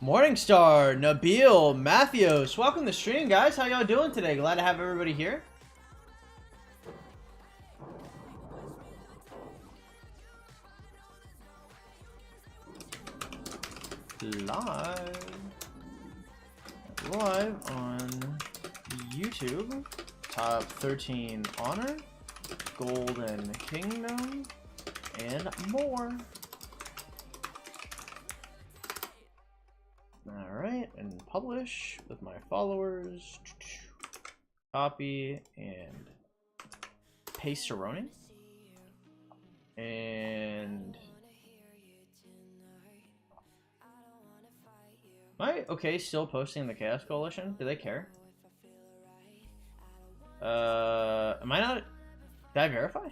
Morningstar, Nabil, Matthews, welcome to the stream, guys. How y'all doing today? Glad to have everybody here. Live on YouTube. Top 13 honor, Golden Kingdom, and more. Alright, and publish with my followers. Copy and paste to Ronin. And am I okay still posting the Chaos Coalition? Do they care? Am I not? Did I verify?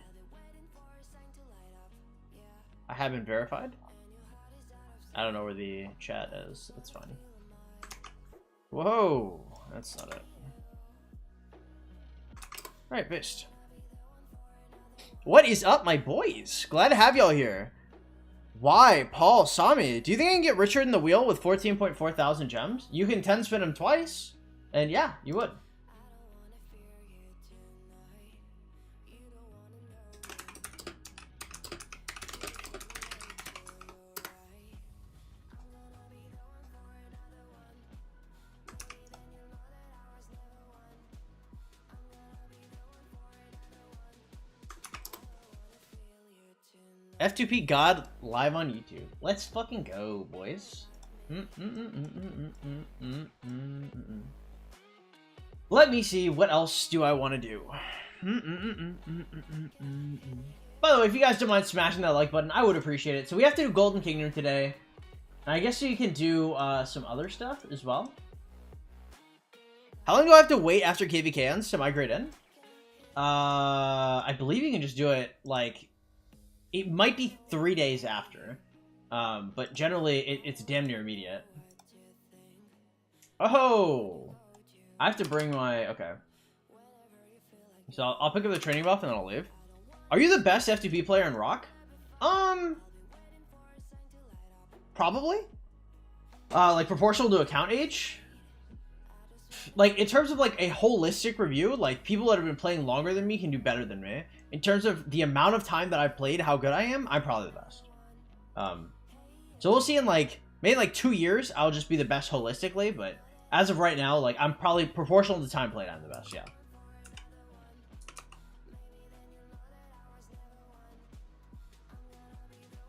I haven't verified. I don't know where the chat is. It's fine. Whoa, that's not it. Alright, Bist. What is up, my boys? Glad to have y'all here. Why, Paul, Sami? Do you think I can get richer than the wheel with 14.4 thousand gems? You can 10 spin them twice, and yeah, you would. F2P God live on YouTube. Let's fucking go, boys. Let me see, what else do I want to do? By the way, if you guys don't mind smashing that like button, I would appreciate it. So we have to do Golden Kingdom today. And I guess you can do some other stuff as well. How long do I have to wait after KVKNs to migrate in? I believe you can just do it, like, it might be 3 days after, but generally it's damn near immediate. Oh, I have to bring my, okay. So I'll pick up the training buff and then I'll leave. Are you the best F2P player in Rock? Probably. Like proportional to account age. Like in terms of like a holistic review, like people that have been playing longer than me can do better than me. In terms of the amount of time that I've played, how good I am, I'm probably the best. So we'll see in like, maybe like 2 years, I'll just be the best holistically, but as of right now, like I'm probably proportional to time played, I'm the best, yeah.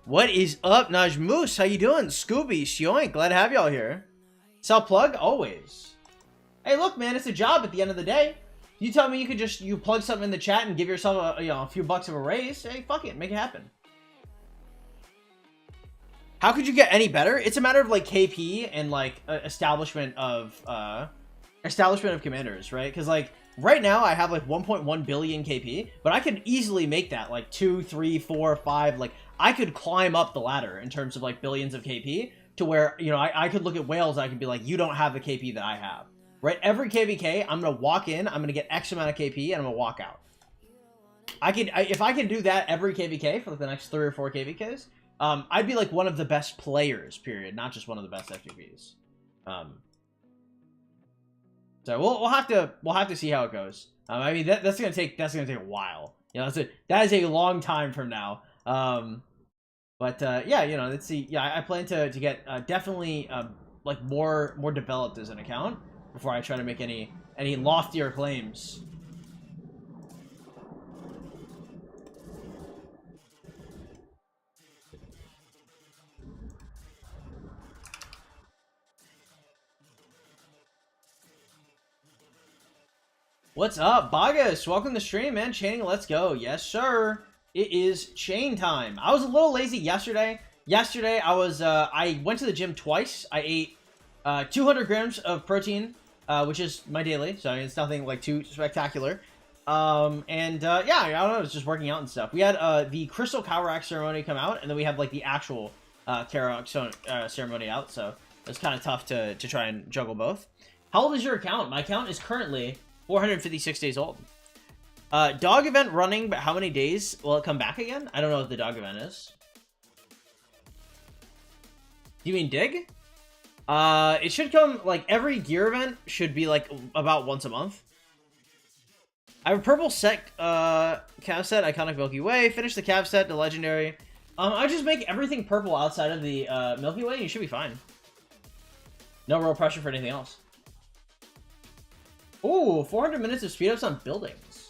What is up, Najmoose? How you doing? Scooby, Shoink, glad to have y'all here. Sell plug? Always. Hey, look, man, it's a job at the end of the day. You tell me you could just, you plug something in the chat and give yourself a, you know, a few bucks of a raise. Hey, fuck it, make it happen. How could you get any better? It's a matter of like KP and like establishment of commanders, right? Because like right now I have like 1.1 billion KP, but I could easily make that like 2, 3, 4, 5. Like I could climb up the ladder in terms of like billions of KP to where, you know, I could look at whales. I could be like, you don't have the KP that I have. Right, every KVK, I'm gonna walk in, I'm gonna get X amount of KP, and I'm gonna walk out. If I can do that every KVK for like the next 3 or 4 KVKs, I'd be like one of the best players, period, not just one of the best FTPs. So we'll have to see how it goes. I mean that's gonna take a while. You know, that is a long time from now. But yeah, you know, let's see. Yeah, I plan to get definitely like more developed as an account before I try to make any loftier claims. What's up, Bagas? Welcome to the stream, man. Channing, let's go. Yes, sir. It is chain time. I was a little lazy yesterday. Yesterday, I went to the gym twice. I ate 200 grams of protein, which is my daily, so it's nothing like too spectacular. Yeah, I don't know, it's just working out and stuff. We had the Crystal Karak ceremony come out, and then we have like the actual Karak ceremony out, so it's kind of tough to try and juggle both. How old is your account? My account is currently 456 days old. Dog event running, but how many days will it come back again? I don't know what the dog event is. You mean dig? It should come, like, every gear event should be, like, about once a month. I have a purple set, cav set, Iconic Milky Way. Finish the cav set, the legendary. I just make everything purple outside of the, Milky Way, and you should be fine. No real pressure for anything else. Ooh, 400 minutes of speed ups on buildings.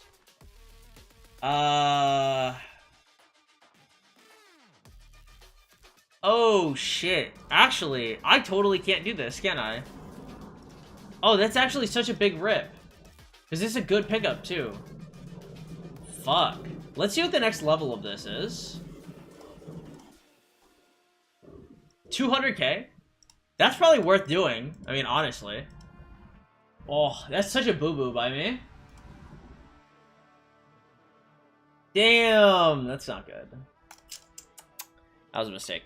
Oh, shit. Actually, I totally can't do this, can I? Oh, that's actually such a big rip. Is this a good pickup, too? Fuck. Let's see what the next level of this is. 200k? That's probably worth doing. I mean, honestly. Oh, that's such a boo-boo by me. Damn, that's not good. That was a mistake.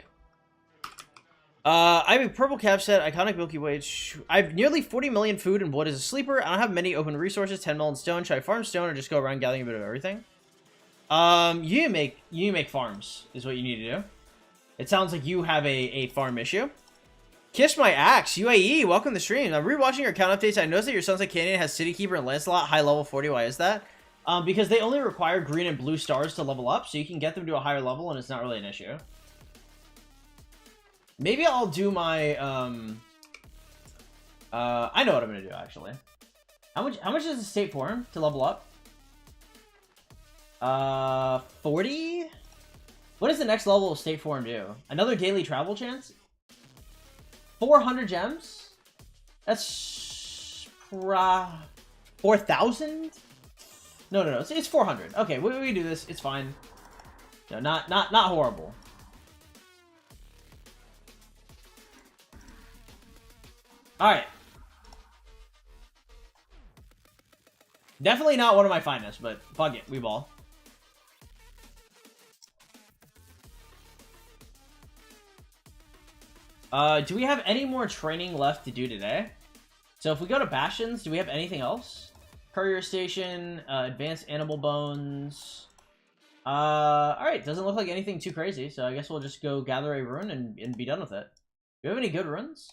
I have a purple cap set, Iconic Milky Way. I have nearly 40 million food and wood as a sleeper. I don't have many open resources, 10 million stone. Should I farm stone or just go around gathering a bit of everything? You make farms, is what you need to do. It sounds like you have a farm issue. Kiss my axe, UAE, welcome to the stream. I'm rewatching your account updates. I noticed that your Sunset Canyon has City Keeper and Lancelot, high level 40. Why is that? Because they only require green and blue stars to level up, so you can get them to a higher level, and it's not really an issue. Maybe I'll do my, I know what I'm gonna do, actually. How much is the state form to level up? 40? What does the next level of state form do? Another daily travel chance? 400 gems? That's 4,000? No, it's 400. Okay, we can do this. It's fine. No, not horrible. Alright. Definitely not one of my finest, but fuck it, we ball. Do we have any more training left to do today? So if we go to Bastions, do we have anything else? Courier Station, Advanced Animal Bones. Alright, doesn't look like anything too crazy, so I guess we'll just go gather a rune and be done with it. Do we have any good runes?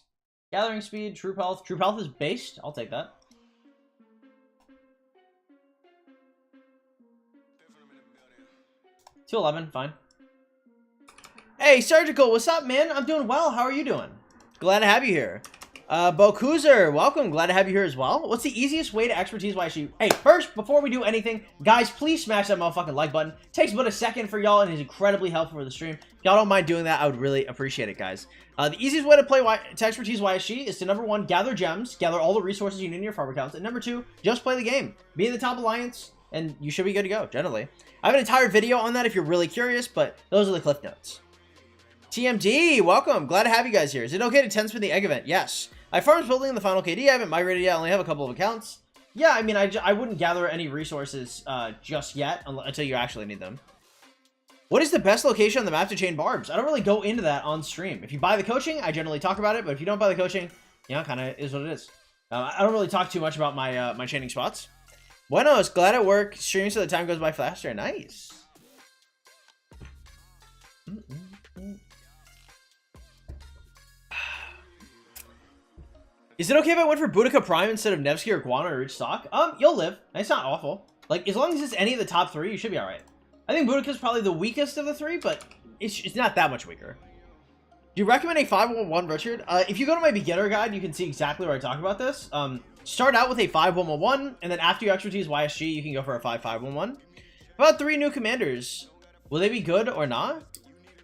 Gathering speed, troop health. Troop health is based. I'll take that. $211, fine. Hey, Surgical, what's up, man? I'm doing well. How are you doing? Glad to have you here. Bokuzer, welcome. Glad to have you here as well. What's the easiest way to expertise why shoot? Hey, first, before we do anything, guys, please smash that motherfucking like button. Takes but a second for y'all and is incredibly helpful for the stream. If y'all don't mind doing that, I would really appreciate it, guys. The easiest way to play to expertise YSG is to, number one, gather gems, gather all the resources you need in your farm accounts, and number two, just play the game. Be in the top alliance, and you should be good to go, generally. I have an entire video on that if you're really curious, but those are the cliff notes. TMD, welcome. Glad to have you guys here. Is it okay to 10-spin the egg event? Yes. I farmed building in the final KD. I haven't migrated yet. I only have a couple of accounts. Yeah, I mean, I wouldn't gather any resources just yet until you actually need them. What is the best location on the map to chain barbs? I don't really go into that on stream. If you buy the coaching, I generally talk about it, but if you don't buy the coaching, you know, kind of is what it is. I don't really talk too much about my my chaining spots. Buenos, glad at work. Streaming so the time goes by faster. Nice. Is it okay if I went for Boudica Prime instead of Nevsky or Guana or Rich Stock? You'll live. It's not awful. Like, as long as it's any of the top three, you should be alright. I think Boudica's probably the weakest of the three, but it's not that much weaker. Do you recommend a 511, Richard? If you go to my beginner guide, you can see exactly where I talk about this. Start out with a 5111, and then after you expertise YSG, you can go for a 5511. About 3 new commanders. Will they be good or not?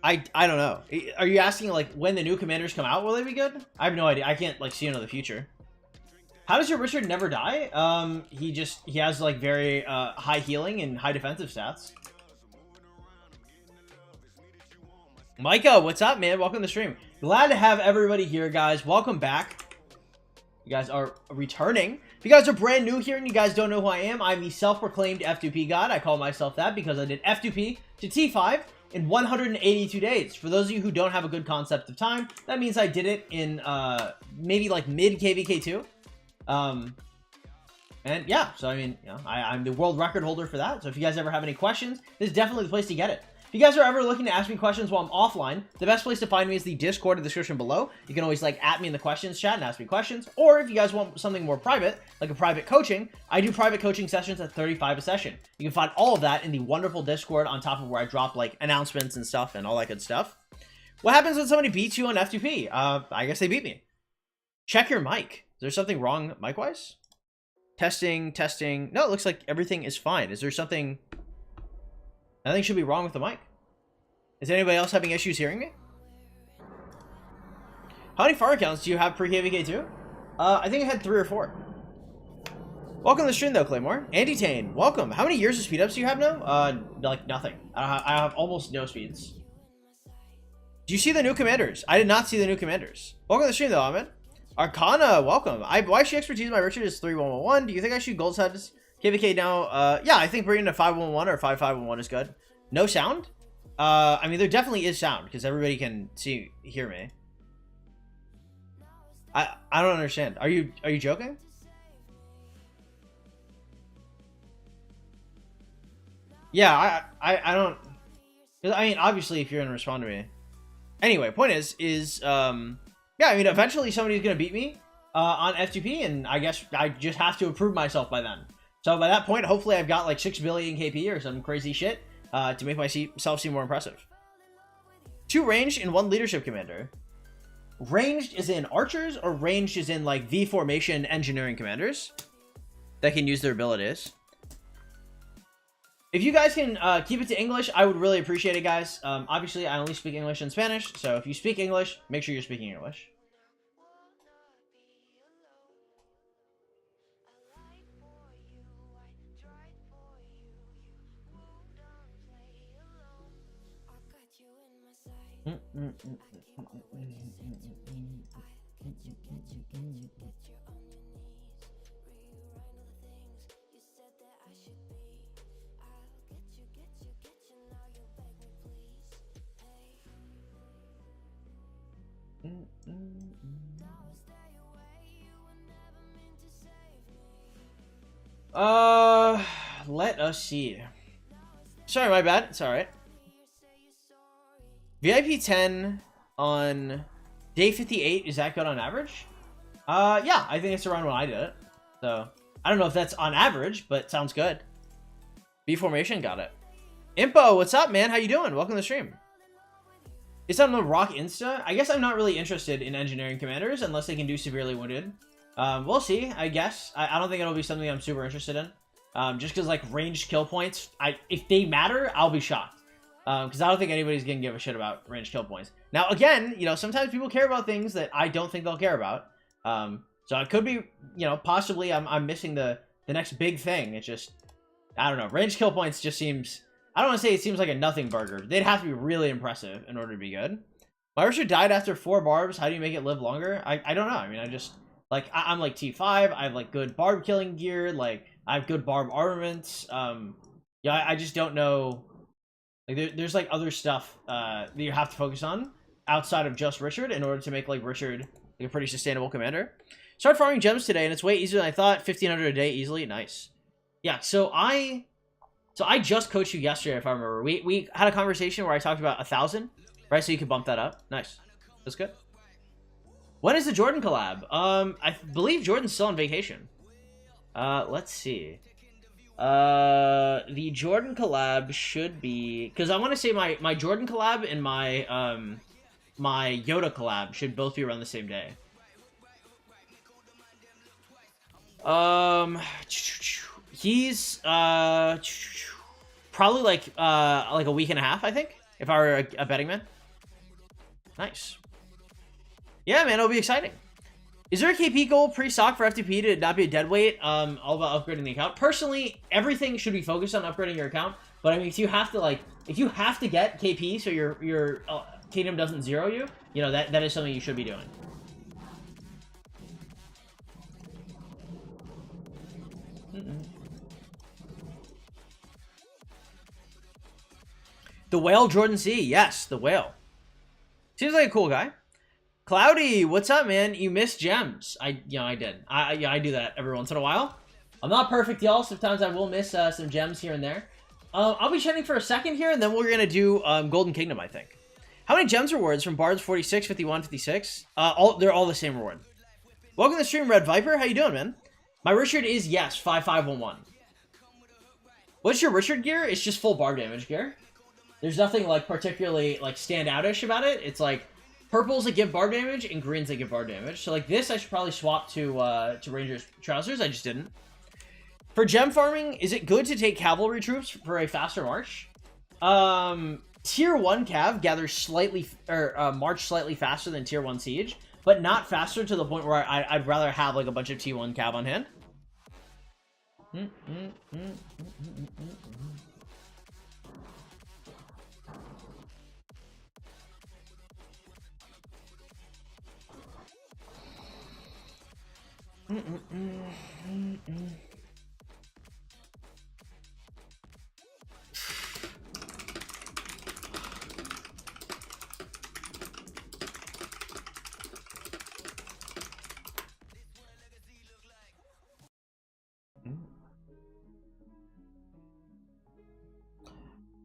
I don't know. Are you asking, like, when the new commanders come out, will they be good? I have no idea. I can't, like, see into the future. How does your Richard never die? He has, like, very high healing and high defensive stats. Micah, what's up, man? Welcome to the stream. Glad to have everybody here, guys. Welcome back. You guys are returning. If you guys are brand new here and you guys don't know who I am, I'm the self-proclaimed F2P god. I call myself that because I did F2P to T5 in 182 days. For those of you who don't have a good concept of time, that means I did it in maybe like mid KVK2. And yeah, so I mean, you know, I'm the world record holder for that. So if you guys ever have any questions, this is definitely the place to get it. If you guys are ever looking to ask me questions while I'm offline, the best place to find me is the Discord in the description below. You can always like at me in the questions chat and ask me questions. Or if you guys want something more private, like a private coaching, I do private coaching sessions at 35 a session. You can find all of that in the wonderful Discord on top of where I drop like announcements and stuff and all that good stuff. What happens when somebody beats you on F2P? I guess they beat me. Check your mic. Is there something wrong mic-wise? Testing. No, it looks like everything is fine. Is there something... Nothing should be wrong with the mic. Is anybody else having issues hearing me? How many far accounts do you have pre-KVK2? I think I had 3 or 4. Welcome to the stream though, Claymore. Andy Tane, welcome. How many years of speed ups do you have now? Like nothing. I have almost no speeds. Do you see the new commanders? I did not see the new commanders. Welcome to the stream though, Ahmed. Arcana, welcome. YC expertise my Richard is 3111. Do you think I should gold status KVK now? Yeah, I think bringing it to 511 or 5511 is good. No sound? I mean, there definitely is sound because everybody can hear me. I don't understand. Are you joking? Yeah, I don't. I mean, obviously, if you're gonna respond to me. Anyway, point is yeah, I mean, eventually somebody's gonna beat me on F2P, and I guess I just have to approve myself by then. So by that point, hopefully I've got like 6 billion KP or some crazy shit to make myself seem more impressive. 2 ranged and 1 leadership commander. Ranged is in archers, or ranged is in like V formation engineering commanders that can use their abilities. If you guys can keep it to English, I would really appreciate it, guys. Obviously, I only speak English and Spanish, so if you speak English, make sure you're speaking English. Let us see. Sorry, my bad. It's all right. VIP 10 on day 58, is that good on average? Yeah, I think it's around when I did it. So, I don't know if that's on average, but sounds good. B formation, got it. Impo, what's up, man? How you doing? Welcome to the stream. Is that on the Rock Insta? I guess I'm not really interested in engineering commanders unless they can do severely wounded. We'll see, I guess. I don't think it'll be something I'm super interested in. Just because, like, ranged kill points, if they matter, I'll be shocked. Because I don't think anybody's gonna give a shit about ranged kill points. Now, again, you know, sometimes people care about things that I don't think they'll care about. So it could be, you know, possibly I'm missing the next big thing. It's just, I don't know. Ranged kill points just seems, I don't want to say it seems like a nothing burger. They'd have to be really impressive in order to be good. My Richard died after 4 barbs. How do you make it live longer? I don't know. I mean, I just, like, I'm like T5. I have, like, good barb killing gear. Like, I have good barb armaments. Yeah, I just don't know. Like, there's like other stuff that you have to focus on outside of just Richard in order to make like Richard like a pretty sustainable commander. Started farming gems today, and it's way easier than I thought. 1,500 a day easily. Nice. Yeah. So I just coached you yesterday, if I remember. We had a conversation where I talked about 1,000, right? So you could bump that up. Nice. That's good. When is the Jordan collab? I believe Jordan's still on vacation. Let's see. The Jordan collab should be, because I want to say my Jordan collab and my my Yoda collab should both be around the same day. He's probably like a week and a half, I think, if I were a betting man. Nice. Yeah, man, it'll be exciting. Is there a KP goal pre-SOC for F2P to not be a dead weight? All about upgrading the account. Personally, everything should be focused on upgrading your account. But I mean, if you have to get KP, so you're Kingdom doesn't zero you, you know, that is something you should be doing. The Whale Jordan C. Yes, the Whale. Seems like a cool guy. Cloudy, what's up, man? You missed gems. I did. I do that every once in a while. I'm not perfect, y'all. Sometimes I will miss some gems here and there. I'll be chatting for a second here, and then we're going to do Golden Kingdom, I think. How many gems rewards from Bards 46, 51, 56? They're all the same reward. Welcome to the stream, Red Viper. How you doing, man? My Richard is, yes, 5511. What's your Richard gear? It's just full bar damage gear. There's nothing, like, particularly, like, stand-out-ish about it. It's, like, purples that give bar damage and greens that give bar damage. So, like, this I should probably swap to Ranger's Trousers. I just didn't. For gem farming, is it good to take cavalry troops for a faster march? Tier 1 cav gathers slightly, or march slightly faster than Tier 1 siege, but not faster to the point where I'd rather have, like, a bunch of T1 cav on hand.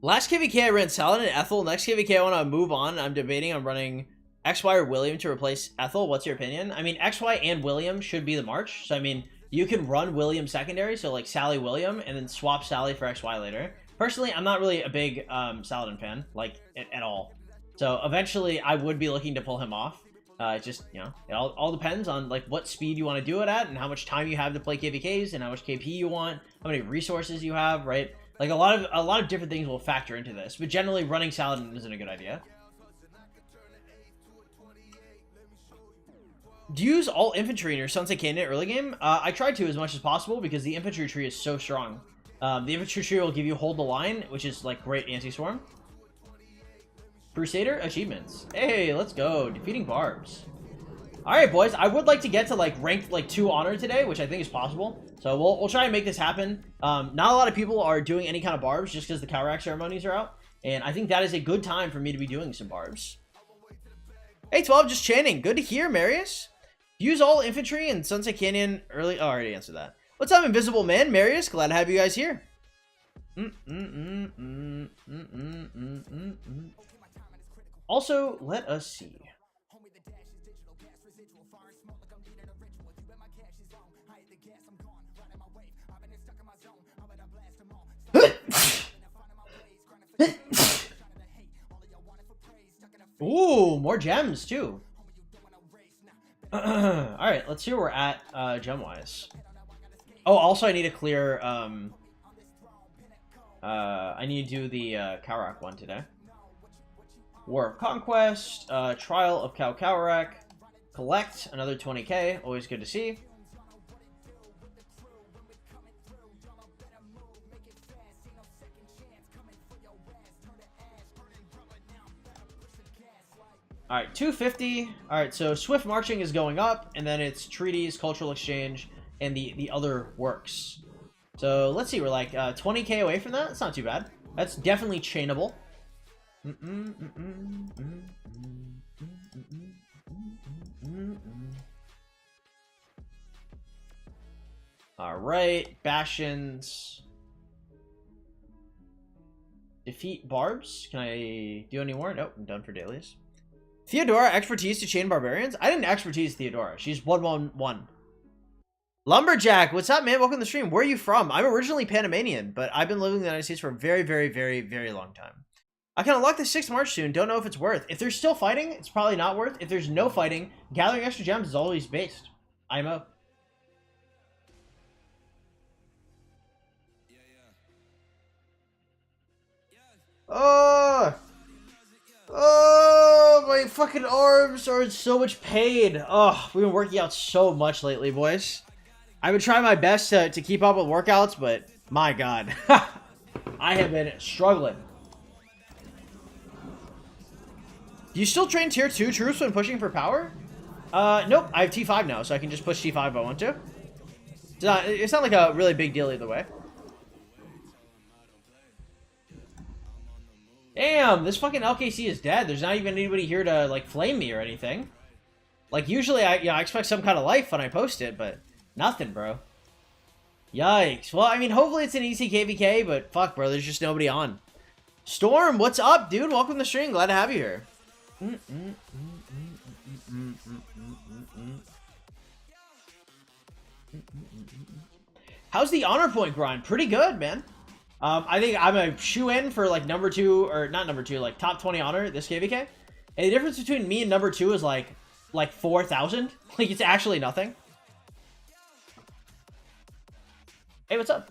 Last KVK I ran Saladin and Ethel. Next KVK I want to move on. I'm debating on running XY or William to replace Ethel. What's your opinion? I mean, XY and William should be the March. So, I mean, you can run William secondary, so like Sally William, and then swap Sally for XY later. Personally, I'm not really a big Saladin fan, like, at all. So, eventually, I would be looking to pull him off. Just, you know, it all depends on, like, what speed you want to do it at, and how much time you have to play KVKs, and how much KP you want, how many resources you have, right? Like, a lot of different things will factor into this, but generally, running Saladin isn't a good idea. Do you use all infantry in your Sunset Canyon early game? I try to as much as possible because the infantry tree is so strong. The infantry tree will give you hold the line, which is like great anti-swarm. Crusader achievements. Hey, let's go. Defeating Barbs. Alright, boys. I would like to get to like ranked like 2 honor today, which I think is possible. So we'll try and make this happen. Not a lot of people are doing any kind of Barbs just because the Cowrack ceremonies are out. And I think that is a good time for me to be doing some Barbs. Hey, 12, just chanting. Good to hear, Marius. Use all infantry in Sunset Canyon early. Oh, I already answered that. What's up, Invisible Man? Marius, glad to have you guys here. Also, let us see. Ooh, more gems too. Alright, let's see where we're at gem-wise. Oh, also I need to clear, I need to do the Cowrack one today. War of Conquest, Trial of Cowrack, collect another 20k, always good to see. Alright, 250. Alright, so Swift Marching is going up, and then it's Treaties, Cultural Exchange, and the other works. So, let's see, we're like 20k away from that. That's not too bad. That's definitely chainable. Alright, Bastions. Defeat Barbs. Can I do any more? Nope, I'm done for dailies. Theodora, expertise to chain barbarians? I didn't expertise Theodora. She's 111. Lumberjack, what's up, man? Welcome to the stream. Where are you from? I'm originally Panamanian, but I've been living in the United States for a very, very, very, very long time. I can unlock the 6th March soon. Don't know if it's worth. If there's still fighting, it's probably not worth. If there's no fighting, gathering extra gems is always based. IMO. Oh, my fucking arms are in so much pain. Oh, we've been working out so much lately, boys. I've been trying my best to keep up with workouts, but my God. I have been struggling. Do you still train tier 2 troops when pushing for power? Nope. I have T5 now, so I can just push T5 if I want to. It's not like a really big deal either way. Damn, this fucking LKC is dead. There's not even anybody here to, like, flame me or anything. Like, usually I expect some kind of life when I post it, but nothing, bro. Yikes. Well, I mean, hopefully it's an easy KVK, but fuck, bro, there's just nobody on. Storm, what's up, dude? Welcome to the stream. Glad to have you here. How's the honor point grind? Pretty good, man. I think I'm a shoe-in for, like, number 2, or not number 2, like, top 20 honor this KVK. And the difference between me and number 2 is, like 4,000. Like, it's actually nothing. Hey, what's up?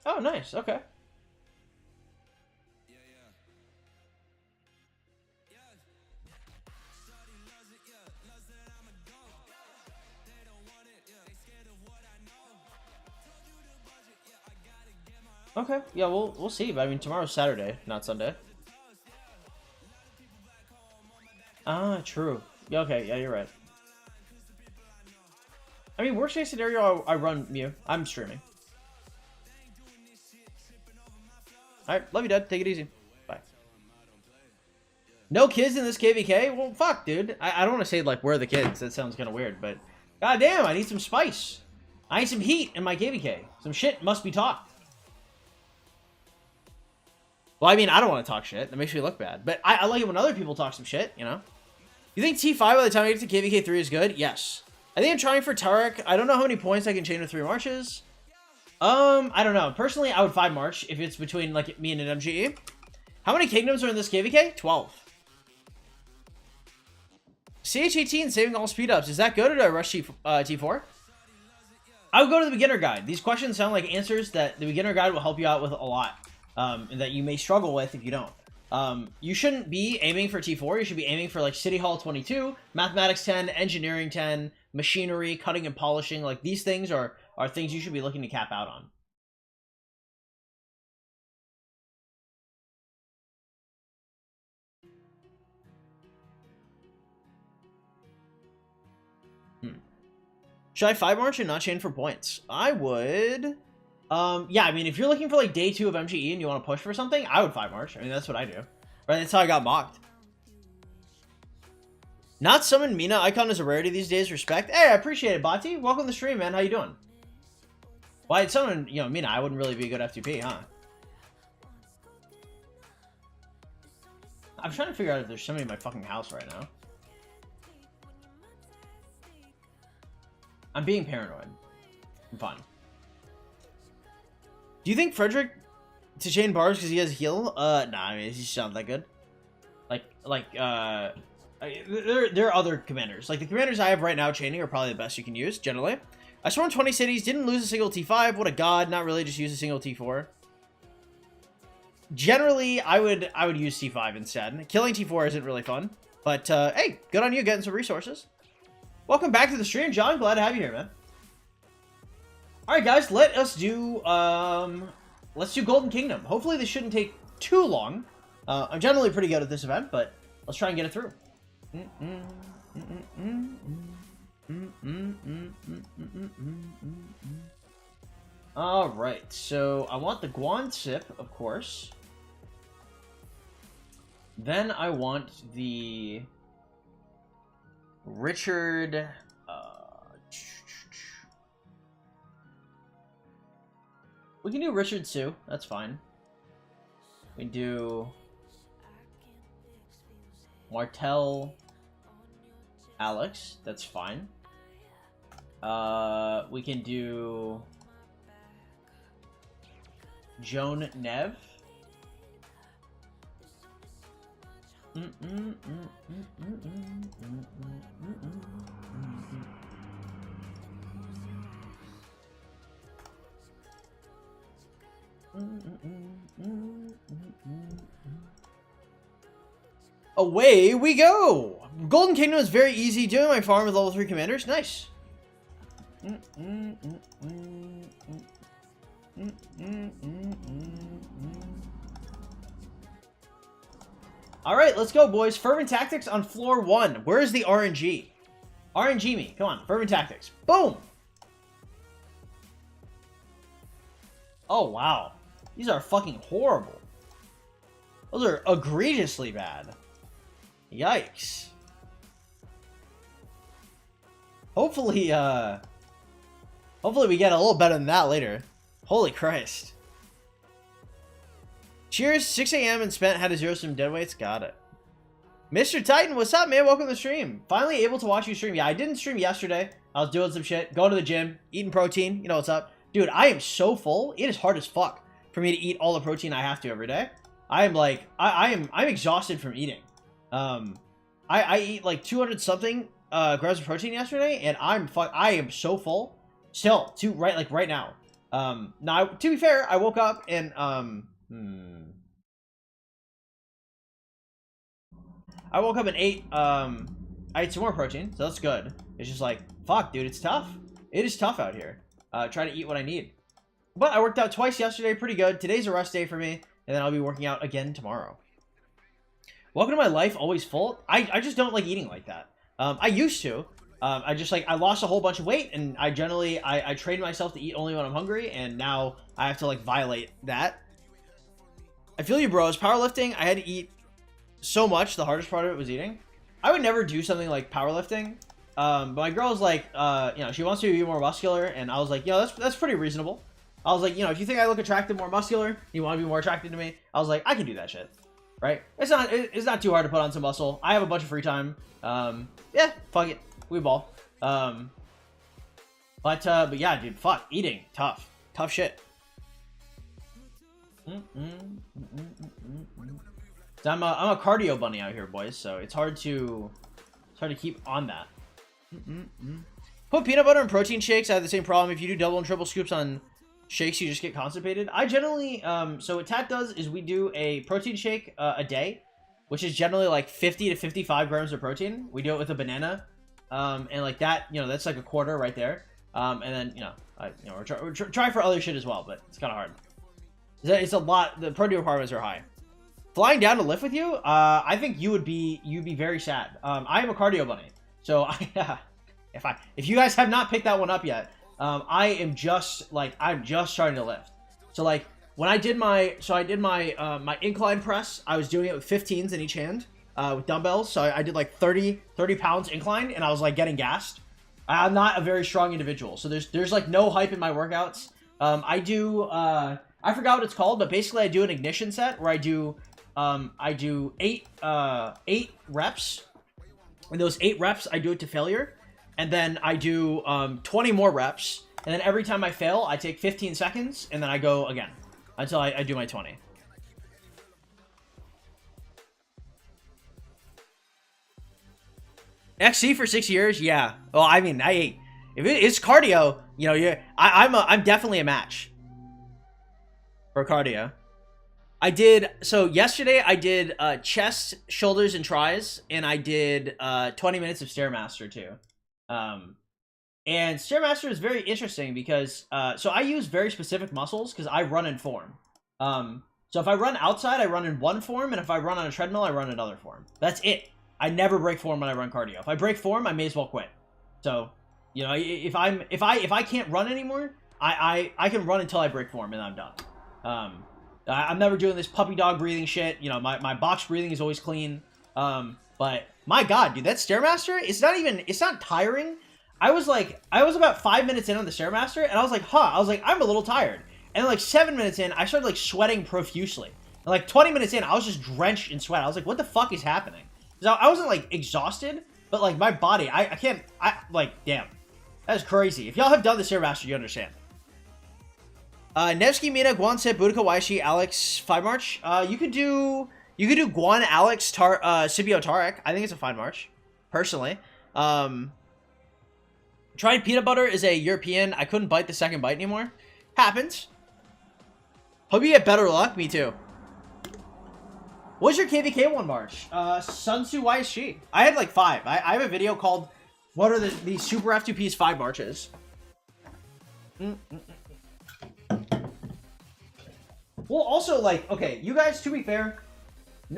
Oh, nice. Okay. Okay, yeah, we'll see. But I mean, tomorrow's Saturday, not Sunday. Ah, true. Yeah, okay, yeah, you're right. I mean, worst case scenario, I run Mew. I'm streaming. Alright, love you, Dad. Take it easy. Bye. No kids in this KVK? Well, fuck, dude. I don't want to say, like, where are the kids. That sounds kind of weird, but... God damn, I need some spice. I need some heat in my KVK. Some shit must be talked. Well, I mean, I don't want to talk shit. That makes me look bad. But I like it when other people talk some shit, you know? You think T5 by the time I get to KVK 3 is good? Yes. I think I'm trying for Tarek. I don't know how many points I can chain with 3 marches. I don't know. Personally, I would 5 march if it's between, like, me and an MGE. How many kingdoms are in this KVK? 12. CH18 saving all speed ups. Is that good or do I rush T4? I would go to the beginner guide. These questions sound like answers that the beginner guide will help you out with a lot. And that you may struggle with if you don't. You shouldn't be aiming for T4. You should be aiming for, like, City Hall 22, Mathematics 10, Engineering 10, Machinery, Cutting and Polishing. Like, these things are things you should be looking to cap out on. Should I 5 march and not chain for points? I would... yeah, I mean, if you're looking for, like, day 2 of MGE and you want to push for something, I would 5 march. I mean, that's what I do. Right, that's how I got mocked. Not summon Mina icon is a rarity these days. Respect. Hey, I appreciate it, Bati. Welcome to the stream, man. How you doing? Well, I'd summon, you know, Mina. I wouldn't really be a good F2P, huh? I'm trying to figure out if there's somebody in my fucking house right now. I'm being paranoid. I'm fine. Do you think Frederick to chain bars because he has heal? Nah, I mean, he's not that good. There are other commanders. Like, the commanders I have right now chaining are probably the best you can use, generally. I swarmed 20 cities, didn't lose a single T5. What a god, not really, just use a single T4. Generally, I would use T5 instead. Killing T4 isn't really fun. But, hey, good on you getting some resources. Welcome back to the stream, John. Glad to have you here, man. Alright, guys, let's do Golden Kingdom. Hopefully this shouldn't take too long. I'm generally pretty good at this event, but let's try and get it through. Alright, so I want the Guan Sip, of course. Then I want the Richard... we can do Richard Sue. That's fine. We can do Martel Alex. That's fine. We can do Joan Nev. Away we go! Golden Kingdom is very easy. Doing my farm with level 3 commanders. Nice. Alright, let's go, boys. Fervent Tactics on floor 1. Where is the RNG? RNG me. Come on. Fervent Tactics. Boom! Oh, wow. These are fucking horrible. Those are egregiously bad. Yikes. Hopefully, hopefully we get a little better than that later. Holy Christ. Cheers, 6 a.m. and spent, had to zero some dead weights. Got it. Mr. Titan, what's up, man? Welcome to the stream. Finally able to watch you stream. Yeah, I didn't stream yesterday. I was doing some shit, going to the gym, eating protein. You know what's up. Dude, I am so full. It is hard as fuck for me to eat all the protein I have to every day. I am like, I'm exhausted from eating. I eat like 200 something grams of protein yesterday, and I am so full. Still, right now. Now, to be fair, I woke up and I woke up and ate I ate some more protein, so that's good. It's just like, fuck, dude, it's tough. It is tough out here. Try to eat what I need. But I worked out twice yesterday, pretty good. Today's a rest day for me, and then I'll be working out again tomorrow. Welcome to my life, always full. I just don't like eating like that. I used to. I lost a whole bunch of weight, and I trained myself to eat only when I'm hungry, and now I have to like violate that. I feel you, bros. Powerlifting, I had to eat so much. The hardest part of it was eating. I would never do something like powerlifting. But my girl's like, you know, she wants me to be more muscular, and I was like, you know, that's pretty reasonable. I was like, you know, if you think I look attractive, more muscular, you want to be more attracted to me, I was like, I can do that shit, right? It's not too hard to put on some muscle. I have a bunch of free time. Yeah, fuck it, we ball. But yeah, dude, fuck, eating, tough shit. So I'm a cardio bunny out here, boys. So it's hard to keep on that. Put peanut butter in protein shakes. I have the same problem. If you do double and triple scoops on shakes, you just get constipated. I generally, so what Tate does is we do a protein shake a day, which is generally like 50 to 55 grams of protein. We do it with a banana, and like that, you know, that's like a quarter right there. And then, you know, we're trying for other shit as well, but it's kind of hard. It's a lot. The protein requirements are high. Flying down to lift with you, I think you'd be very sad. I am a cardio bunny, so if you guys have not picked that one up yet, I'm just starting to lift. So like when I did my my incline press, I was doing it with 15s in each hand with dumbbells. So I did like 30 pounds incline, and I was like getting gassed. I'm not a very strong individual, so there's like no hype in my workouts. I do I forgot what it's called, but basically I do an ignition set where I do 8 reps, and those 8 reps I do it to failure, and then I do 20 more reps, and then every time I fail I take 15 seconds, and then I go again until I do my 20. XC for 6 years, yeah. Well, I mean, if it's cardio, you know, I'm definitely a match for cardio. So yesterday I did chest, shoulders, and tries, and I did 20 minutes of Stairmaster too. And Stairmaster is very interesting because so I use very specific muscles because I run in form. So if I run outside, I run in one form, and if I run on a treadmill, I run another form. That's it. I never break form when I run cardio. If I break form, I may as well quit. So, you know, if I can't run anymore, I can run until I break form, and I'm done. I'm never doing this puppy dog breathing shit. You know, my box breathing is always clean. But my God, dude, that Stairmaster, it's not tiring. I was about 5 minutes in on the Stairmaster, and I was like, I'm a little tired. And like 7 minutes in, I started like sweating profusely. And like 20 minutes in, I was just drenched in sweat. I was like, what the fuck is happening? So I wasn't like exhausted, but like my body, damn, that's crazy. If y'all have done the Stairmaster, you understand. Nevsky, Mina, Guan, Sip, Boudica, Waishi, Alex, 5 March. You could do Guan, Alex, Scipio, Tarek. I think it's a fine march, personally. Tried peanut butter is a European. I couldn't bite the second bite anymore. Happens. Hope you get better luck. Me too. What's your KVK one march? Sun Tzu YSG. I had like 5. I have a video called what are the Super F2P's 5 marches. Well, also, like, okay, you guys, to be fair,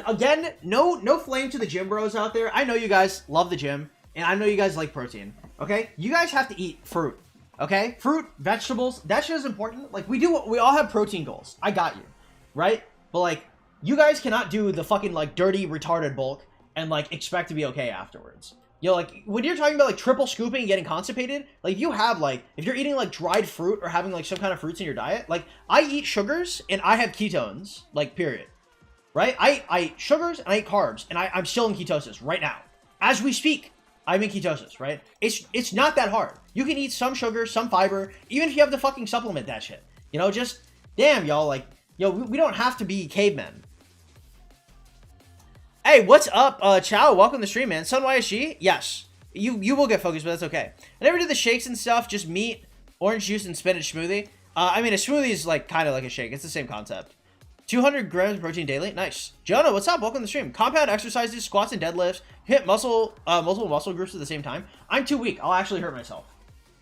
again, no flame to the gym bros out there. I know you guys love the gym, and I know you guys like protein, okay? You guys have to eat fruit, okay? Fruit, vegetables, that shit is important. Like, we all have protein goals. I got you, right? But, like, you guys cannot do the fucking, like, dirty, retarded bulk and, like, expect to be okay afterwards. You know, like, when you're talking about, like, triple scooping and getting constipated, like, if you have, like, if you're eating, like, dried fruit or having, like, some kind of fruits in your diet, like, I eat sugars and I have ketones, like, period. Right? I eat sugars and I eat carbs, and I'm still in ketosis right now. As we speak, I'm in ketosis, right? It's not that hard. You can eat some sugar, some fiber, even if you have to fucking supplement that shit. You know, just, damn, y'all, like, yo, we don't have to be cavemen. Hey, what's up, Chow? Welcome to the stream, man. Sun YSG? Yes. You will get focused, but that's okay. I never did the shakes and stuff, just meat, orange juice, and spinach smoothie. I mean, a smoothie is, like, kind of like a shake. It's the same concept. 200 grams of protein daily. Nice. Jonah, what's up? Welcome to the stream. Compound exercises, squats and deadlifts. Hit multiple muscle groups at the same time. I'm too weak. I'll actually hurt myself.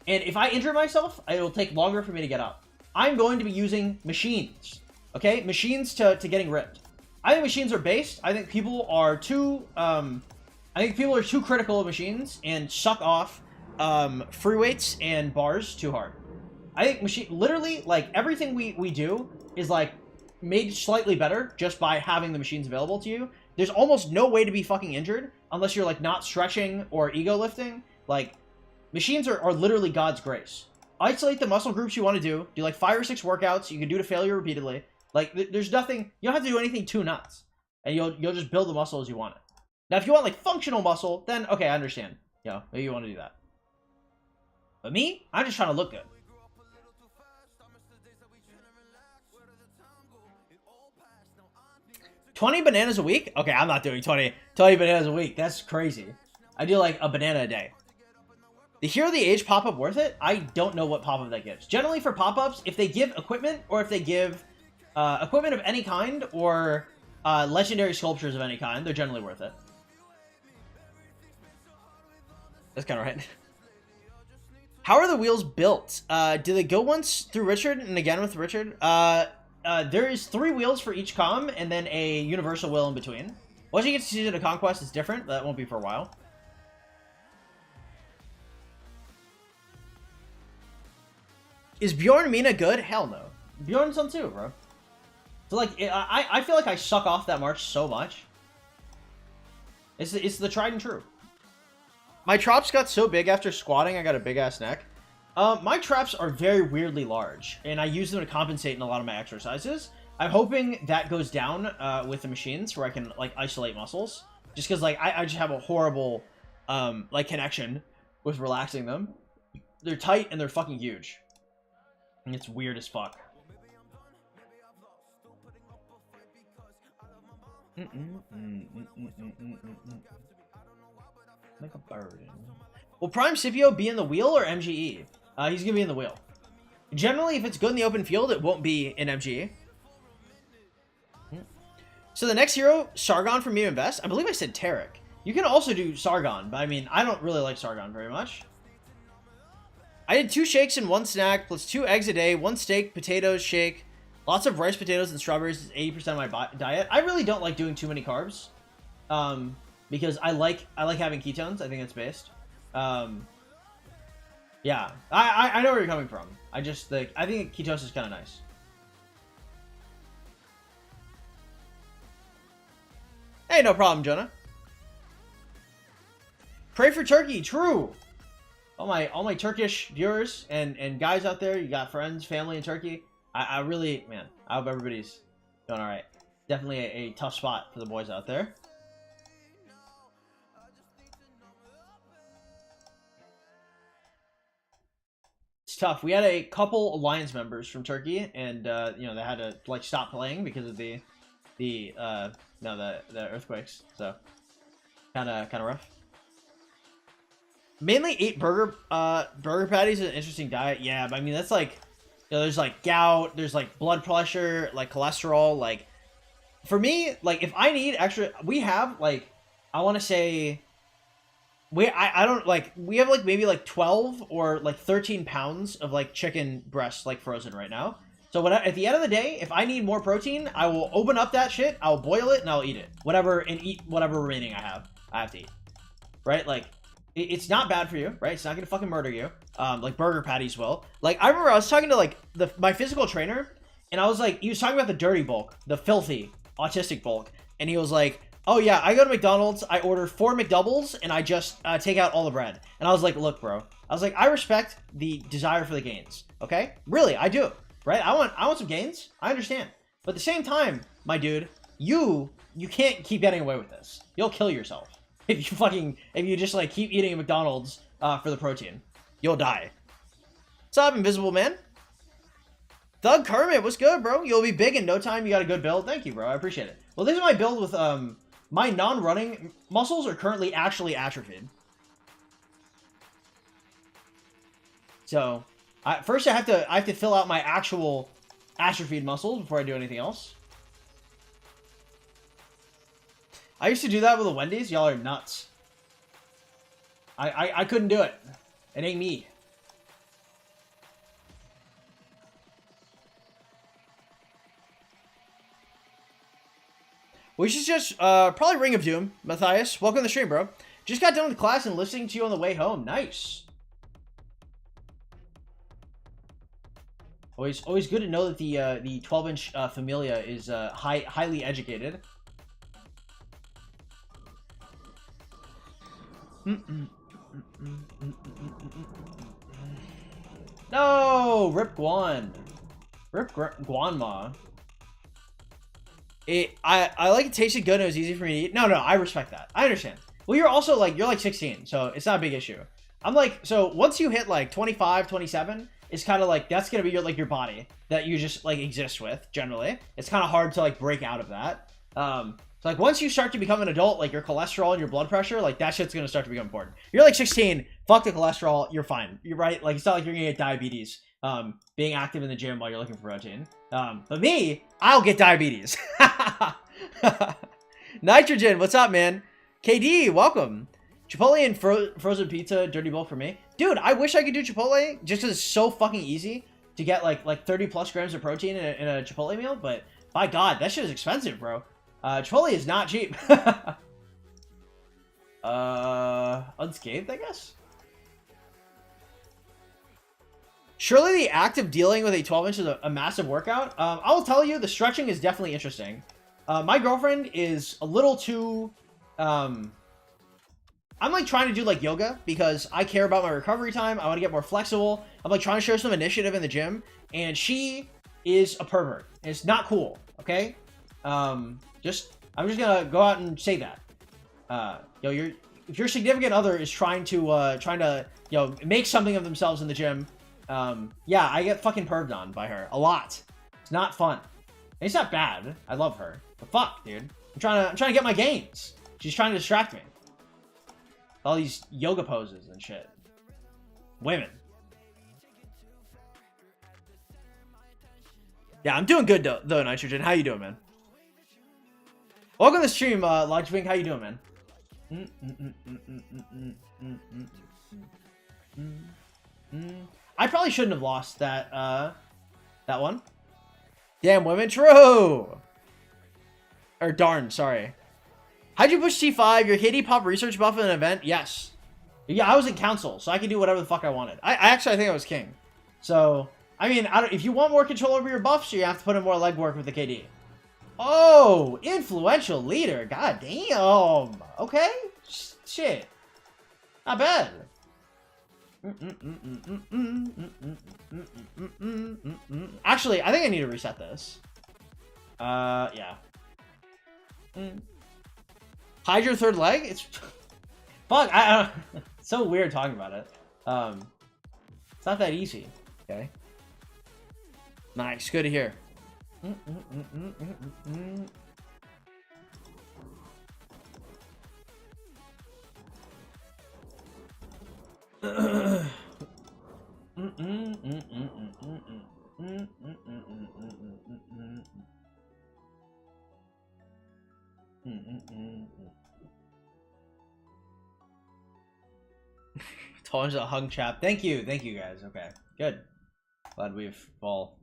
And if I injure myself, it'll take longer for me to get up. I'm going to be using machines. Okay? Machines to getting ripped. I think machines are based. I think people are too critical of machines and suck off free weights and bars too hard. I think literally, like, everything we do is, like, made slightly better just by having the machines available to you. There's almost no way to be fucking injured unless you're, like, not stretching or ego lifting. Like, machines are literally God's grace. Isolate the muscle groups you want to do like 5 or 6 workouts you can do to failure repeatedly. Like, there's nothing, you don't have to do anything too nuts, and you'll just build the muscle as you want it. Now, if you want, like, functional muscle, then okay, I understand. You know, maybe you want to do that. But me, I'm just trying to look good. 20 bananas a week? Okay, I'm not doing 20 bananas a week. That's crazy. I do like a banana a day. The Hero of the Age pop-up worth it? I don't know what pop-up that gives. Generally for pop-ups, if they give equipment, or if they give equipment of any kind, or legendary sculptures of any kind, they're generally worth it. That's kind of right. How are the wheels built? Do they go once through Richard and again with Richard? There is 3 wheels for each com, and then a universal wheel in between. Once you get to Season of Conquest, it's different. That won't be for a while. Is Bjorn Mina good? Hell no. Bjorn's on too, bro. So, like, I feel like I suck off that march so much. It's the tried and true. My traps got so big after squatting, I got a big-ass neck. My traps are very weirdly large, and I use them to compensate in a lot of my exercises. I'm hoping that goes down with the machines, where I can, like, isolate muscles. Just because, like, I just have a horrible, like, connection with relaxing them. They're tight, and they're fucking huge. And it's weird as fuck. Like a bird. Will Prime Scipio be in the wheel or MGE? He's gonna be in the wheel. Generally, if it's good in the open field, it won't be in MGE. So the next hero, Sargon from Medium Vest. I believe I said Tarek. You can also do Sargon, but I mean, I don't really like Sargon very much. I did 2 shakes and 1 snack, plus 2 eggs a day, 1 steak, potatoes, shake. Lots of rice, potatoes, and strawberries is 80% of my diet. I really don't like doing too many carbs. Because I like having ketones. I think it's based. Yeah, I know where you're coming from. I think ketosis is kind of nice. Hey, no problem, Jonah. Pray for Turkey. True. All my Turkish viewers and guys out there, you got friends, family in Turkey. I really, man, I hope everybody's doing all right. Definitely a tough spot for the boys out there. It's tough. We had a couple Alliance members from Turkey, and you know, they had to, like, stop playing because of the earthquakes. So kind of rough. Mainly 8 burger patties is an interesting diet. Yeah, but I mean, that's like, you know, there's like gout, there's like blood pressure, like cholesterol, like for me, like, if I need extra, we have, like, I want to say, I don't, like, we have, like, maybe, like, 12 or, like, 13 pounds of, like, chicken breasts, like, frozen right now. So at the end of the day, if I need more protein, I will open up that shit, I'll boil it, and I'll eat it. Whatever, and eat whatever remaining I have to eat. Right? Like, it's not bad for you, right? It's not gonna fucking murder you. Like, burger patties will. Like, I remember I was talking to, like, my physical trainer, and I was like, he was talking about the dirty bulk, the filthy, autistic bulk, and he was like, oh yeah, I go to McDonald's, I order 4 McDoubles, and I just take out all the bread. And I was like, look, bro, I was like, I respect the desire for the gains, okay? Really, I do. Right? I want some gains. I understand. But at the same time, my dude, you can't keep getting away with this. You'll kill yourself. If you just, like, keep eating McDonald's for the protein. You'll die. What's up, Invisible Man? Thug Kermit, what's good, bro? You'll be big in no time. You got a good build. Thank you, bro. I appreciate it. Well, this is my build with, my non-running muscles are currently actually atrophied. So... first, I have to fill out my actual atrophied muscles before I do anything else. I used to do that with the Wendy's. Y'all are nuts. I couldn't do it. It ain't me. We should just probably Ring of Doom, Matthias. Welcome to the stream, bro. Just got done with class and listening to you on the way home. Nice. Always good to know that the 12-inch Familia is highly educated. No, Rip Guan, Guanma. I like it tasted good and it was easy for me to eat. No, I respect that. I understand. Well, you're also like, you're like 16, so it's not a big issue. I'm like, so once you hit like 25, 27, it's kind of like, that's going to be your body that you just like exist with generally. It's kind of hard to like break out of that. So like once you start to become an adult, like your cholesterol and your blood pressure, like that shit's going to start to become important. You're like 16, fuck the cholesterol, you're fine. You're right. Like it's not like you're going to get diabetes, being active in the gym while you're looking for protein. But me, I'll get diabetes. Nitrogen, what's up, man? KD, welcome. Chipotle and frozen pizza, dirty bulk for me. Dude, I wish I could do Chipotle just because it's so fucking easy to get like 30 plus grams of protein in a Chipotle meal. But by God, that shit is expensive, bro. Chipotle is not cheap. Unscathed, I guess. Surely the act of dealing with a 12-inch is a massive workout. I will tell you, the stretching is definitely interesting. My girlfriend is a little too... I'm like trying to do like yoga because I care about my recovery time. I want to get more flexible. I'm like trying to show some initiative in the gym, and she is a pervert. It's not cool. Okay. I'm just gonna go out and say that. If your significant other is trying to make something of themselves in the gym, yeah, I get fucking perved on by her a lot. It's not fun. And it's not bad. I love her, but fuck, dude. I'm trying to get my gains. She's trying to distract me. All these yoga poses and shit. Women. Yeah, I'm doing good though, Nitrogen. How you doing, man? Welcome to the stream, Logicwing. How you doing, man? I probably shouldn't have lost that that one. Damn women, true. Or darn, sorry. How'd you push T5? Your KD Pop research buff at an event? Yes. Yeah, I was in council, so I could do whatever the fuck I wanted. I think I was king. So, I mean, if you want more control over your buffs, you have to put in more legwork with the KD. Oh, influential leader. God damn. Okay. Shit. Not bad. Actually, I think I need to reset this. Yeah. Hide your third leg? It's... Fuck, I don't... It's so weird talking about it. It's not that easy. Okay. Nice, good to hear. Told a hung chap. Thank you guys. Okay, good. Glad we've all.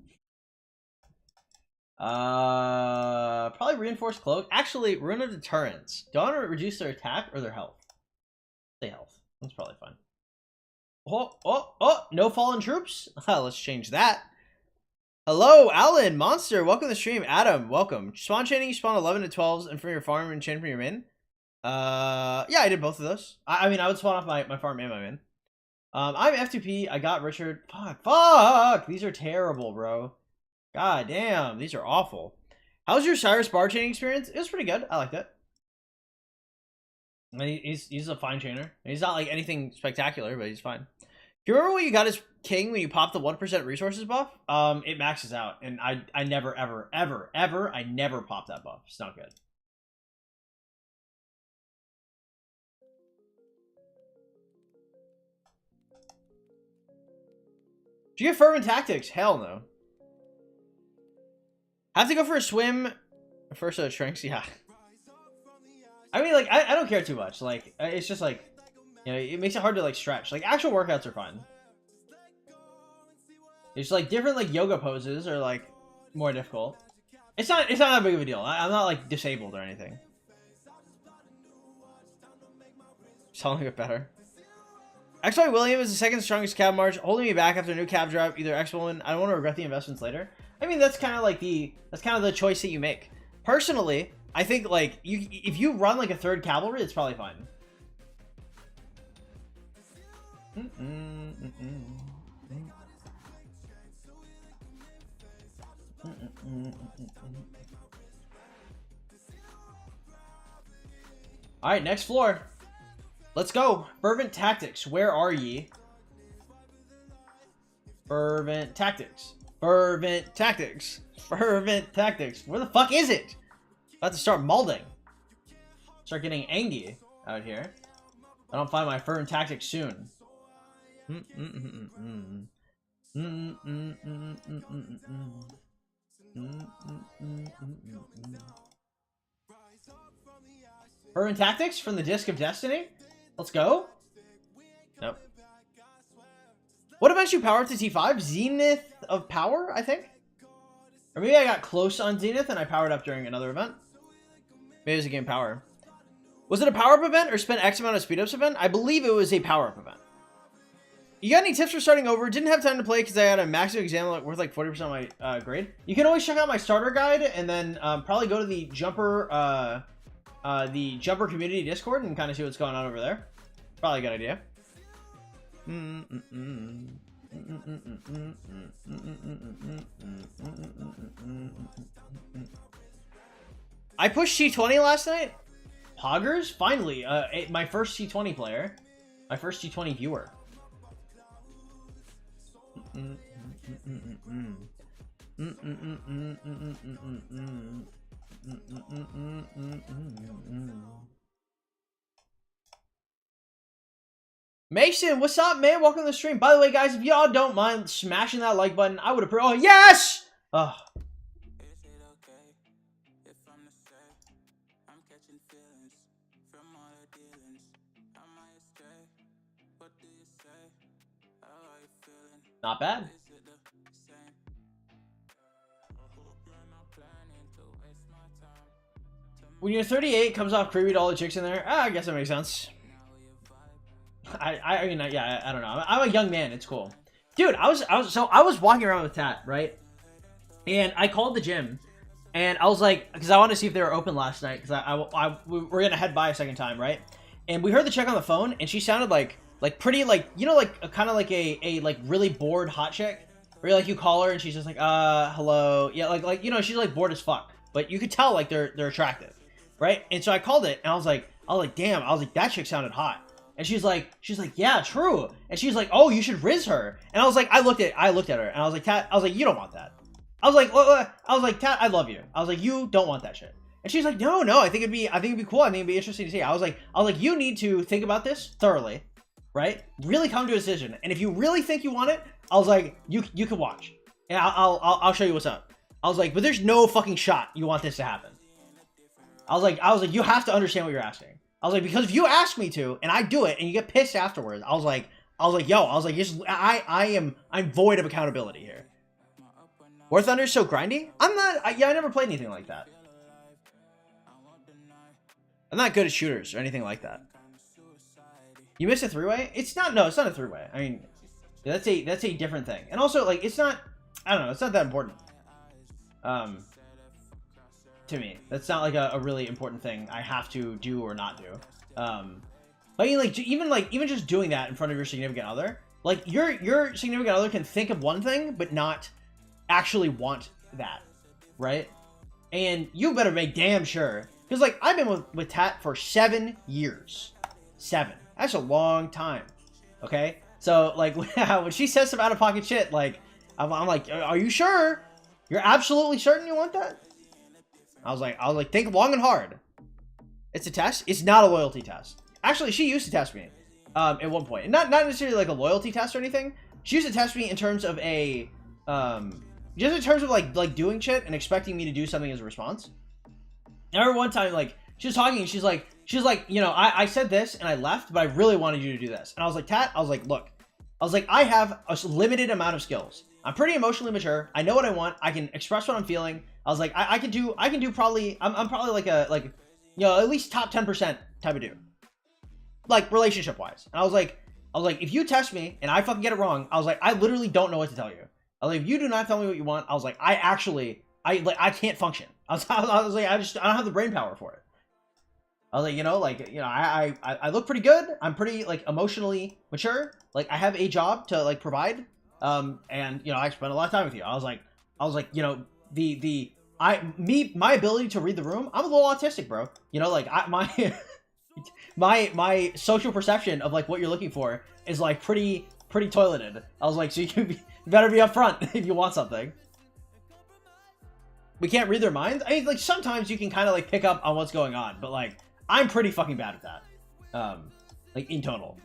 Probably reinforced cloak. Actually, rune of deterrence. Do I want to reduce their attack or their health? Say health. That's probably fine. Oh! No fallen troops. Let's change that. Hello, Alan, Monster. Welcome to the stream. Adam, welcome. Spawn chaining. You spawn 11 to 12s and from your farm and chain from your min. Yeah, I did both of those. I mean, I would spawn off my farm and my min. I'm F2P. I got Richard. Fuck. These are terrible, bro. God damn, these are awful. How's your Cyrus bar chaining experience? It was pretty good. I liked it. He's a fine chainer. He's not like anything spectacular, but he's fine. Do you remember when you got his king when you popped the 1% resources buff? It maxes out, and I never ever I never popped that buff. It's not good. Did you get fervent tactics? Hell no. Have to go for a swim. First shrinks, yeah. I mean, like, I don't care too much. Like, it's just like, you know, it makes it hard to like stretch. Like, actual workouts are fine. It's like different like yoga poses are like more difficult. It's not that big of a deal. I'm not like disabled or anything. Selling it better. XY William is the second strongest cab march, holding me back after a new cab drop. Either X Woman. I don't want to regret the investments later. I mean, that's kind of like the choice that you make. Personally, I think like if you run like a third cavalry, it's probably fine. All right, next floor. Let's go. Fervent tactics. Where are ye? Fervent tactics. Fervent tactics. Fervent tactics. Where the fuck is it? About to start molding. Start getting angry out here. I don't find my fervent tactics soon. Fervent tactics from the Disc of Destiny? Let's go. Nope. What event you power up to T5? Zenith of Power, I think? Or maybe I got close on Zenith and I powered up during another event. Maybe it was a game power. Was it a power-up event or spent X amount of speed-ups event? I believe it was a power-up event. You got any tips for starting over? Didn't have time to play because I had a maximum exam worth like 40% of my grade. You can always check out my starter guide and then probably go to the Jumper community Discord and kind of see what's going on over there. Probably a good idea. I pushed T20 last night. Poggers? Finally, my first T20 player. My first T20 viewer. Mason, what's up, man? Welcome to the stream. By the way, guys, if y'all don't mind smashing that like button, I would appreciate. Oh, yes! Oh. Not bad. When you're 38, comes off creepy to all the chicks in there. I guess that makes sense. I mean, yeah, I don't know. I'm a young man. It's cool, dude. I was walking around with Tat, right? And I called the gym, and I was like, because I wanted to see if they were open last night, because we're gonna head by a second time, right? And we heard the chick on the phone, and she sounded like pretty, like, you know, like kind of like a like really bored hot chick, where like you call her and she's just like, hello, yeah, like you know, she's like bored as fuck, but you could tell like they're attractive, right? And so I called it, and I was like, damn, that chick sounded hot. And she's like, yeah, true. And she's like, oh, you should riz her. And I was like, I looked at her, and I was like, Tat, you don't want that. I was like, Tat, I love you. I was like, you don't want that shit. And she's like, no, I think it'd be cool. I think it'd be interesting to see. I was like, you need to think about this thoroughly, right? Really come to a decision. And if you really think you want it, I was like, you can watch. And I'll show you what's up. I was like, but there's no fucking shot you want this to happen. I was like, you have to understand what you're asking. I was like, because if you ask me to, and I do it, and you get pissed afterwards, I was like, I'm void of accountability here. War Thunder's so grindy? I never played anything like that. I'm not good at shooters or anything like that. You missed a 3-way? It's not a 3-way. I mean, that's a different thing. And also, like, it's not, I don't know, it's not that important. To me. That's not like a really important thing I have to do or not do. But even just doing that in front of your significant other, like your significant other can think of one thing, but not actually want that, right? And you better make damn sure, because like I've been with Tate for 7 years. 7. That's a long time. Okay, so like when she says some out of pocket shit, like I'm like, are you sure? You're absolutely certain you want that? I was like, think long and hard. It's a test. It's not a loyalty test. Actually, she used to test me at one point. And not necessarily like a loyalty test or anything. She used to test me in terms of a just in terms of like doing shit and expecting me to do something as a response. I remember one time, like, she was talking and she's like, you know, I said this and I left, but I really wanted you to do this. And I was like, Tat, I was like, look, I have a limited amount of skills. I'm pretty emotionally mature. I know what I want. I can express what I'm feeling. I was like, I can do probably, I'm probably like you know, at least top 10% type of dude. Like, relationship wise. And I was like, if you test me and I fucking get it wrong, I was like, I literally don't know what to tell you. I was like, if you do not tell me what you want, I was like, I can't function. I was like, I don't have the brain power for it. I was like, you know, I look pretty good. I'm pretty like emotionally mature. Like I have a job to like provide. And you know, I spent a lot of time with you. I was like, you know, my ability to read the room, I'm a little autistic, bro. You know, like my social perception of like what you're looking for is like pretty toileted. I was like, so you better be upfront if you want something. We can't read their minds. I mean, like sometimes you can kind of like pick up on what's going on, but like I'm pretty fucking bad at that. Like in total.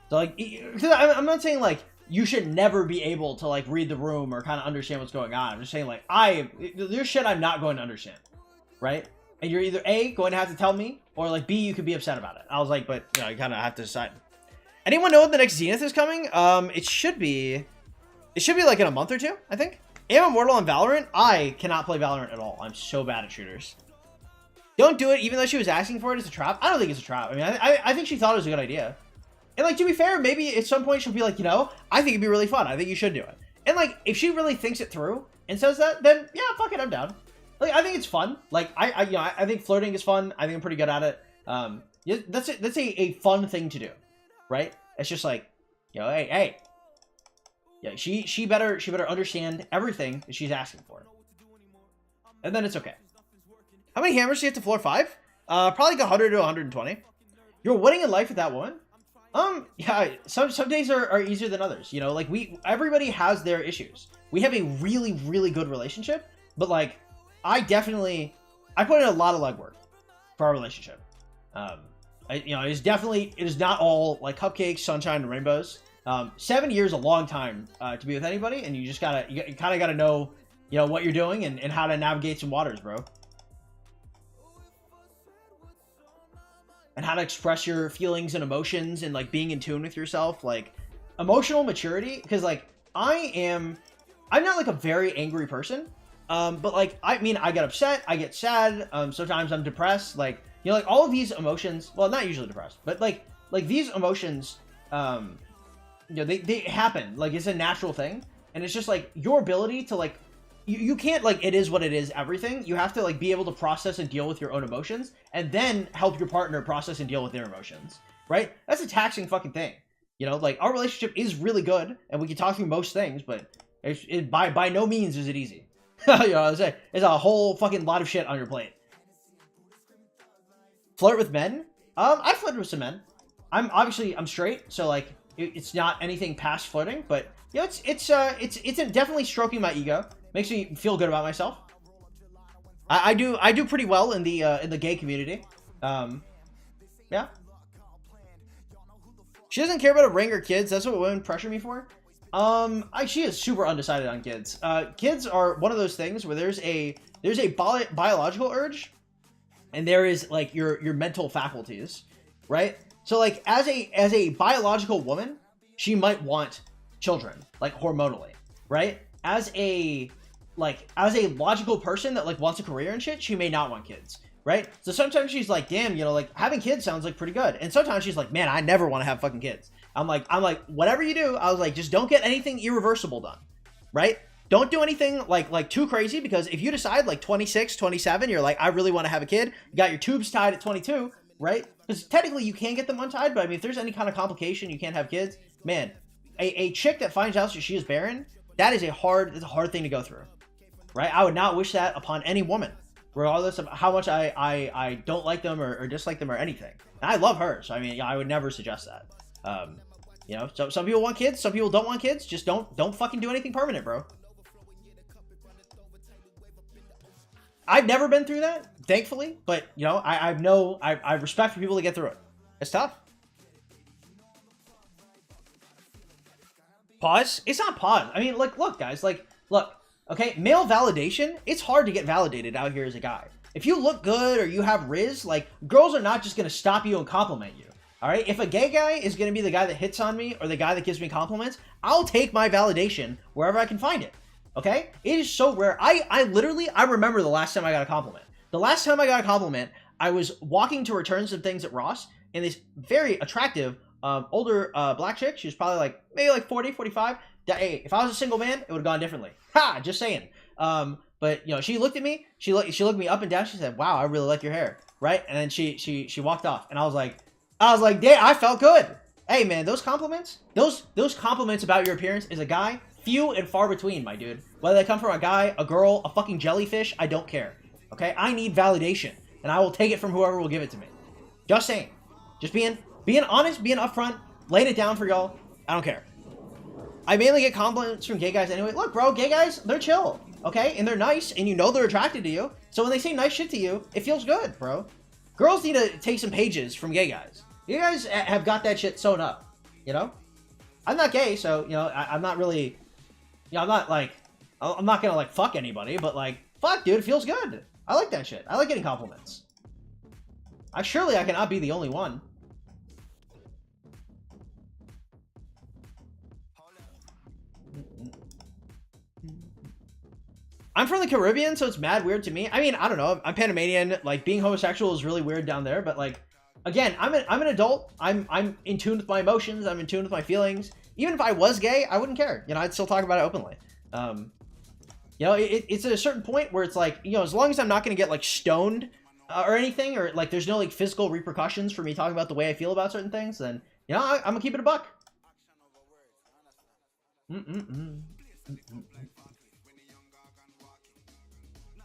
So like, I'm not saying like you should never be able to like read the room or kind of understand what's going on. I'm just saying like there's shit I'm not going to understand, right? And you're either A, going to have to tell me, or like B, you could be upset about it. I was like, but you know, you kind of have to decide. Anyone know when the next Zenith is coming? It should be like in a month or two, I think. Am I immortal on Valorant? I cannot play Valorant at all. I'm so bad at shooters. Don't do it, even though she was asking for it as a trap. I don't think it's a trap. I mean, I think she thought it was a good idea. And like, to be fair, maybe at some point she'll be like, you know, I think it'd be really fun. I think you should do it. And like, if she really thinks it through and says that, then yeah, fuck it, I'm down. Like, I think it's fun. Like, I think flirting is fun. I think I'm pretty good at it. Yeah, that's a fun thing to do, right? It's just like, you know, hey. Yeah, she better understand everything that she's asking for. And then it's okay. How many hammers do you have to floor 5? Probably like 100 to 120. You're winning in life with that woman? Yeah, some days are easier than others. You know, like everybody has their issues. We have a really, really good relationship, but like, I put in a lot of legwork for our relationship. You know, it is not all like cupcakes, sunshine, and rainbows. 7 years a long time to be with anybody, and you just kind of gotta know, you know, what you're doing and how to navigate some waters, bro. And how to express your feelings and emotions and like being in tune with yourself, like emotional maturity. Because like I'm not like a very angry person, but like I mean I get upset, I get sad, sometimes I'm depressed, like, you know, like all of these emotions. Well, not usually depressed, but like these emotions, you know, they happen. Like it's a natural thing, and it's just like your ability to like. You can't, like, it is what it is, everything. You have to, like, be able to process and deal with your own emotions, and then help your partner process and deal with their emotions, right? That's a taxing fucking thing. You know, like, our relationship is really good, and we can talk through most things, but by no means is it easy. You know, it's a whole fucking lot of shit on your plate. Flirt with men? I flirted with some men. I'm straight, so, like, it's not anything past flirting, but, you know, it's definitely stroking my ego. Makes me feel good about myself. I do pretty well in the gay community. Yeah. She doesn't care about a ring or kids. That's what women pressure me for. She is super undecided on kids. Kids are one of those things where there's a biological urge, and there is like your mental faculties, right? So like as a biological woman, she might want children, like hormonally, right? As a logical person that like wants a career and shit, she may not want kids, right? So sometimes she's like, damn, you know, like having kids sounds like pretty good. And sometimes she's like, man, I never want to have fucking kids. I'm like, whatever you do, I was like, just don't get anything irreversible done, right? Don't do anything like too crazy, because if you decide like 26, 27, you're like, I really want to have a kid, you got your tubes tied at 22, right? Because technically you can get them untied, but I mean, if there's any kind of complication, you can't have kids, man, a chick that finds out that she is barren, that is a hard thing to go through, right? I would not wish that upon any woman, regardless of how much I don't like them or dislike them or anything. And I love her, so I mean, I would never suggest that. You know, so some people want kids, some people don't want kids. Just don't fucking do anything permanent, bro. I've never been through that, thankfully, but you know, I respect for people to get through it. It's tough. Pause? It's not pause. I mean, look, guys, look, okay, male validation, it's hard to get validated out here as a guy. If you look good or you have riz, like, girls are not just gonna stop you and compliment you, all right? If a gay guy is gonna be the guy that hits on me or the guy that gives me compliments, I'll take my validation wherever I can find it. Okay? It is so rare. I literally remember the last time I got a compliment. The last time I got a compliment, I was walking to return some things at Ross, and this very attractive, older black chick, she was probably like, maybe like 40, 45. Hey, if I was a single man, it would have gone differently. Ha! Just saying. But, you know, she looked at me, she looked me up and down, she said, wow, I really like your hair. Right? And then she walked off, and I was like, damn, I felt good. Hey, man, those compliments about your appearance as a guy, few and far between, my dude. Whether they come from a guy, a girl, a fucking jellyfish, I don't care. Okay? I need validation, and I will take it from whoever will give it to me. Just saying. Just being honest, being upfront, laying it down for y'all. I don't care. I mainly get compliments from gay guys anyway. Look, bro, gay guys, they're chill, okay? And they're nice, and you know they're attracted to you. So when they say nice shit to you, it feels good, bro. Girls need to take some pages from gay guys. You guys have got that shit sewn up, you know? I'm not gay, so, you know, I'm not really... You know, I'm not gonna, like, fuck anybody, but, like, fuck, dude, it feels good. I like that shit. I like getting compliments. Surely I cannot be the only one. I'm from the Caribbean, so it's mad weird to me. I mean, I don't know. I'm Panamanian. Like, being homosexual is really weird down there, but, like, again, I'm an adult. I'm in tune with my emotions. I'm in tune with my feelings. Even if I was gay, I wouldn't care. You know, I'd still talk about it openly. You know, it's at a certain point where it's like, you know, as long as I'm not going to get, like, stoned or anything, or, like, there's no, like, physical repercussions for me talking about the way I feel about certain things, then, you know, I'm going to keep it a buck.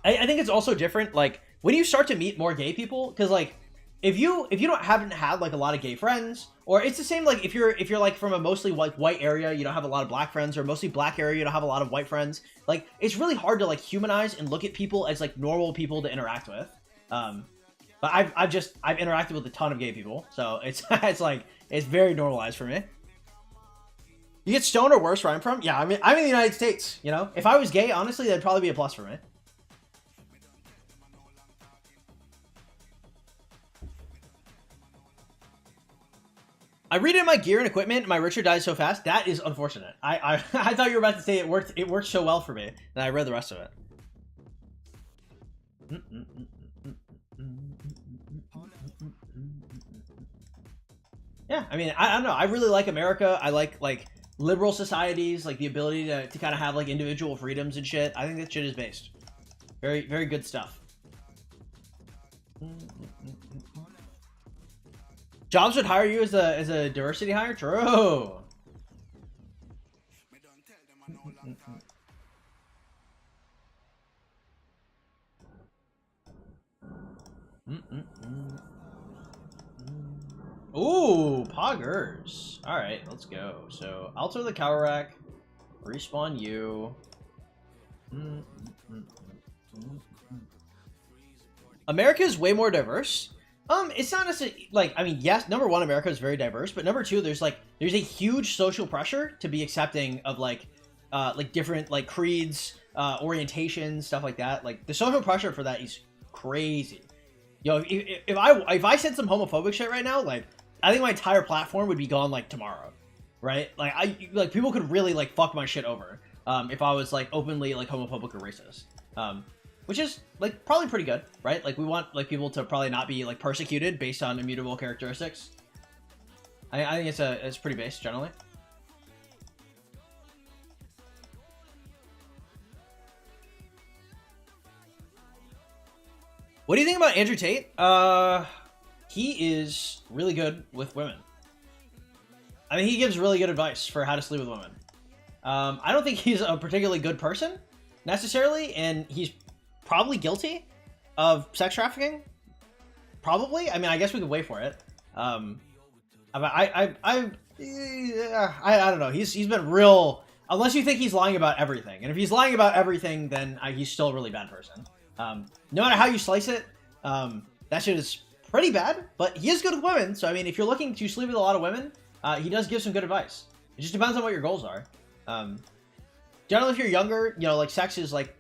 I think it's also different, like, when you start to meet more gay people, because, like, if you haven't had like a lot of gay friends, or it's the same like if you're like from a mostly white area, you don't have a lot of black friends, or mostly black area, you don't have a lot of white friends. Like, it's really hard to like humanize and look at people as like normal people to interact with. But I've interacted with a ton of gay people, so it's it's very normalized for me. You get stoned or worse where I'm from? Yeah, I mean, I'm in the United States. You know, if I was gay, honestly, that'd probably be a plus for me. I redid my gear and equipment, and my Richard died so fast. That is unfortunate. I thought you were about to say it worked so well for me, and I read the rest of it. Yeah, I mean, I don't know. I really like America. I like liberal societies, like the ability to kind of have like individual freedoms and shit. I think that shit is based. Very, very good stuff. Jobs would hire you as a diversity hire? True. Ooh, poggers. Alright, let's go. So, alter the cower rack. Respawn you. America is way more diverse. It's not necessarily, like, I mean, yes, number one, America is very diverse, but number two, there's a huge social pressure to be accepting of, like different, like, creeds, orientations, stuff like that. Like, the social pressure for that is crazy. Yo, if I said some homophobic shit right now, like, I think my entire platform would be gone like tomorrow, right? Like people could really like fuck my shit over if I was like openly like homophobic or racist, which is like probably pretty good, right? Like we want like people to probably not be like persecuted based on immutable characteristics. I think it's pretty base generally. What do you think about Andrew Tate? He is really good with women. I mean, he gives really good advice for how to sleep with women. I don't think he's a particularly good person, necessarily, and he's probably guilty of sex trafficking. Probably. I mean, I guess we could wait for it. I don't know. He's been real... Unless you think he's lying about everything. And if he's lying about everything, then he's still a really bad person. No matter how you slice it, that shit is pretty bad, but he is good with women. So, I mean, if you're looking to sleep with a lot of women, he does give some good advice. It just depends on what your goals are. Generally, if you're younger, you know, like, sex is, like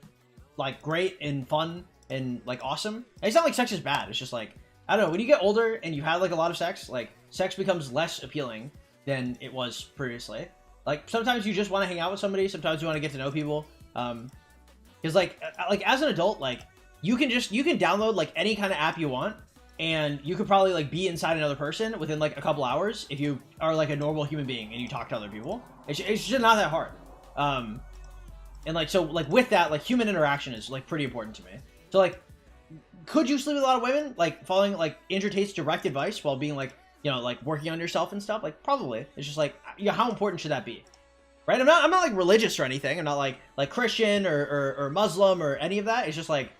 great and fun and, like, awesome. And it's not like sex is bad. It's just, like, I don't know. When you get older and you've had, like, a lot of sex, like, sex becomes less appealing than it was previously. Like, sometimes you just want to hang out with somebody. Sometimes you want to get to know people. Because, like, as an adult, like, you can download, like, any kind of app you want, and you could probably, like, be inside another person within, like, a couple hours if you are, like, a normal human being and you talk to other people. It's just not that hard. And, like, so, like, with that, like, human interaction is, like, pretty important to me. So, like, could you sleep with a lot of women, like, following, like, Andrew Tate's direct advice while being, like, you know, like, working on yourself and stuff? Like, probably. It's just, like, you know, how important should that be? Right? I'm not like religious or anything. I'm not like Christian or Muslim or any of that. It's just like,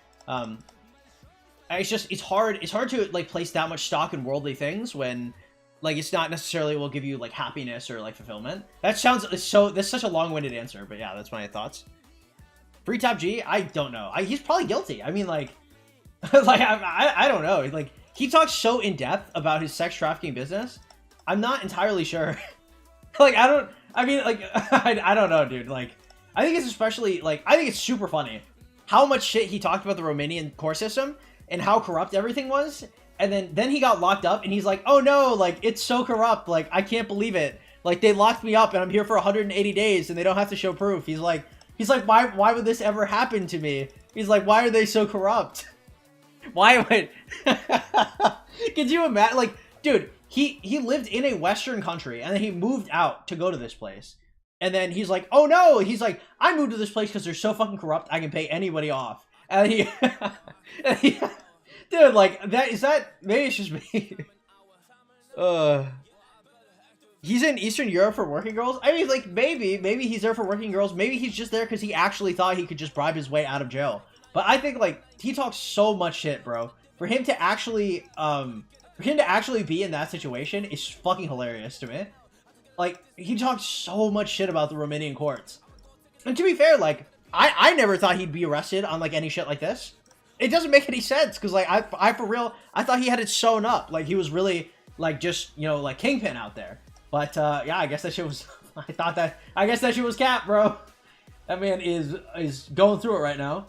it's hard to like place that much stock in worldly things when like it's not necessarily will give you like happiness or like fulfillment. That's such a long-winded answer, but yeah, that's my thoughts. Free Top G, I don't know. He's probably guilty. I mean, like, like I don't know. Like, he talks so in depth about his sex trafficking business. I'm not entirely sure. Like, I don't know, dude. Like, I think it's especially, like, I think it's super funny how much shit he talked about the Romanian court system and how corrupt everything was. And then he got locked up and he's like, oh no, like, it's so corrupt. Like, I can't believe it. Like, they locked me up and I'm here for 180 days and they don't have to show proof. He's like, why would this ever happen to me? He's like, why are they so corrupt? Why would... Could you imagine? Like, dude, he lived in a Western country and then he moved out to go to this place. And then he's like, oh no, he's like, I moved to this place because they're so fucking corrupt I can pay anybody off. And he, dude, like, maybe it's just me. He's in Eastern Europe for working girls? I mean, like, maybe he's there for working girls. Maybe he's just there because he actually thought he could just bribe his way out of jail. But I think, like, he talks so much shit, bro. For him to actually be in that situation is fucking hilarious to me. Like, he talks so much shit about the Romanian courts. And to be fair, like, I never thought he'd be arrested on, like, any shit like this. It doesn't make any sense, because, like, I for real, I thought he had it sewn up. Like, he was really, like, just, you know, like, kingpin out there. But, yeah, I guess that shit was, I guess that shit was cap, bro. That man is going through it right now.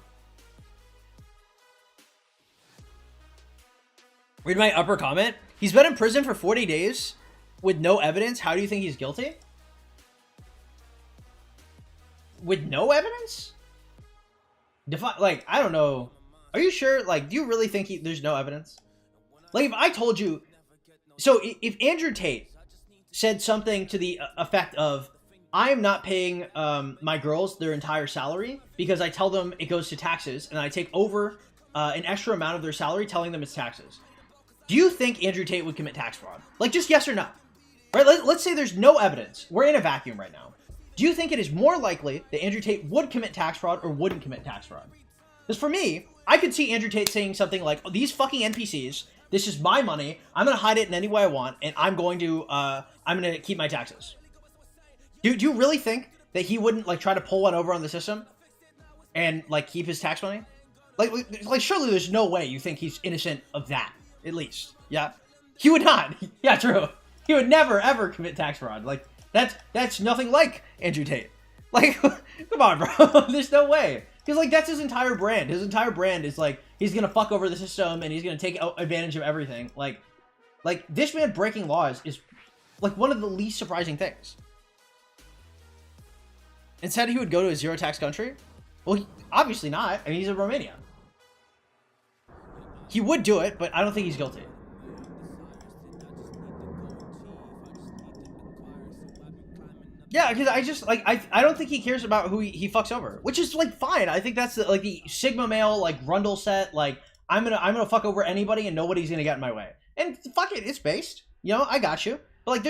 Read my upper comment. He's been in prison for 40 days with no evidence. How do you think he's guilty? With no evidence? Like, I don't know. Are you sure? Like, do you really think there's no evidence? Like, if I told you... So, if Andrew Tate said something to the effect of, I am not paying my girls their entire salary because I tell them it goes to taxes, and I take over an extra amount of their salary telling them it's taxes. Do you think Andrew Tate would commit tax fraud? Like, just yes or no? Right? Let's say there's no evidence. We're in a vacuum right now. Do you think it is more likely that Andrew Tate would commit tax fraud or wouldn't commit tax fraud? Because for me, I could see Andrew Tate saying something like, oh, these fucking NPCs, this is my money, I'm going to hide it in any way I want, and I'm going to keep my taxes. Do you really think that he wouldn't, like, try to pull one over on the system and, like, keep his tax money? Like surely there's no way you think he's innocent of that. At least, yeah. He would not. Yeah, true. He would never, ever commit tax fraud. Like, that's nothing like Andrew Tate. Like, come on, bro. There's no way. Because, like, that's his entire brand. His entire brand is, like, he's gonna fuck over the system and he's gonna take advantage of everything. Like this man breaking laws is like one of the least surprising things. Instead, he would go to a zero tax country. Well, obviously not. I mean, he's in Romania. He would do it, but I don't think he's guilty. Yeah, because I just, like, I don't think he cares about who he fucks over, which is, like, fine. I think that's, like, the Sigma male, like, Rundle set, like, I'm gonna fuck over anybody and nobody's gonna get in my way. And fuck it, it's based. You know, I got you. But, like,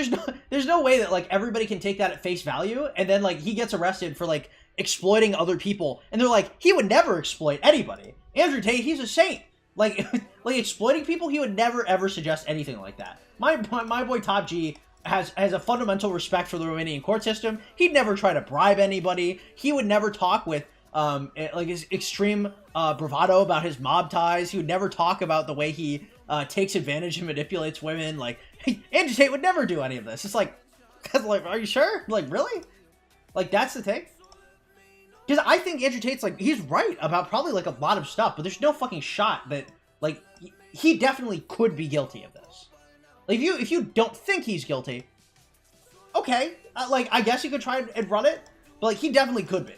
there's no way that, like, everybody can take that at face value, and then, like, he gets arrested for, like, exploiting other people, and they're like, he would never exploit anybody. Andrew Tate, he's a saint. Like, like, exploiting people, he would never, ever suggest anything like that. My boy Top G has a fundamental respect for the Romanian court system. He'd never try to bribe anybody. He would never talk with like his extreme bravado about his mob ties. He would never talk about the way he takes advantage and manipulates women. Like, Andrew Tate would never do any of this. It's like, are you sure? Like, really? Like, that's the thing? Because I think Andrew Tate's, like, he's right about probably, like, a lot of stuff, but there's no fucking shot that, like, he definitely could be guilty of this. Like, if you don't think he's guilty, okay, like, I guess you could try and run it, but, like, he definitely could be.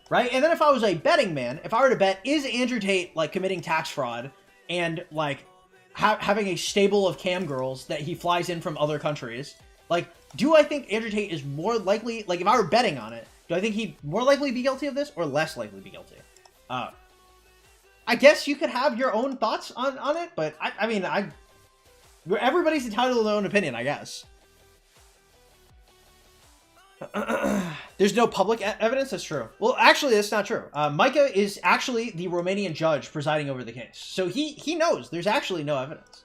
Right? And then if I was a betting man, if I were to bet, is Andrew Tate, like, committing tax fraud and, like, having a stable of cam girls that he flies in from other countries, like, do I think Andrew Tate is more likely, like, if I were betting on it, do I think he'd more likely be guilty of this or less likely be guilty? I guess you could have your own thoughts on it, but I mean, everybody's entitled to their own opinion, I guess. There's no public evidence? That's true. Well, actually, that's not true. Micah is actually the Romanian judge presiding over the case. So he knows there's actually no evidence.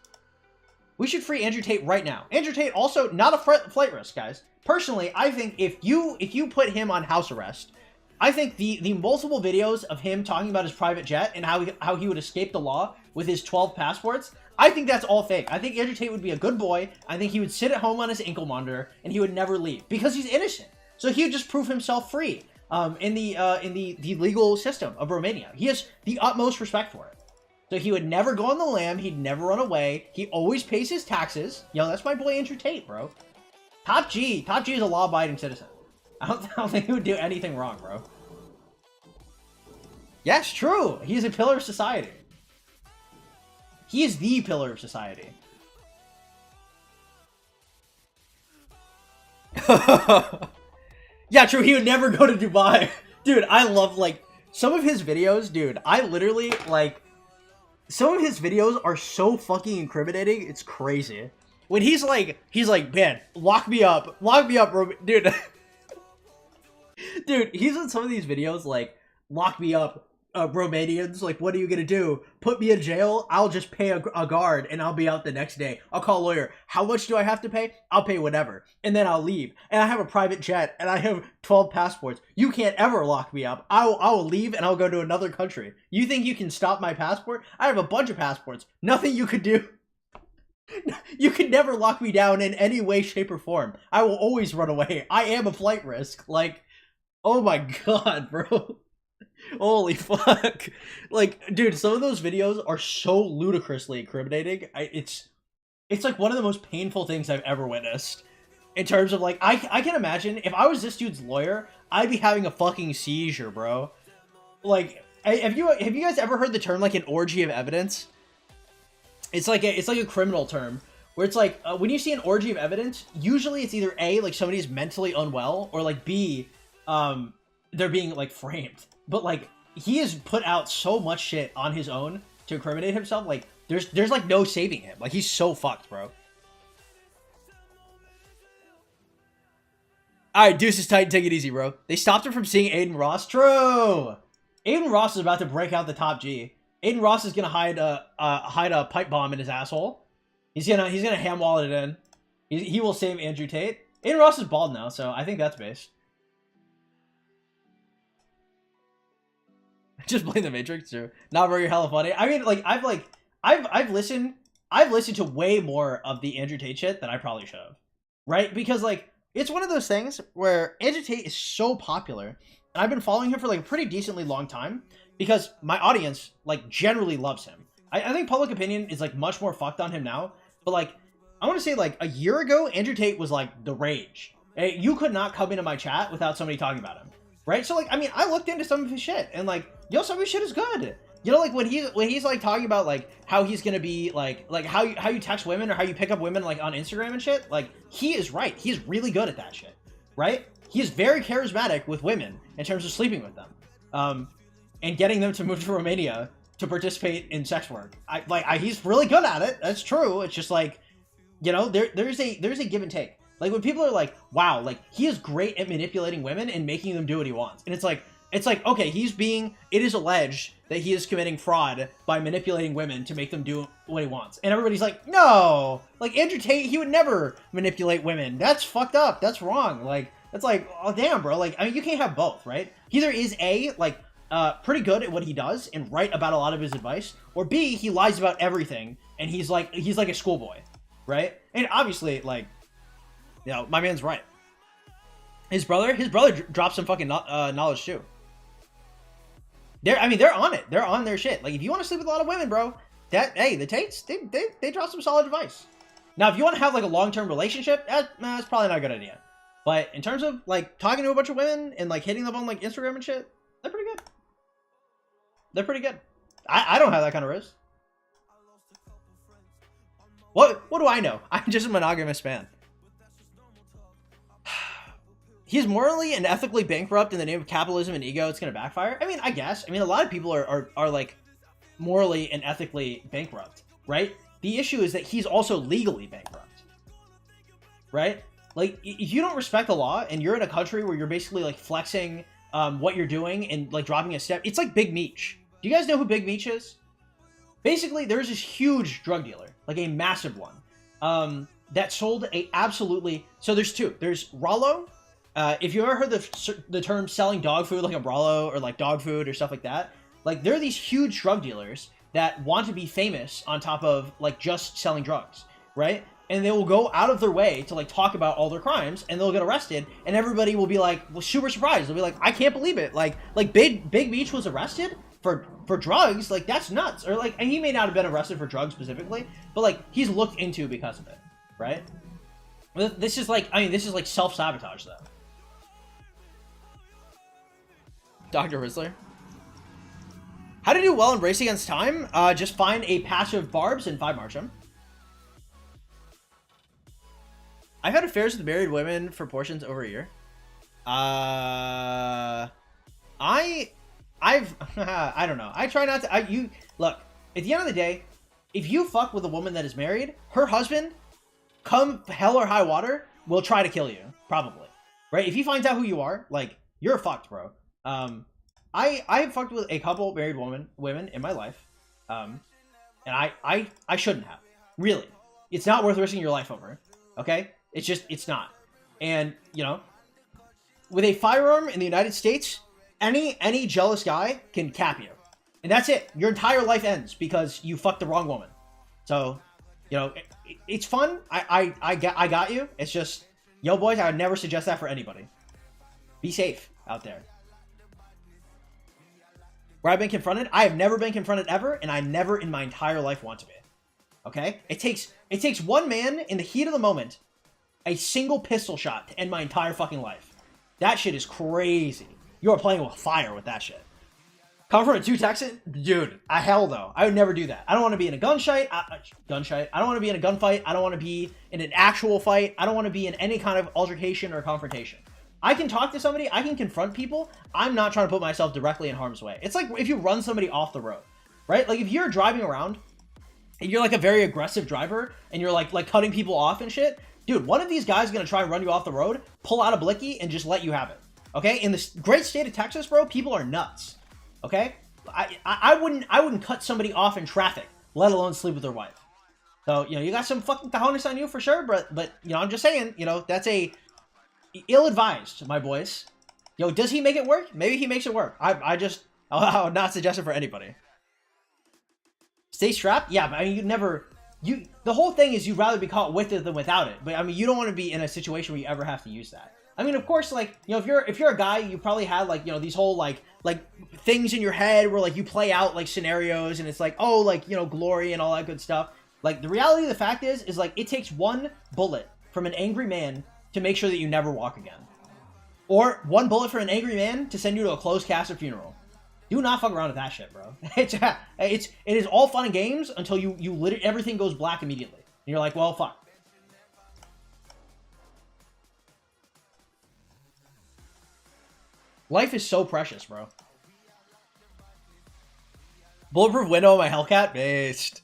We should free Andrew Tate right now. Andrew Tate also not a flight risk, guys. Personally, I think if you put him on house arrest, I think the multiple videos of him talking about his private jet and how he would escape the law with his 12 passports, I think that's all fake. I think Andrew Tate would be a good boy. I think he would sit at home on his ankle monitor and he would never leave because he's innocent. So he would just prove himself free in the legal system of Romania. He has the utmost respect for it. So he would never go on the lam. He'd never run away. He always pays his taxes. Yo, that's my boy Andrew Tate, bro. Top G is a law-abiding citizen. I don't think he would do anything wrong, bro. Yes, true. He's a pillar of society. He is the pillar of society. Yeah, true. He would never go to Dubai. Dude, I love, like, some of his videos, dude. I literally, like, some of his videos are so fucking incriminating. It's crazy. When he's like, man, lock me up, dude. Dude, he's in some of these videos, like, lock me up, Romanians, like, what are you gonna do? Put me in jail? I'll just pay a guard, and I'll be out the next day. I'll call a lawyer. How much do I have to pay? I'll pay whatever. And then I'll leave. And I have a private jet, and I have 12 passports. You can't ever lock me up. I will leave, and I'll go to another country. You think you can stop my passport? I have a bunch of passports. Nothing you could do. You can never lock me down in any way, shape, or form. I will always run away. I am a flight risk. Like, oh my god, bro. Holy fuck. Like, dude, some of those videos are so ludicrously incriminating. It's like one of the most painful things I've ever witnessed. In terms of, like, I can imagine, if I was this dude's lawyer, I'd be having a fucking seizure, bro. Like, have you guys ever heard the term, like, an orgy of evidence? It's like a criminal term where it's like when you see an orgy of evidence, usually it's either A, like somebody is mentally unwell, or like B, they're being like framed. But like he has put out so much shit on his own to incriminate himself. Like there's like no saving him. Like he's so fucked, bro. All right, Deuces Titan, take it easy, bro. They stopped him from seeing Aiden Ross. True. Aiden Ross is about to break out the Top G. Aiden Ross is gonna hide a pipe bomb in his asshole. He's gonna ham wallet it in. He will save Andrew Tate. Aiden Ross is bald now, so I think that's based. Just blame the Matrix too. Not very hella funny. I mean, like I've listened to way more of the Andrew Tate shit than I probably should have, right? Because like it's one of those things where Andrew Tate is so popular, and I've been following him for like a pretty decently long time. because my audience like generally loves him. I think public opinion is like much more fucked on him now, but like I want to say like a year ago, Andrew Tate was like the rage. You could not come into my chat without somebody talking about him, right? So like, I mean, I looked into some of his shit, and like, yo, some of his shit is good. You know, like when he's like talking about like how he's gonna be like how you text women or how you pick up women like on Instagram and shit, like he is right. He's really good at that shit, right? He is very charismatic with women in terms of sleeping with them, and getting them to move to Romania to participate in sex work. He's really good at it. That's true. It's just like, you know, there's a give and take. Like when people are like, wow, like he is great at manipulating women and making them do what he wants. And it's like, okay, it is alleged that he is committing fraud by manipulating women to make them do what he wants. And everybody's like, no, like Andrew Tate, he would never manipulate women. That's fucked up. That's wrong. Like, it's like, oh damn, bro. Like, I mean, you can't have both, right? He either is pretty good at what he does and right about a lot of his advice, or B, he lies about everything and he's like a schoolboy, right? And obviously, like, you know, my man's right. His brother dropped some fucking knowledge too. They're on it. They're on their shit. Like, if you want to sleep with a lot of women, bro, the Tates, they drop some solid advice. Now, if you want to have like a long-term relationship, that's probably not a good idea. But in terms of like talking to a bunch of women and like hitting them on like Instagram and shit, they're pretty good. They're pretty good. I don't have that kind of risk. What do I know? I'm just a monogamous man. He's morally and ethically bankrupt in the name of capitalism and ego. It's going to backfire. I mean, I guess. I mean, a lot of people are like morally and ethically bankrupt, right? The issue is that he's also legally bankrupt, right? Like, if you don't respect the law and you're in a country where you're basically like flexing what you're doing and like dropping a step, it's like Big Meech. Do you guys know who Big Meech is? Basically, there's this huge drug dealer, like a massive one, that sold a absolutely... So there's two. There's Rollo. If you ever heard the term selling dog food, like a Rollo or like dog food or stuff like that, like there are these huge drug dealers that want to be famous on top of like just selling drugs, right? And they will go out of their way to like talk about all their crimes, and they'll get arrested, and everybody will be like, well, super surprised. They'll be like, I can't believe it. Like Big Meech was arrested for drugs. Like, that's nuts. Or like, and he may not have been arrested for drugs specifically, but like he's looked into because of it, right? This is like, I mean, this is like self-sabotage though. Dr. Rizzler. How to do well in Race Against Time? Just find a patch of barbs and 5 march them. I've had affairs with married women for portions over a year. I don't know. I try not to. Look, at the end of the day, if you fuck with a woman that is married, her husband, come hell or high water, will try to kill you, probably, right? If he finds out who you are, like, you're fucked, bro. I fucked with a couple married women in my life, and I shouldn't have. Really, it's not worth risking your life over. Okay, it's not. And you know, with a firearm in the United States, any jealous guy can cap you, and that's it. Your entire life ends because you fucked the wrong woman. So, you know, it's fun. I got you. It's just, yo, boys, I would never suggest that for anybody. Be safe out there. Where I've been confronted, I have never been confronted ever, and I never in my entire life want to be. Okay? It takes one man in the heat of the moment, a single pistol shot to end my entire fucking life. That shit is crazy. You are playing with fire with that shit. Come from a 2 Texan? Dude, hell no. I would never do that. I don't want to be in a gunfight. I don't want to be in a gunfight. I don't want to be in an actual fight. I don't want to be in any kind of altercation or confrontation. I can talk to somebody. I can confront people. I'm not trying to put myself directly in harm's way. It's like if you run somebody off the road, right? Like if you're driving around and you're like a very aggressive driver and you're like cutting people off and shit, dude, one of these guys is going to try and run you off the road, pull out a blicky, and just let you have it. Okay? In the great state of Texas, bro, people are nuts. Okay? I wouldn't cut somebody off in traffic, let alone sleep with their wife. So, you know, you got some fucking cojones on you for sure, but you know, I'm just saying, you know, that's a ill-advised, my boys. Yo, does he make it work? Maybe he makes it work. I would not suggest it for anybody. Stay strapped? Yeah, but I mean, the whole thing is you'd rather be caught with it than without it. But I mean, you don't want to be in a situation where you ever have to use that. I mean, of course, like, you know, if you're a guy, you probably had like, you know, these whole like things in your head where like you play out like scenarios and it's like, oh, like, you know, glory and all that good stuff. Like, the reality of the fact is like it takes one bullet from an angry man to make sure that you never walk again. Or one bullet from an angry man to send you to a closed casket funeral. Do not fuck around with that shit, bro. It is all fun and games until you literally everything goes black immediately. And you're like, well, fuck. Life is so precious, bro. Bulletproof window on my Hellcat? Based.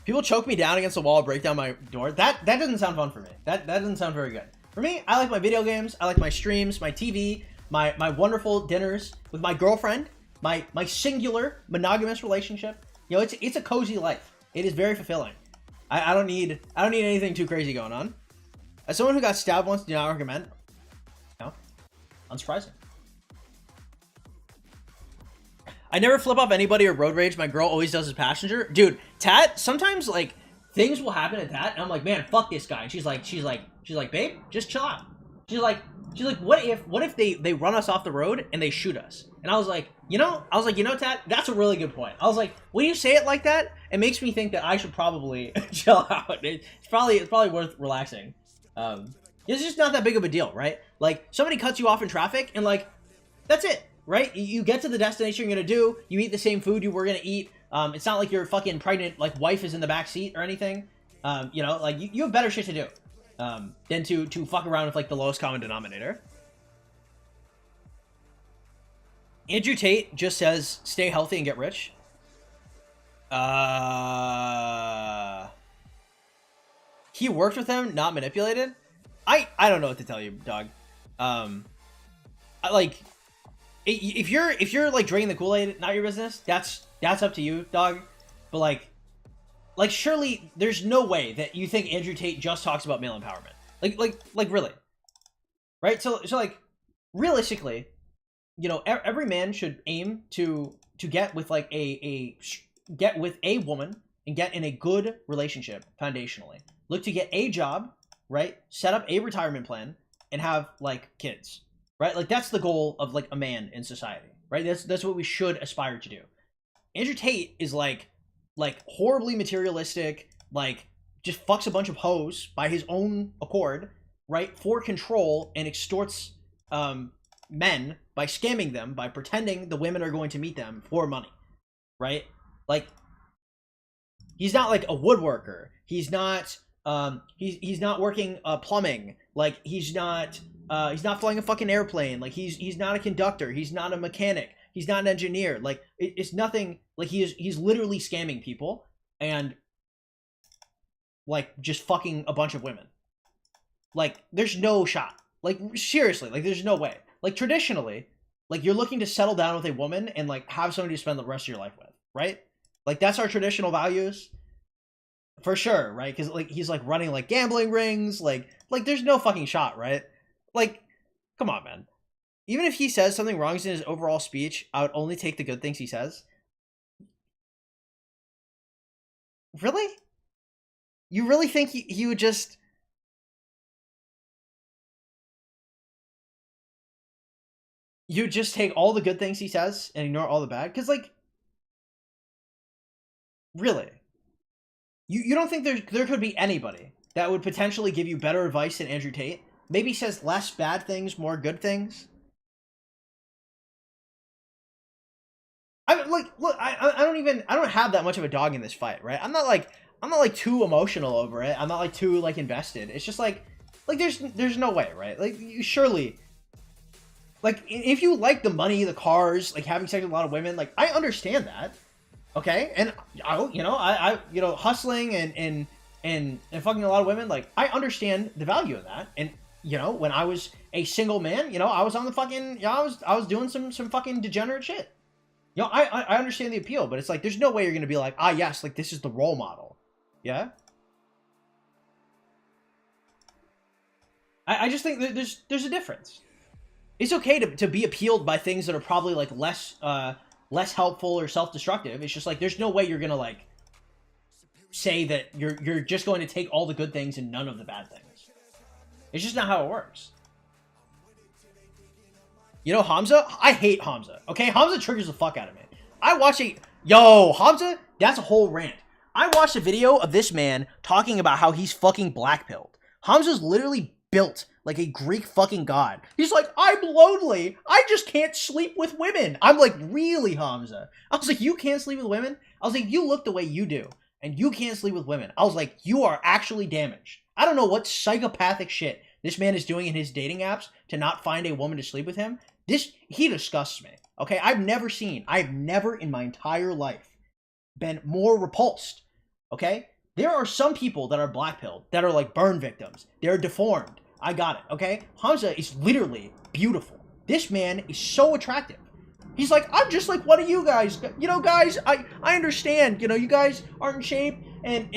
People choke me down against the wall, break down my door. That doesn't sound fun for me. That doesn't sound very good. For me, I like my video games, I like my streams, my TV, my wonderful dinners with my girlfriend, my singular monogamous relationship. You know, it's a cozy life. It is very fulfilling. I don't need anything too crazy going on. As someone who got stabbed once, do not recommend. No, unsurprising. I never flip off anybody or road rage. My girl always does as passenger. Dude, Tat, sometimes like things will happen at Tat, and I'm like, man, fuck this guy. And she's like, babe, just chill out. She's like, what if they run us off the road and they shoot us? And I was like, you know, Tat, that's a really good point. I was like, when you say it like that, it makes me think that I should probably chill out. It's probably worth relaxing. It's just not that big of a deal, right? Like, somebody cuts you off in traffic and like, that's it. Right? You get to the destination you're gonna do, you eat the same food you were gonna eat. It's not like your fucking pregnant, like, wife is in the back seat or anything. You know, like, you have better shit to do than to fuck around with, like, the lowest common denominator. Andrew Tate just says, stay healthy and get rich. He worked with them, not manipulated? I don't know what to tell you, dog. If you're like drinking the Kool-Aid, not your business. That's up to you, dog. But like surely there's no way that you think Andrew Tate just talks about male empowerment. Like really, right? So like realistically, you know, every man should aim to get with like get with a woman and get in a good relationship foundationally. Look to get a job, right? Set up a retirement plan and have like kids. Right? Like, that's the goal of, like, a man in society, right? That's what we should aspire to do. Andrew Tate is, like horribly materialistic, like, just fucks a bunch of hoes by his own accord, right? For control, and extorts men by scamming them, by pretending the women are going to meet them for money, right? Like, he's not, like, a woodworker. He's not, he's not working plumbing. Like, he's not flying a fucking airplane. Like, he's not a conductor. He's not a mechanic. He's not an engineer. Like, it's nothing. Like, he's literally scamming people and like just fucking a bunch of women. Like, there's no shot. Like, seriously, like, there's no way. Like, traditionally, like, you're looking to settle down with a woman and like have somebody to spend the rest of your life with, right? Like, that's our traditional values. For sure, right? Because like he's like running like gambling rings, like there's no fucking shot, right? Like, come on, man. Even if he says something wrong in his overall speech, I would only take the good things he says. Really? You really think he would just... You just take all the good things he says and ignore all the bad? Because, like... Really? You don't think there could be anybody that would potentially give you better advice than Andrew Tate? Maybe says less bad things, more good things. I don't have that much of a dog in this fight, right? I'm not like too emotional over it. I'm not like too like invested. It's just like there's no way, right? Like, you surely, like, if you like the money, the cars, like having sex with a lot of women, like, I understand that. Okay? And I hustling and fucking a lot of women, like, I understand the value of that. And you know, when I was a single man, you know, I was on the fucking, you know, I was doing some fucking degenerate shit. You know, I understand the appeal, but it's like, there's no way you're gonna be like, ah, yes, like, this is the role model. Yeah? I just think that there's a difference. It's okay to be appealed by things that are probably like less helpful or self-destructive. It's just like, there's no way you're gonna like say that you're just going to take all the good things and none of the bad things. It's just not how it works. You know Hamza? I hate Hamza. Okay, Hamza triggers the fuck out of me. I watch a Hamza. That's a whole rant. I watched a video of this man talking about how he's fucking black-pilled. Hamza's literally built like a Greek fucking god. He's like, I'm lonely. I just can't sleep with women. I'm like, really, Hamza? I was like, you can't sleep with women? I was like, you look the way you do, and you can't sleep with women. I was like, you are actually damaged. I don't know what psychopathic shit this man is doing in his dating apps to not find a woman to sleep with him. He disgusts me. Okay, I've never in my entire life been more repulsed. Okay? There are some people that are black-pilled, that are like burn victims. They're deformed. I got it, okay? Hamza is literally beautiful. This man is so attractive. He's like, I'm just like one of you guys. You know, guys, I understand. You know, you guys aren't in shape, and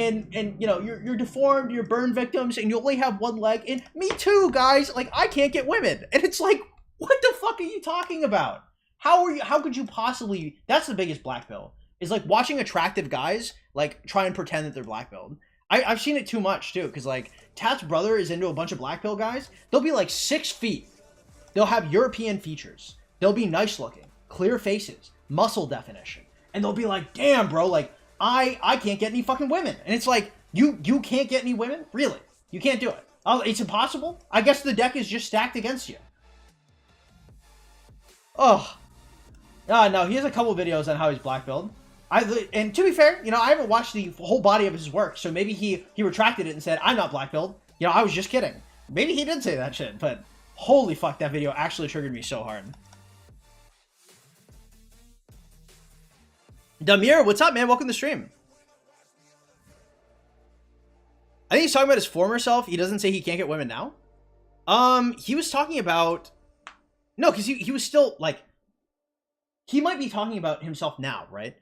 you know, you're deformed, you're burn victims, and you only have one leg. And me too, guys. Like, I can't get women. And it's like, what the fuck are you talking about? How could you possibly... That's the biggest black pill. Is like watching attractive guys like try and pretend that they're black pilled. I've seen it too much too, because like Tate's brother is into a bunch of black pill guys. They'll be like 6 feet. They'll have European features. They'll be nice looking, clear faces, muscle definition, and they'll be like, damn, bro, like I can't get any fucking women. And it's like, you can't get any women? Really? You can't do it? Oh, it's impossible? I guess the deck is just stacked against you. Oh. No, he has a couple videos on how he's black pilled. And to be fair, you know, I haven't watched the whole body of his work, so maybe he retracted it and said, I'm not black-pilled. You know, I was just kidding. Maybe he did say that shit, but holy fuck, that video actually triggered me so hard. Damir, what's up, man? Welcome to the stream. I think he's talking about his former self. He doesn't say he can't get women now. He was talking about... No, because he was still, like... He might be talking about himself now, right?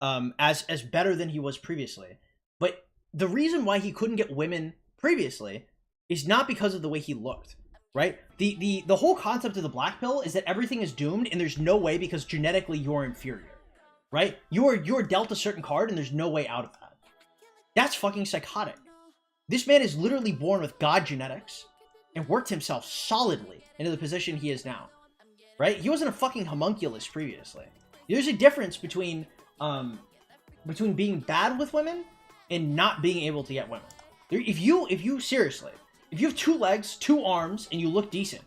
As better than he was previously. But the reason why he couldn't get women previously is not because of the way he looked, right? The whole concept of the black pill is that everything is doomed and there's no way because genetically you're inferior, right? You're dealt a certain card and there's no way out of that. That's fucking psychotic. This man is literally born with god genetics and worked himself solidly into the position he is now, right? He wasn't a fucking homunculus previously. There's a difference between being bad with women and not being able to get women. If you seriously, if you have 2 legs, 2 arms, and you look decent,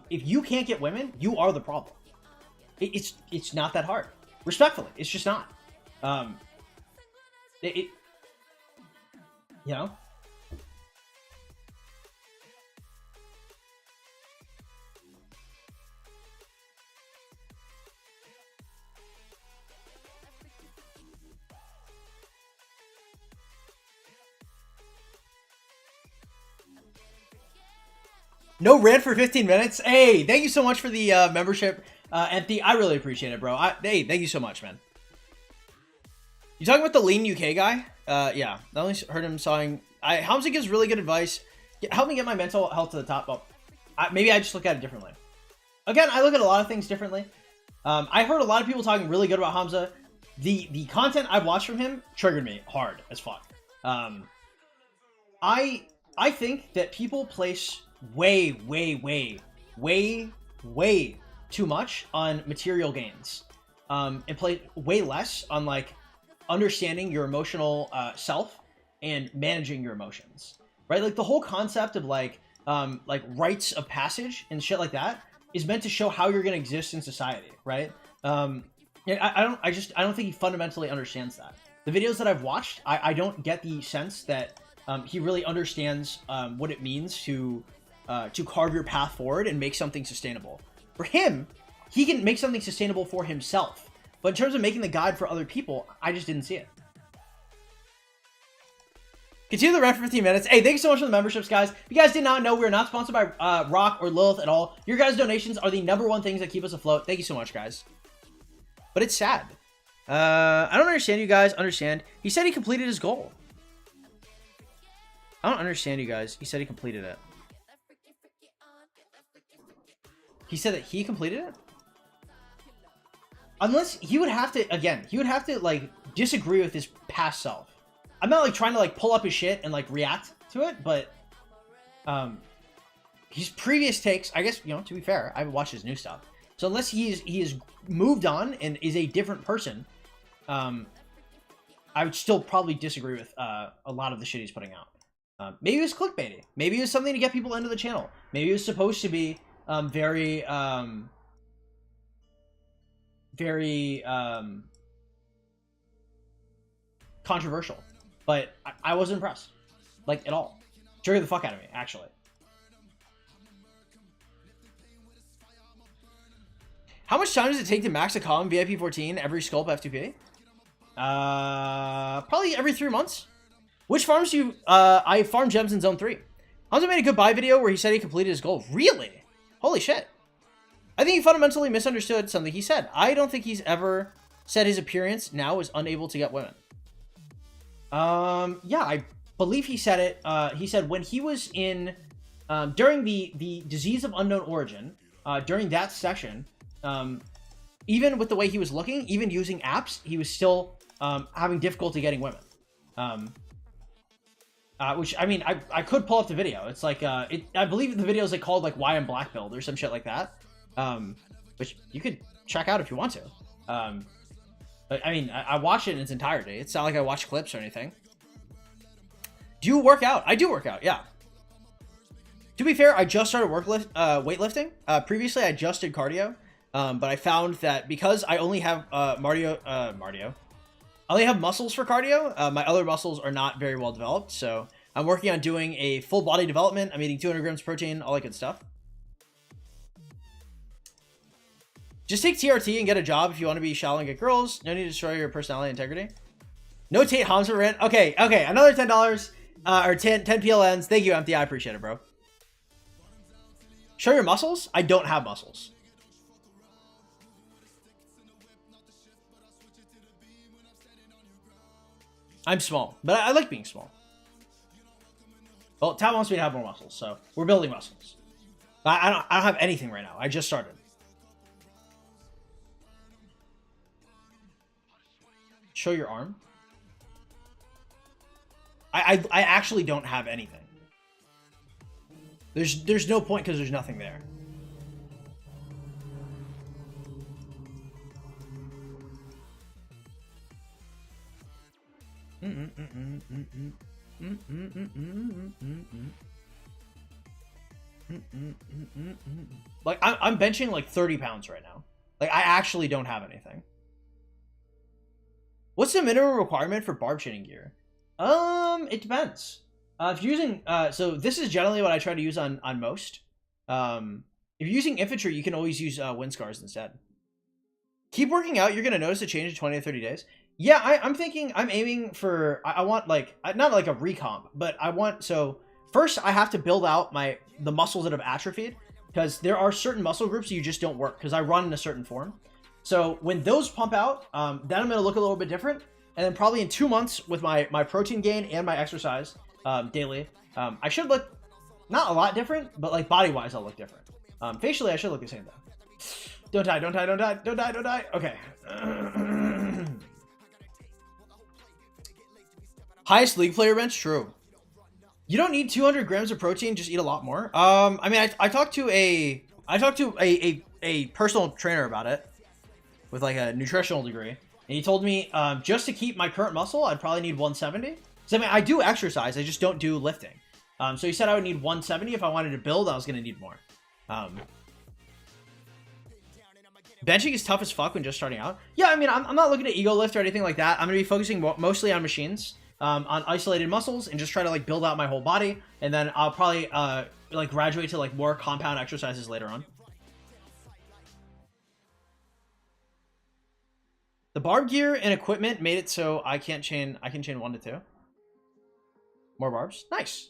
if you can't get women, you are the problem. It's not that hard. Respectfully, it's just not. You know. No rant for 15 minutes? Hey, thank you so much for the membership, Empty. I really appreciate it, bro. Hey, thank you so much, man. You talking about the lean UK guy? Yeah. I only heard him saying... Hamza gives really good advice. Help me get my mental health to the top. Oh, maybe I just look at it differently. Again, I look at a lot of things differently. I heard a lot of people talking really good about Hamza. The content I've watched from him triggered me hard as fuck. I think that people place... way too much on material gains, and play way less on like understanding your emotional self and managing your emotions, right? Like the whole concept of like rites of passage and shit like that is meant to show how you're gonna exist in society, right? And I don't think he fundamentally understands that. The videos that I've watched, I don't get the sense that he really understands what it means to carve your path forward and make something sustainable. For him, he can make something sustainable for himself. But in terms of making the guide for other people, I just didn't see it. Continue the rant for 15 minutes. Hey, thank you so much for the memberships, guys. If you guys did not know, we are not sponsored by Rock or Lilith at all. Your guys' donations are the #1 things that keep us afloat. Thank you so much, guys. But it's sad. I don't understand you guys. Understand. He said he completed his goal. I don't understand you guys. He said he completed it. He said that he completed it? Unless he would have to, again, he would have to, like, disagree with his past self. I'm not, like, trying to, like, pull up his shit and, like, react to it, but, his previous takes, I guess, you know, to be fair, I haven't watched his new stuff. So unless he is moved on and is a different person, I would still probably disagree with a lot of the shit he's putting out. Maybe it was clickbaity. Maybe it was something to get people into the channel. Maybe it was supposed to be very controversial. But I wasn't impressed. Like, at all. Triggered the fuck out of me, actually. How much time does it take to max a column VIP 14 every sculpt F2P? Probably every 3 months. Which farms do you... I farm gems in Zone 3. Hanzo made a goodbye video where he said he completed his goal. Really? Holy shit. I think he fundamentally misunderstood something he said. I don't think he's ever said his appearance now is unable to get women. Yeah, I believe he said it. He said when he was in... during the Disease of Unknown Origin, during that session, even with the way he was looking, even using apps, he was still having difficulty getting women. Which, I mean, I could pull up the video. It's like, I believe the video is like called like Why I'm Black Build or some shit like that. Which you could check out if you want to. But I mean, I watched it in its entirety. It's not like I watch clips or anything. Do you work out? I do work out, yeah. To be fair, I just started weightlifting. Previously, I just did cardio. But I found that because I only have I only have muscles for cardio, my other muscles are not very well developed. So I'm working on doing a full body development. I'm eating 200 grams of protein, all that good stuff. Just take TRT and get a job if you want to be shallow and get girls. No need to destroy your personality and integrity. No Tate Hamza rent. Okay, another $10 or 10 PLNs. Thank you, Empty. I appreciate it, bro. Show your muscles? I don't have muscles. I'm small, but I like being small. Well, Tat wants me to have more muscles, so we're building muscles. I don't have anything right now. I just started. Show your arm. I actually don't have anything. There's no point because there's nothing there. Like I'm benching like 30 pounds right now. Like I actually don't have anything. What's the minimum requirement for barb chaining gear? It depends. If you're using so this is generally what I try to use on most. If you're using infantry, you can always use wind scars instead. Keep working out. You're gonna notice a change in 20 to 30 days. Yeah, I'm aiming for, I want like, not like a recomp, but I want, so first I have to build out the muscles that have atrophied, because there are certain muscle groups you just don't work, because I run in a certain form. So when those pump out, then I'm going to look a little bit different, and then probably in 2 months with my protein gain and my exercise daily, I should look not a lot different, but like body-wise I'll look different. Facially I should look the same though. Don't die, don't die, don't die, don't die, don't die. Okay. Highest league player bench? True. You don't need 200 grams of protein, just eat a lot more. I mean, I talked to a personal trainer about it with like a nutritional degree, and he told me just to keep my current muscle, I'd probably need 170. So I mean, I do exercise, I just don't do lifting. So he said I would need 170 if I wanted to build. I was going to need more. Benching is tough as fuck when just starting out. Yeah, I mean, I'm not looking at ego lift or anything like that. I'm going to be focusing mostly on machines. On isolated muscles and just try to like build out my whole body, and then I'll probably like graduate to like more compound exercises later on. The barb gear and equipment made it so I can chain 1 to 2 more barbs. Nice.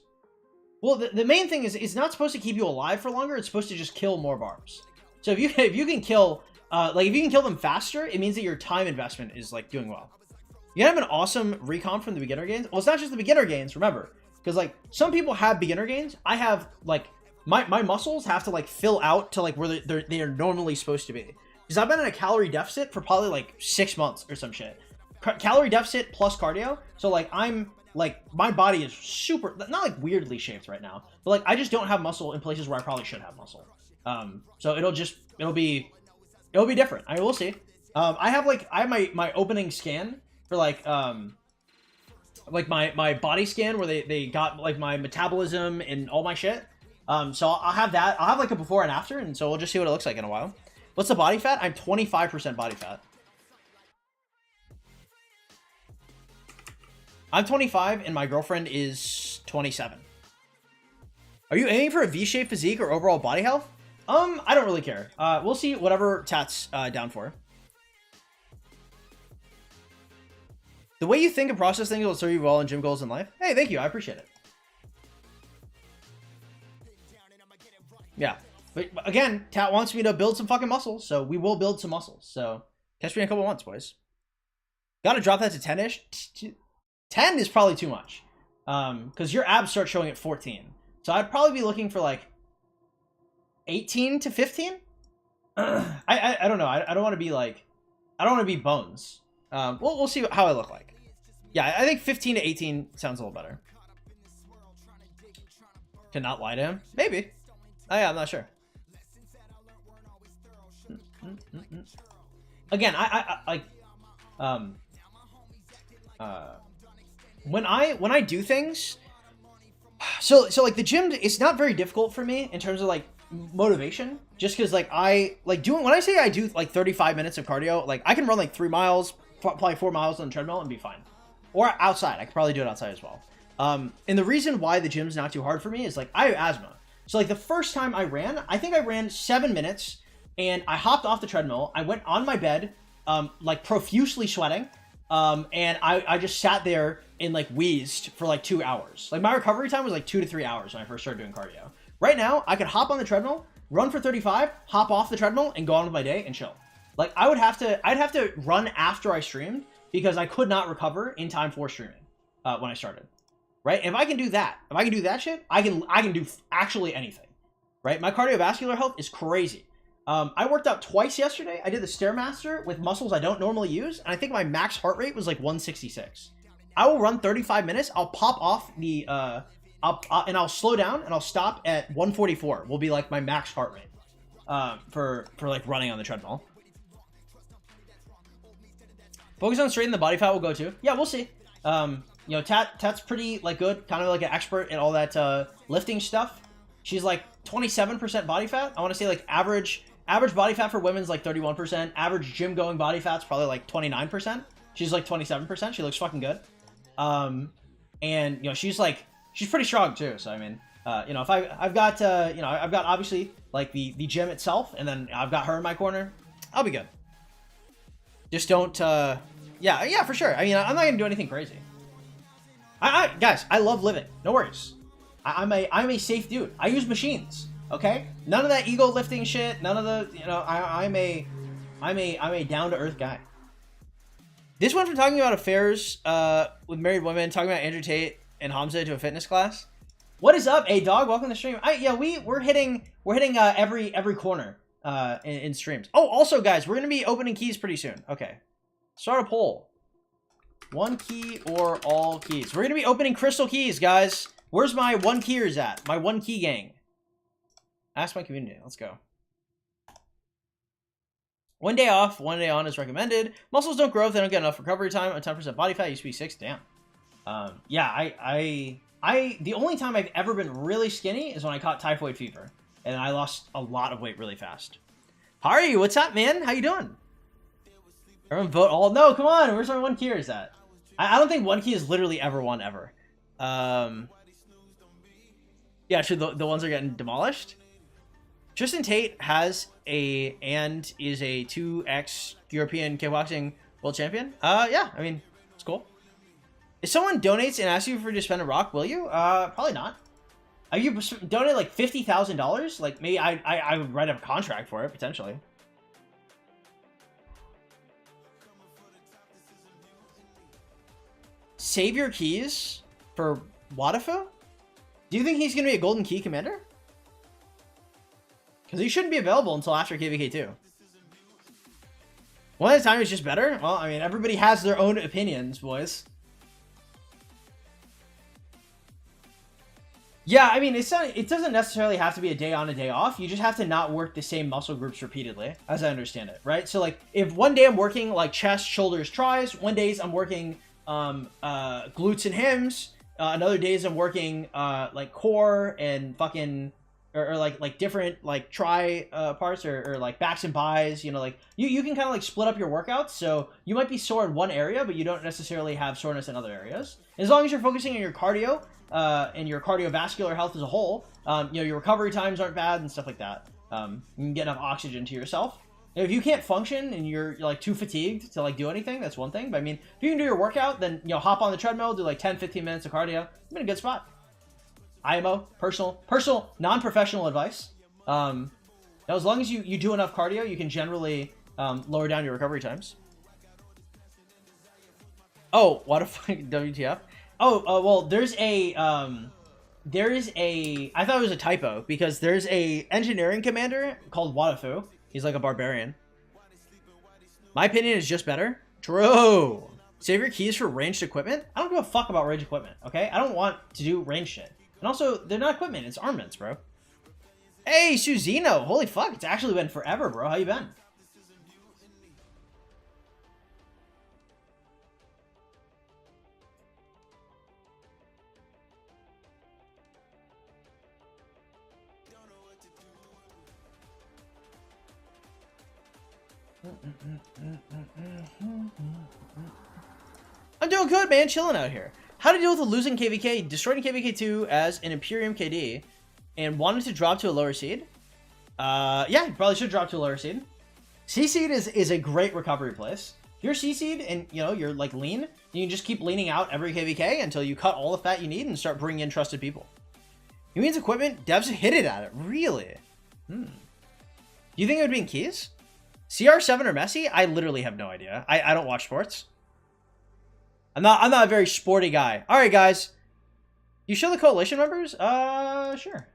Well, the main thing is it's not supposed to keep you alive for longer. It's supposed to just kill more barbs. So if you can kill like if you can kill them faster, it means that your time investment is like doing well. You can have an awesome recomp from the beginner gains. Well, it's not just the beginner gains, remember. Because, like, some people have beginner gains. I have, like, my muscles have to, like, fill out to, like, where they are normally supposed to be. Because I've been in a calorie deficit for probably, like, 6 months or some shit. Calorie deficit plus cardio. So, like, I'm, like, my body is super, not, like, weirdly shaped right now. But, like, I just don't have muscle in places where I probably should have muscle. So, it'll be It'll be different. I will see. I have my opening scan for like my body scan where they got like my metabolism and all my shit. So I'll have that. I'll have like a before and after, and so we'll just see what it looks like in a while. What's the body fat? I'm 25% body fat. I'm 25 and my girlfriend is 27. Are you aiming for a V-shaped physique or overall body health? I don't really care. We'll see whatever Tat's down for. The way you think and process things will serve you well in gym goals in life. Hey, thank you. I appreciate it. Yeah. But again, Tat wants me to build some fucking muscles, so we will build some muscles. So catch me in a couple months, boys. Gotta drop that to 10-ish. 10 is probably too much. Because your abs start showing at 14. So I'd probably be looking for like 18 to 15. I don't know. I don't want to be like, I don't want to be bones. We'll see how I look like. Yeah, I think 15 to 18 sounds a little better. Cannot lie to him? Maybe. Oh yeah, I'm not sure. Again, I like when I do things, so like the gym, it's not very difficult for me in terms of like motivation, just because like when I say I do like 35 minutes of cardio, like I can run like 3 miles, probably 4 miles on the treadmill and be fine. Or outside, I could probably do it outside as well. And the reason why the gym's not too hard for me is like I have asthma. So like the first time I ran, I think I ran 7 minutes and I hopped off the treadmill. I went on my bed, like profusely sweating. And I just sat there and like wheezed for like 2 hours. Like my recovery time was like 2 to 3 hours when I first started doing cardio. Right now, I could hop on the treadmill, run for 35, hop off the treadmill and go on with my day and chill. Like I'd have to run after I streamed because I could not recover in time for streaming, when I started. Right? If I can do that, shit, I can do actually anything. Right? My cardiovascular health is crazy. I worked out twice yesterday. I did the Stairmaster with muscles I don't normally use, and I think my max heart rate was like 166. I will run 35 minutes. I'll pop off the and I'll slow down and I'll stop at 144. Will be like my max heart rate for like running on the treadmill. Focus on straightening the body fat will go too. Yeah, we'll see. You know, Tat's pretty like good, kind of like an expert in all that lifting stuff. She's like 27% body fat. I want to say like average body fat for women's like 31%. Average gym going body fat's probably like 29%. She's like 27%. She looks fucking good. And you know, she's pretty strong too. So I mean, you know, if I've got you know, I've got obviously like the gym itself, and then I've got her in my corner, I'll be good. Just don't yeah, for sure. I mean, I'm not gonna do anything crazy. Guys, I love living. No worries. I'm a safe dude. I use machines. Okay, none of that ego lifting shit. None of the, you know, I'm a down to earth guy. This one from talking about affairs with married women, talking about Andrew Tate and Hamza to a fitness class. What is up, A-Dog? Welcome to the stream. Yeah, we're hitting every corner in streams. Oh, also guys, we're gonna be opening keys pretty soon. Okay, start a poll. 1 key or all keys. We're gonna be opening crystal keys, guys. Where's my 1 keyers at? My 1 key gang. Ask my community. Let's go. 1 day off, 1 day on is recommended. Muscles don't grow if they don't get enough recovery time. A 10% body fat used to be 6. Damn. Yeah, the only time I've ever been really skinny is when I caught typhoid fever, and I lost a lot of weight really fast. Hari, what's up, man? How you doing? Everyone vote all. No, come on. Where's my 1 keyers at? I don't think 1 key is literally ever won ever. Yeah, sure. The ones are getting demolished. Tristan Tate is a 2x European kickboxing world champion. Yeah, I mean, it's cool. If someone donates and asks you for you to spend a rock, will you? Probably not. If you donate like $50,000, like maybe I would write up a contract for it potentially. Save your keys for Wadafu? Do you think he's going to be a golden key commander? Because he shouldn't be available until after KVK2. One at a time is just better? Well, I mean, everybody has their own opinions, boys. Yeah, I mean, it's not. It doesn't necessarily have to be a day on, a day off. You just have to not work the same muscle groups repeatedly, as I understand it, right? So, like, if one day I'm working like chest, shoulders, tris, one days I'm working glutes and hams, another days I'm working like core and fucking or like different like tri parts or like backs and buys. You know, like you can kind of like split up your workouts, so you might be sore in one area, but you don't necessarily have soreness in other areas. As long as you're focusing on your cardio. And your cardiovascular health as a whole, you know, your recovery times aren't bad and stuff like that. You can get enough oxygen to yourself. If you can't function and you're like too fatigued to like do anything, that's one thing. But I mean, if you can do your workout, then, you know, hop on the treadmill, do like 10-15 minutes of cardio. I'm in a good spot. IMO, personal, non-professional advice. Now, as long as you do enough cardio, you can generally lower down your recovery times. Oh, what a fucking WTF. Oh, well, there's a, I thought it was a typo, because there's a engineering commander called Wadafu. He's like a barbarian. My opinion is just better. True. Save your keys for ranged equipment? I don't give a fuck about ranged equipment, okay? I don't want to do range shit. And also, they're not equipment, it's armaments, bro. Hey, Suzino! Holy fuck, it's actually been forever, bro. How you been? I'm doing good, man. Chilling out here. How to deal with a losing KVK, destroying KVK2 as an Imperium KD, and wanted to drop to a lower seed? Yeah, you probably should drop to a lower seed. C seed is a great recovery place. If you're C seed and, you know, you're like lean, you can just keep leaning out every KVK until you cut all the fat you need and start bringing in trusted people. He means equipment, devs hit it at it. Really? Do you think it would be in keys? CR7 or Messi? I literally have no idea. I don't watch sports. I'm not a very sporty guy. All right, guys. You show the coalition members? Sure.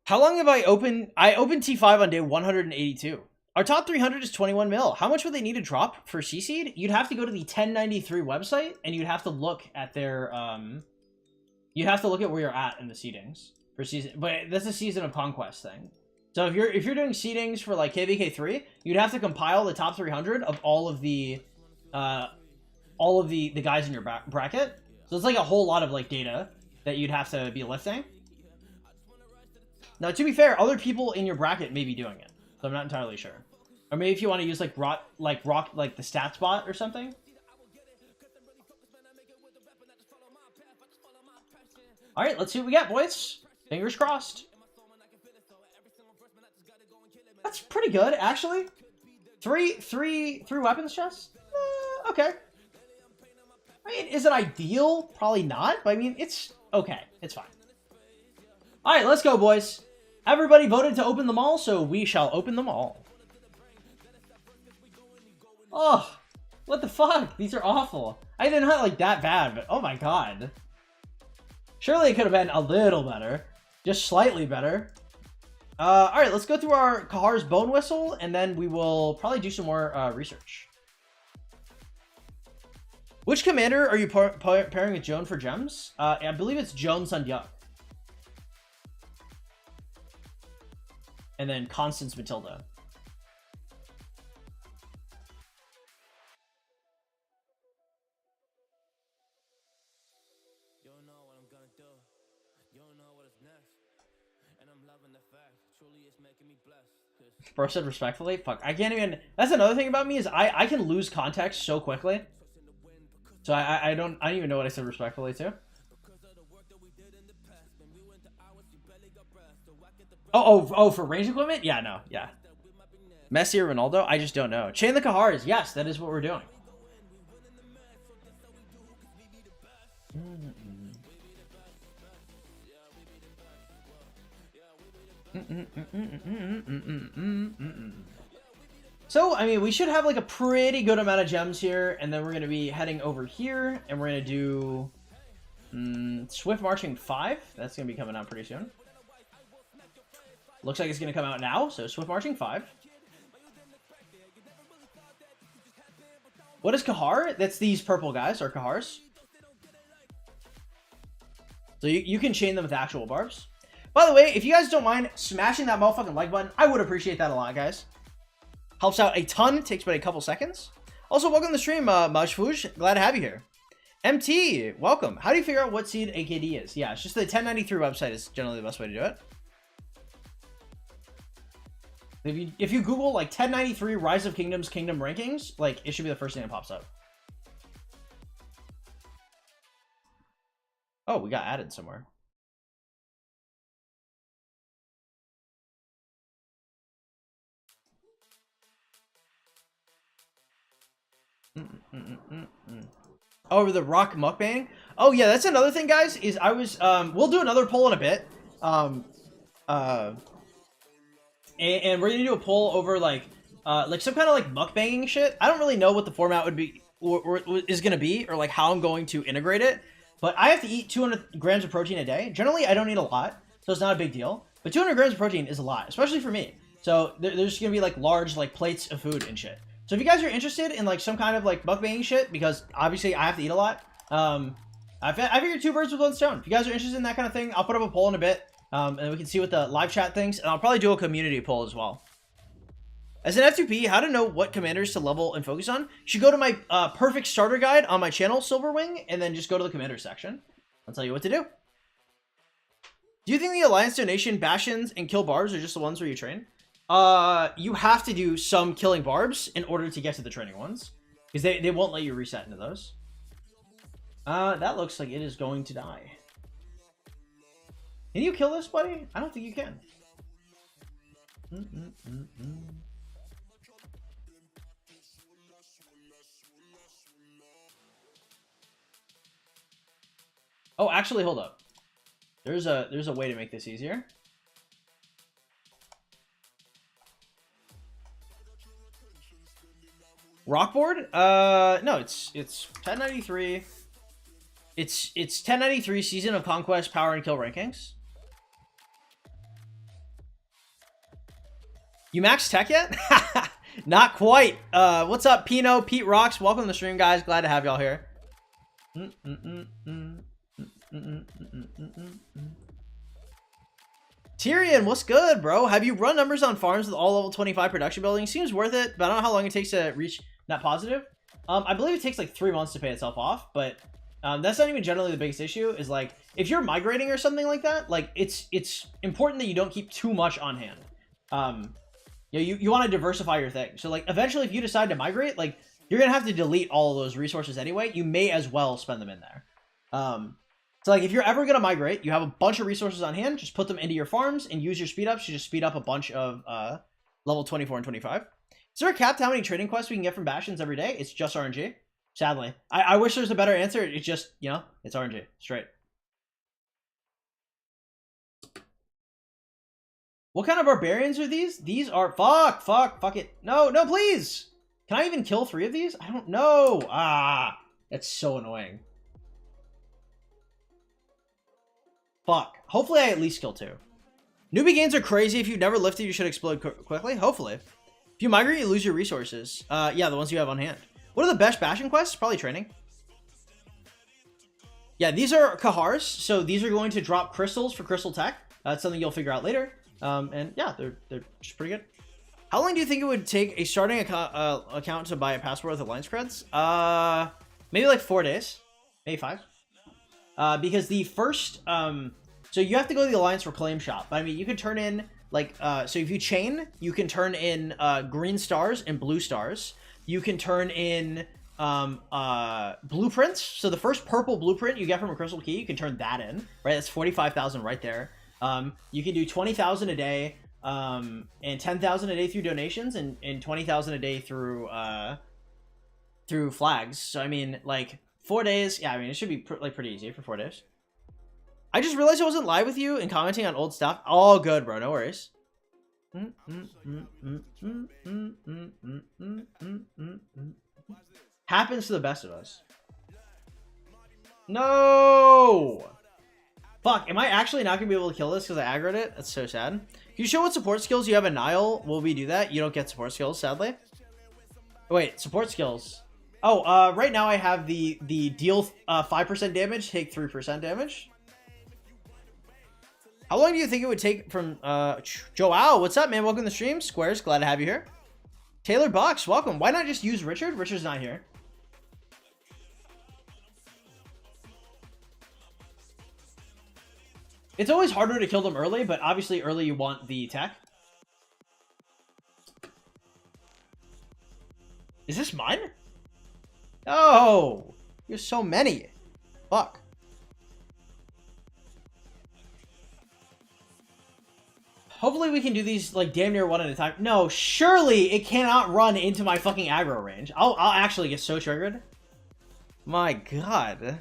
How long have I opened T5 on day 182. Our top 300 is 21 mil. How much would they need to drop for C-Seed? You'd have to go to the 1093 website, and you'd have to look at their, you'd have to look at where you're at in the seedings for season. But that's a Season of Conquest thing. So if you're doing seedings for like KVK3, you'd have to compile the top 300 of all of the guys in your bracket. So it's like a whole lot of like data that you'd have to be lifting. Now, to be fair, other people in your bracket may be doing it, so I'm not entirely sure. Or maybe if you want to use like rock the stats bot or something. All right, let's see what we got, boys. Fingers crossed. That's pretty good, actually. Three weapons chests. Okay. I mean, is it ideal? Probably not. But I mean, it's okay. It's fine. All right, let's go, boys. Everybody voted to open them all, so we shall open them all. Oh, what the fuck? These are awful. I didn't have like that bad, but oh my god. Surely it could have been a little better. Just slightly better. All right, let's go through our Kahar's Bone Whistle, and then we will probably do some more research. Which commander are you pairing with Joan for gems? I believe it's Joan Sundyuk. And then Constance Matilda. You don't know what I'm gonna do. You don't know what is next. And I'm loving the fact. Truly it's making me blessed. Bro said respectfully? Fuck. I can't even. That's another thing about me is I can lose context so quickly. So I don't even know what I said respectfully to. Oh, for range equipment? Yeah, no, yeah. Messi or Ronaldo? I just don't know. Chain the Kahars. Yes, that is what we're doing. So, I mean, we should have like a pretty good amount of gems here, and then we're going to be heading over here, and we're going to do Swift Marching 5. That's going to be coming out pretty soon. Looks like it's going to come out now. So Swift Marching 5. What is Kahar? That's these purple guys, or Kahars. So you can chain them with actual barbs. By the way, if you guys don't mind smashing that motherfucking like button, I would appreciate that a lot, guys. Helps out a ton. Takes but a couple seconds. Also, welcome to the stream, Majfouj. Glad to have you here. MT, welcome. How do you figure out what seed AKD is? Yeah, it's just the 1093 website is generally the best way to do it. If you Google like 1093 Rise of Kingdoms Kingdom rankings, like it should be the first thing that pops up. Oh, we got added somewhere. Over the rock mukbang. Oh yeah, that's another thing, guys. Is I was we'll do another poll in a bit. And we're gonna do a poll over like some kind of like mukbanging shit. I don't really know what the format would be or is gonna be, or like how I'm going to integrate it. But I have to eat 200 grams of protein a day. Generally, I don't eat a lot, so it's not a big deal. But 200 grams of protein is a lot, especially for me. So there's gonna be like large like plates of food and shit. So if you guys are interested in like some kind of like mukbanging shit, because obviously I have to eat a lot, I figured 2 birds with 1 stone. If you guys are interested in that kind of thing, I'll put up a poll in a bit. And we can see what the live chat thinks, and I'll probably do a community poll as well. As an F2P, how to know what commanders to level and focus on? You should go to my perfect starter guide on my channel, Silverwing, and then just go to the commander section. I'll tell you what to do. Do you think the Alliance donation bastions and kill barbs are just the ones where you train? You have to do some killing barbs in order to get to the training ones, because they won't let you reset into those. That looks like it is going to die. Can you kill this, buddy? I don't think you can. Oh, actually, hold up. There's a way to make this easier. Rockboard? No, it's 1093. It's 1093 Season of Conquest Power and Kill rankings. You maxed tech yet? Not quite. What's up, Pino? Pete Rocks. Welcome to the stream, guys. Glad to have y'all here. Tyrion, what's good, bro? Have you run numbers on farms with all level 25 production buildings? Seems worth it, but I don't know how long it takes to reach net positive. I believe it takes like 3 months to pay itself off, but that's not even generally the biggest issue. Is like if you're migrating or something like that, like it's important that you don't keep too much on hand. You want to diversify your thing. So like eventually, if you decide to migrate, like you're gonna have to delete all of those resources anyway. You may as well spend them in there. So like if you're ever gonna migrate, you have a bunch of resources on hand. Just put them into your farms and use your speed ups to just speed up a bunch of level 24 and 25. Is there a cap to how many trading quests we can get from Bastions every day? It's just RNG. Sadly, I wish there's a better answer. It's just, you know, it's RNG straight. What kind of barbarians are these? These are fuck it. No, please. Can I even kill 3 of these? I don't know. That's so annoying. Fuck. Hopefully I at least kill 2. Newbie gains are crazy. If you've never lifted, you should explode quickly. Hopefully. If you migrate, you lose your resources. Yeah, the ones you have on hand. What are the best Bastion quests? Probably training. Yeah, these are Kahars. So these are going to drop crystals for crystal tech. That's something you'll figure out later. And yeah, they're just pretty good. How long do you think it would take a starting account to buy a passport with Alliance creds? Maybe like 4 days, maybe 5. Because the first, so you have to go to the Alliance Reclaim shop. But I mean, you can turn in like, so if you chain, you can turn in green stars and blue stars. You can turn in blueprints. So the first purple blueprint you get from a crystal key, you can turn that in, right? That's 45,000 right there. You can do 20,000 a day, and 10,000 a day through donations, and 20,000 a day through flags. So I mean, like 4 days. Yeah, I mean, it should be pretty easy for 4 days. I just realized I wasn't live with you and commenting on old stuff. All good, bro. No worries. Happens to the best of us. No. Fuck, am I actually not gonna be able to kill this because I aggroed it? That's so sad. Can you show what support skills you have in Nile? Will we do that? You don't get support skills, sadly. Wait, support skills. Oh, right now I have the deal 5% damage, take 3% damage. How long do you think it would take from Joao? What's up, man? Welcome to the stream. Squares, glad to have you here. Taylor Bucks, welcome. Why not just use Richard? Richard's not here. It's always harder to kill them early, but obviously early you want the tech. Is this mine? Oh, there's so many. Fuck. Hopefully we can do these like damn near one at a time. No, surely it cannot run into my fucking aggro range. I'll actually get so triggered. My god.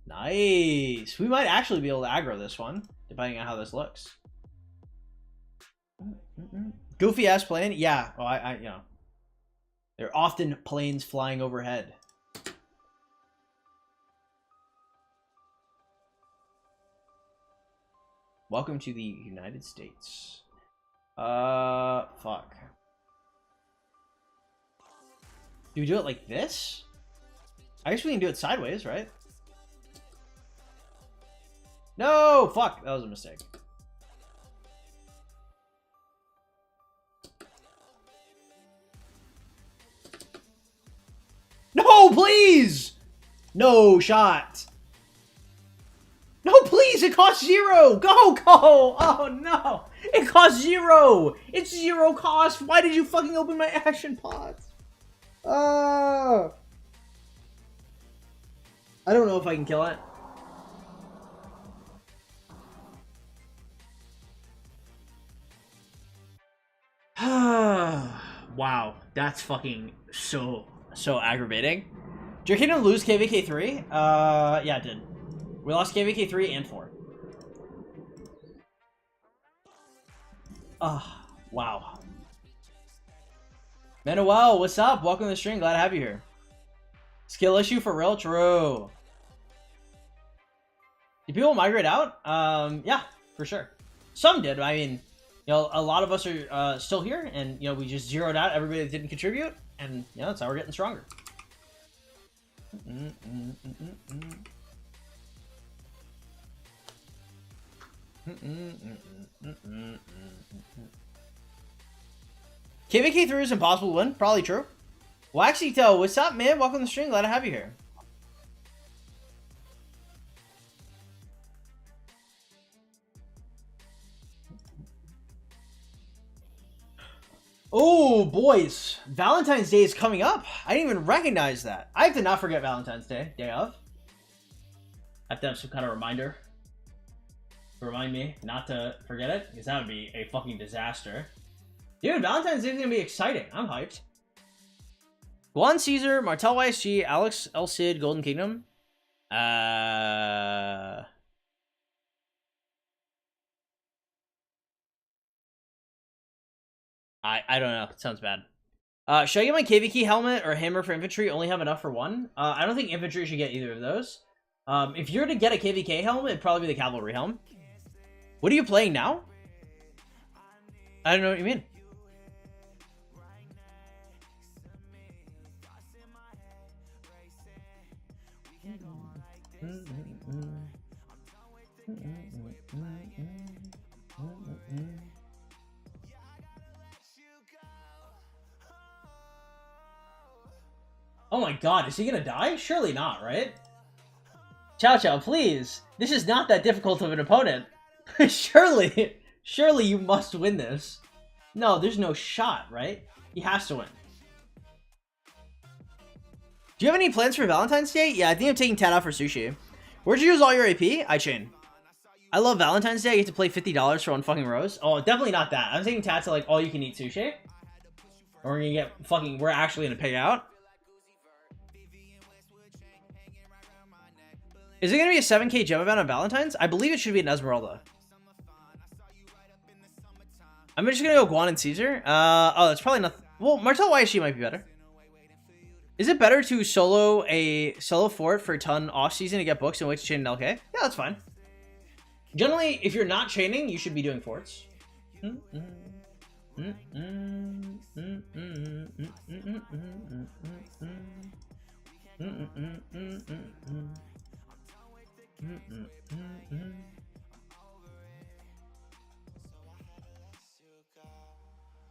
Nice. We might actually be able to aggro this one, depending on how this looks. Goofy ass plane? Yeah. Oh, you know. There are often planes flying overhead. Welcome to the United States. Fuck. Do we do it like this? I guess we can do it sideways, right? No! Fuck! That was a mistake. No, please! No shot. No, please! It costs 0! Go, go! Oh, no! It costs 0! It's 0 cost! Why did you fucking open my action pods? I don't know if I can kill it. Wow, that's fucking so aggravating. Did your kingdom lose KVK3? Yeah, it did. We lost KVK3 and 4. Wow. Manuel, what's up? Welcome to the stream. Glad to have you here. Skill issue for real? True. Did people migrate out? Yeah, for sure. Some did. I mean, you know, a lot of us are still here, and you know, we just zeroed out everybody that didn't contribute, and you know, that's how we're getting stronger. KVK3 is impossible to win. Probably true. Waxito, what's up, man? Welcome to the stream. Glad to have you here. Oh, boys. Valentine's Day is coming up. I didn't even recognize that. I have to not forget Valentine's Day. Day of. I have to have some kind of reminder to remind me not to forget it, because that would be a fucking disaster. Dude, Valentine's Day is going to be exciting. I'm hyped. Juan Caesar, Martel YSG, Alex El Cid, Golden Kingdom. I don't know. It sounds bad. Should I get my KVK helmet or hammer for infantry? Only have enough for one. I don't think infantry should get either of those. If you're to get a KVK helmet, it'd probably be the cavalry helm. What are you playing now? I don't know what you mean. Oh my god, is he gonna die? Surely not, right? Chow Chow, please. This is not that difficult of an opponent. Surely you must win this. No, there's no shot, right? He has to win. Do you have any plans for Valentine's Day? Yeah, I think I'm taking Tate out for sushi. Where'd you use all your AP? iChain. I love Valentine's Day. I get to play $50 for one fucking rose. Oh, definitely not that. I'm taking Tate to like all you can eat sushi. Or we're gonna get fucking, we're actually gonna pay out. Is it gonna be a 7K gem event on Valentine's? I believe it should be an Esmeralda. I'm just gonna go Guan and Caesar. Oh, that's probably not. Well, Martel YSG might be better. Is it better to solo a solo fort for a ton off season to get books and wait to chain an LK? Yeah, that's fine. Generally, if you're not chaining, you should be doing forts.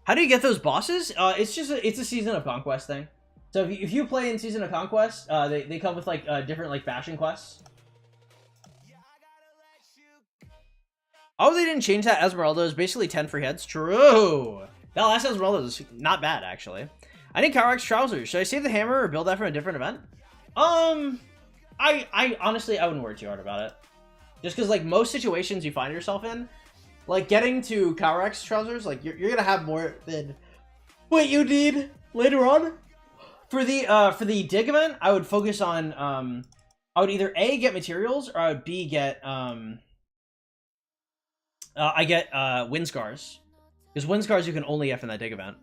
How do you get those bosses? It's a Season of Conquest thing. So if you play in Season of Conquest, they come with like different like faction quests. Oh, they didn't change that. Esmeralda is basically 10 free heads. True. That last Esmeralda is not bad actually. I need Cowax trousers. Should I save the hammer or build that from a different event? I honestly I wouldn't worry too hard about it. Just because like most situations you find yourself in, like getting to Cowax trousers, like you're gonna have more than what you need later on. For the dig event, I would focus on I would either A, get materials, or I would B, get I get wind scars. Because wind scars you can only F in that dig event.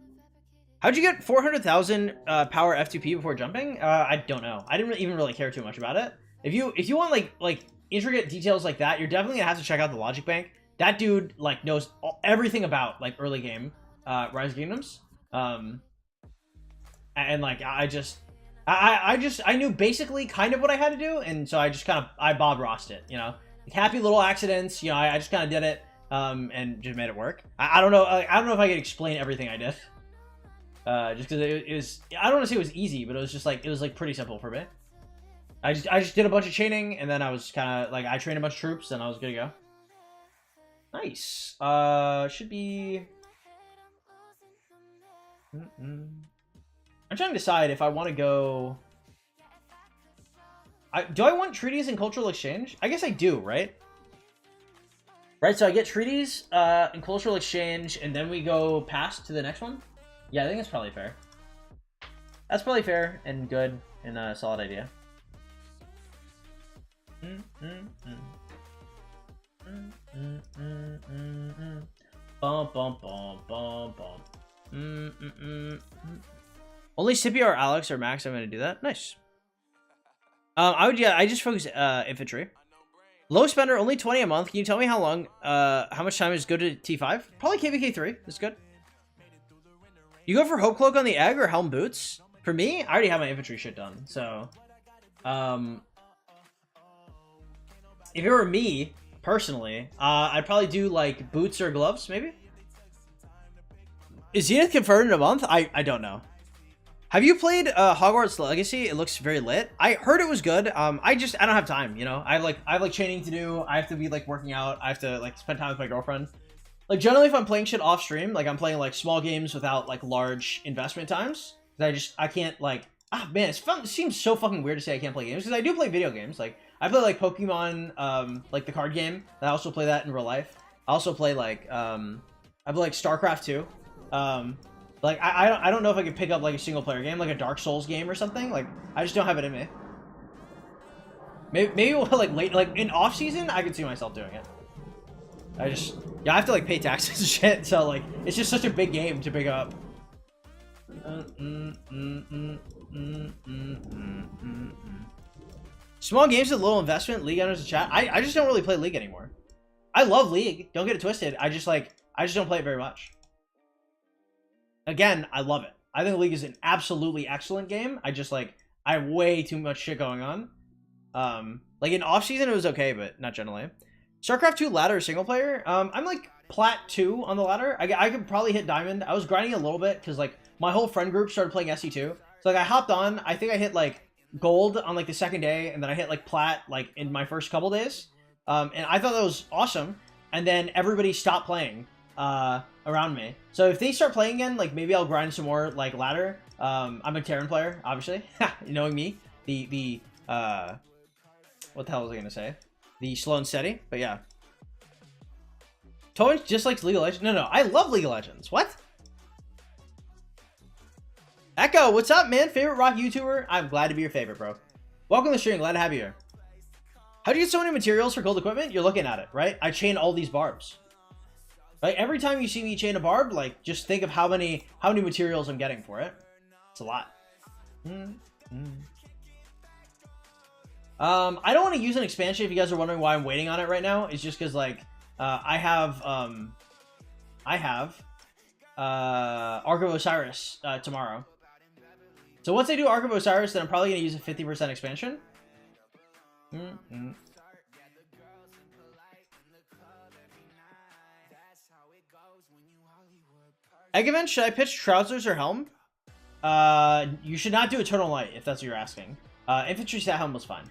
How'd you get 400,000 power F2P before jumping? I don't know. I didn't even really care too much about it. If you want like intricate details like that, you're definitely gonna have to check out the Logic Bank. That dude like knows everything about like early game Rise of Kingdoms. And like I knew basically kind of what I had to do, and so I just kind of Bob Rossed it, you know, like happy little accidents, you know. I just kind of did it, and just made it work. I don't know. I don't know if I could explain everything I did, just because it was. I don't want to say it was easy, but it was just like it was like pretty simple for me. I just did a bunch of chaining, and then I was kind of like I trained a bunch of troops, and I was good to go. Nice. Should be. I'm trying to decide if I want to go... do I want treaties and cultural exchange? I guess I do, right? Right, so I get treaties and cultural exchange, and then we go past to the next one? Yeah, I think that's probably fair. That's probably fair and good and a solid idea. Bum, bum, bum, bum, bum. Only Scipio or Alex or Max, I'm going to do that. Nice. I just focus infantry. Low spender, only 20 a month. Can you tell me how long, how much time is good to T5? Probably KVK 3. That's good. You go for Hope Cloak on the egg or Helm Boots? For me, I already have my infantry shit done. So, if it were me, personally, I'd probably do like boots or gloves, maybe. Is Zenith confirmed in a month? I don't know. Have you played Hogwarts Legacy? It looks very lit. I heard it was good. I don't have time, you know. I have like training to do. I have to be like working out. I have to like spend time with my girlfriend. Like generally if I'm playing shit off stream, like I'm playing like small games without like large investment times. I can't like, man, it seems so fucking weird to say I can't play games because I do play video games. Like I play like Pokemon, like the card game. I also play that in real life. I also play like I play like StarCraft 2. Like I don't know if I could pick up like a single player game, like a Dark Souls game or something. Like I just don't have it in me. Maybe like late, like in off season, I could see myself doing it. I have to like pay taxes and shit, so like it's just such a big game to pick up. Small games with little investment. League enters the chat. I just don't really play League anymore. I love League. Don't get it twisted. I just don't play it very much. Again, I love it. I think League is an absolutely excellent game. I have way too much shit going on. Like in off season, it was okay, but not generally. StarCraft 2 ladder single player. I'm like plat 2 on the ladder. I could probably hit diamond. I was grinding a little bit because like my whole friend group started playing SE2. So like I hopped on. I think I hit like gold on like the second day, and then I hit like plat like in my first couple days. And I thought that was awesome. And then everybody stopped playing. around me. So if they start playing again, like maybe I'll grind some more like ladder. I'm a Terran player, obviously. Knowing me, the what the hell was I gonna say? The slow and steady, but yeah. Torrance just likes League of Legends. No, I love League of Legends. What? Echo, what's up, man? Favorite rock YouTuber? I'm glad to be your favorite, bro. Welcome to the stream. Glad to have you here. How do you get so many materials for gold equipment? You're looking at it, right? I chain all these barbs. Right? Every time you see me chain a barb, like, just think of how many materials I'm getting for it. It's a lot. I don't want to use an expansion if you guys are wondering why I'm waiting on it right now. It's just because, like, I have Ark of Osiris tomorrow. So once I do Ark of Osiris, then I'm probably going to use a 50% expansion. Egg event, should I pitch trousers or helm? You should not do Eternal Light if that's what you're asking. Infantry stat helm was fine.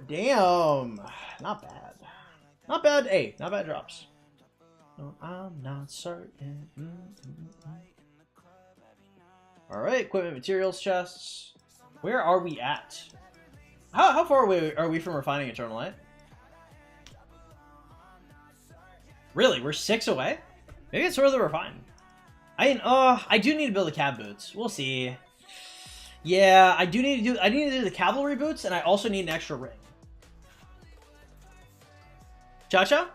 Damn, not bad. Not bad. Hey, not bad drops. No, I'm not certain. All right, equipment, materials, chests. Where are we at? How far away are we from refining Eternal Light? Really, we're 6 away? Maybe it's further refined. I do need to build the cab boots. We'll see. Yeah, I need to do the cavalry boots, and I also need an extra ring. Cha-cha?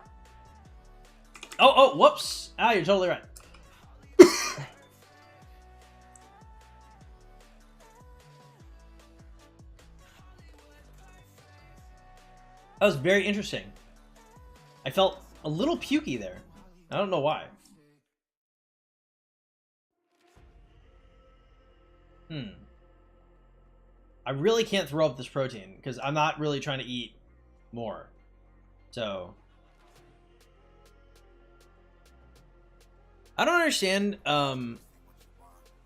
Oh, whoops. Ah, you're totally right. That was very interesting. I felt a little pukey there. I don't know why. I really can't throw up this protein because I'm not really trying to eat more. So I don't understand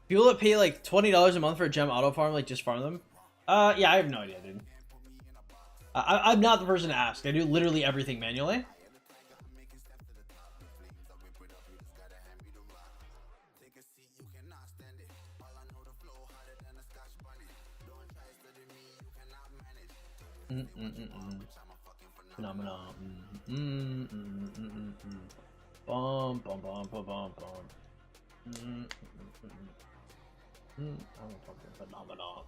people that pay like $20 a month for a gem auto farm, like just farm them. Yeah, I have no idea, dude. I'm not the person to ask. I do literally everything manually. Phenomenon. Bum bum bum bum bum bum. Phenomenon.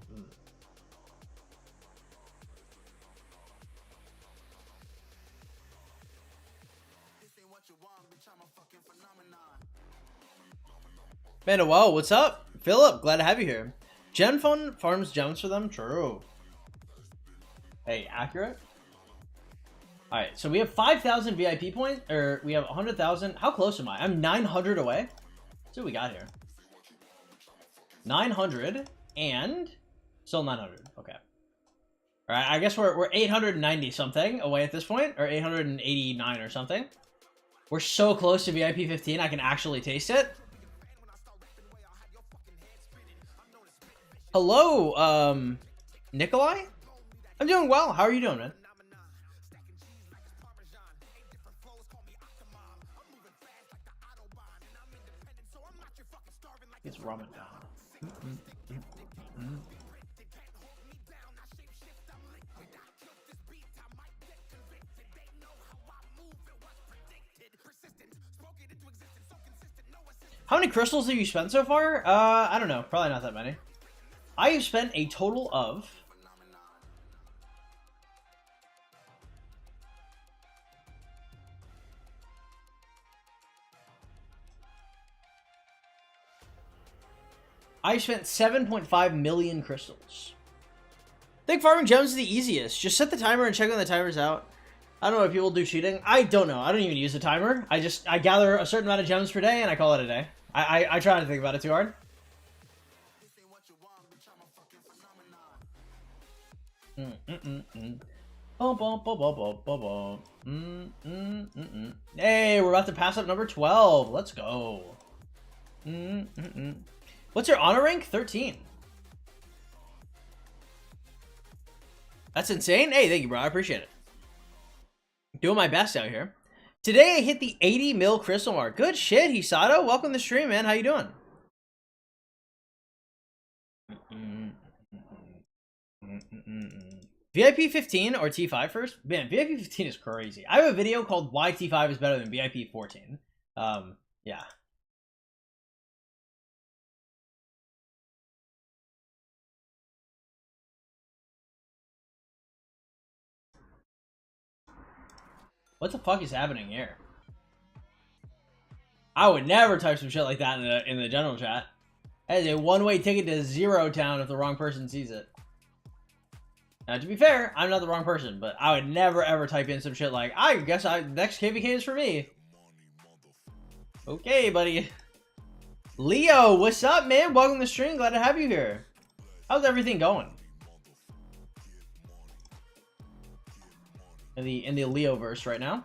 Man, wow, what's up? Philip, glad to have you here. Gen Fun farms gems for them? True. Hey, accurate? Alright, so we have 5,000 VIP points, or we have 100,000. How close am I? I'm 900 away. Let's see what we got here. 900 and still 900. Okay. Alright, I guess we're 890 something away at this point, or 889 or something. We're so close to VIP 15, I can actually taste it. Hello, Nikolai? I'm doing well. How are you doing, man? It's ramen down. How many crystals have you spent so far? I don't know. Probably not that many. I have spent a total of... I spent 7.5 million crystals. I think farming gems is the easiest. Just set the timer and check when the timer's out. I don't know if people do cheating. I don't know. I don't even use a timer. I gather a certain amount of gems per day and I call it a day. I try not to think about it too hard. Hey, we're about to pass up number 12. Let's go. What's your honor rank? 13. That's insane. Hey, thank you, bro. I appreciate it. Doing my best out here. Today I hit the 80 mil crystal mark. Good shit, Hisato. Welcome to the stream, man. How you doing? VIP 15 or T5 first? Man, VIP 15 is crazy. I have a video called why T5 is better than VIP 14. Yeah. What the fuck is happening here? I would never type some shit like that in the general chat. That is a one-way ticket to Zero Town if the wrong person sees it. Now, to be fair, I'm not the wrong person, but I would never ever type in some shit like, I guess next KVK is for me. Okay, buddy. Leo, what's up, man? Welcome to the stream. Glad to have you here. How's everything going? In the Leo verse right now.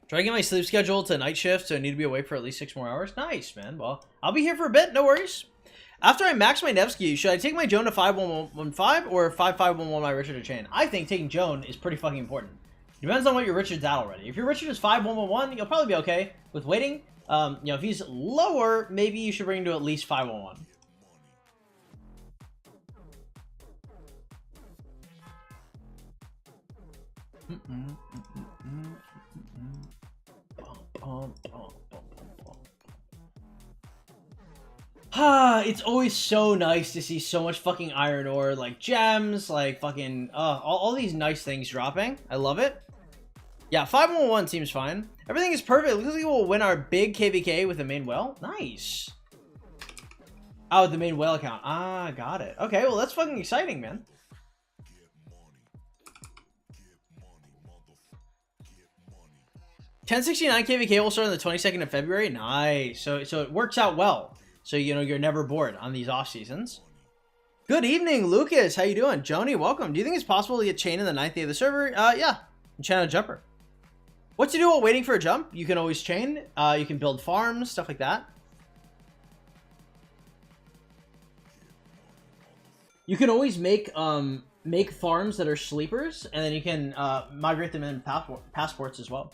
Try to get my sleep schedule to night shift, so I need to be awake for at least 6 more hours. Nice, man. Well, I'll be here for a bit, no worries. After I max my Nevsky, should I take my Joan to 5115 or 5511 my Richard to chain? I think taking Joan is pretty fucking important. Depends on what your Richard's at already. If your Richard is 5111, you'll probably be okay with waiting. You know, if he's lower, maybe you should bring him to at least 511. It's always so nice to see so much fucking iron ore, like gems, like fucking, all these nice things dropping. I love it. Yeah, 511 seems fine. Everything is perfect. Looks like we'll win our big KVK with the main well. Nice. Oh, the main well account. Ah, got it. Okay, well, that's fucking exciting, man. $1069 KVK will start on the 22nd of February. Nice. So it works out well. So, you know, you're never bored on these off seasons. Good evening, Lucas. How you doing? Joni, welcome. Do you think it's possible to get chain in the 9th day of the server? Yeah. Enchant a jumper. What to do while waiting for a jump? You can always chain. You can build farms, stuff like that. You can always make farms that are sleepers, and then you can migrate them in passports as well.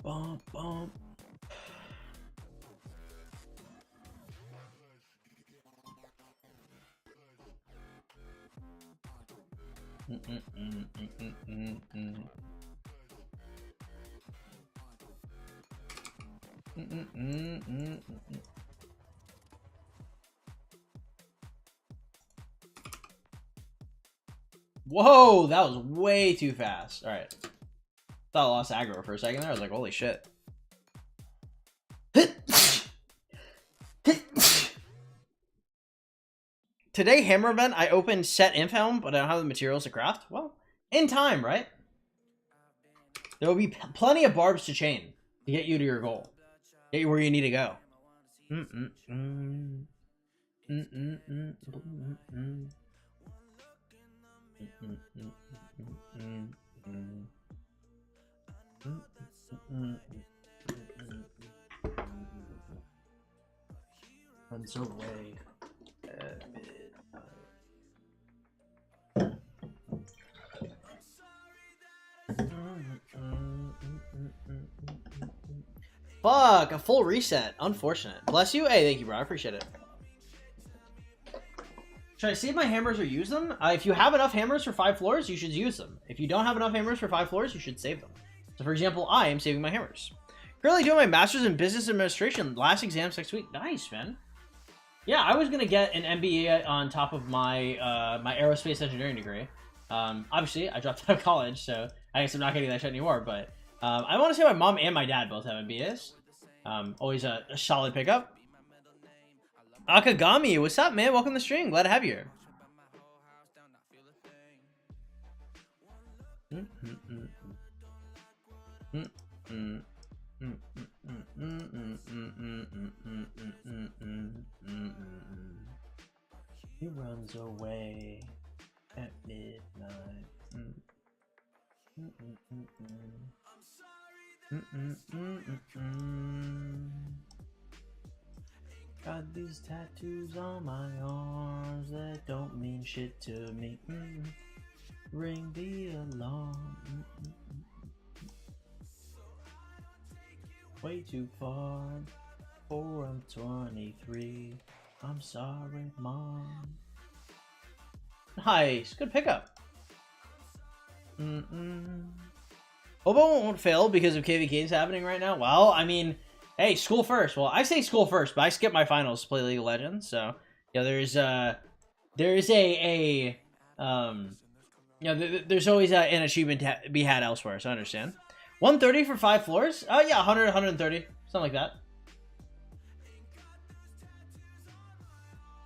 Bump, bump. Whoa, that was way too fast. All right. Thought I lost aggro for a second there. I was like, holy shit. Today, hammer event, I opened set inf helm, but I don't have the materials to craft. Well, in time, right? There will be plenty of barbs to chain to get you to your goal. Get you where you need to go. Runs away. Fuck, a full reset. Unfortunate. Bless you. Hey, thank you, bro. I appreciate it. Should I save my hammers or use them? If you have enough hammers for 5 floors, you should use them. If you don't have enough hammers for 5 floors, you should save them. So, for example, I am saving my hammers. Currently doing my master's in business administration. Last exams next week. Nice, man. Yeah, I was gonna get an MBA on top of my my aerospace engineering degree. Obviously, I dropped out of college, so I guess I'm not getting that shit anymore. But I want to say my mom and my dad both have MBAs. Always a solid pickup. Akagami, what's up, man? Welcome to the stream. Glad to have you here. He runs away at midnight. Got these tattoos on my arms that don't mean shit to me. Ring the alarm. Way too far for I'm 23. I'm sorry, Mom. Nice, good pickup. Hobo won't fail because of KVK's happening right now. Well, I mean, hey, school first. Well, I say school first, but I skip my finals to play League of Legends. So, yeah, there's there's always an achievement to be had elsewhere. So I understand. 130 for 5 floors? Yeah, 100, 130, something like that.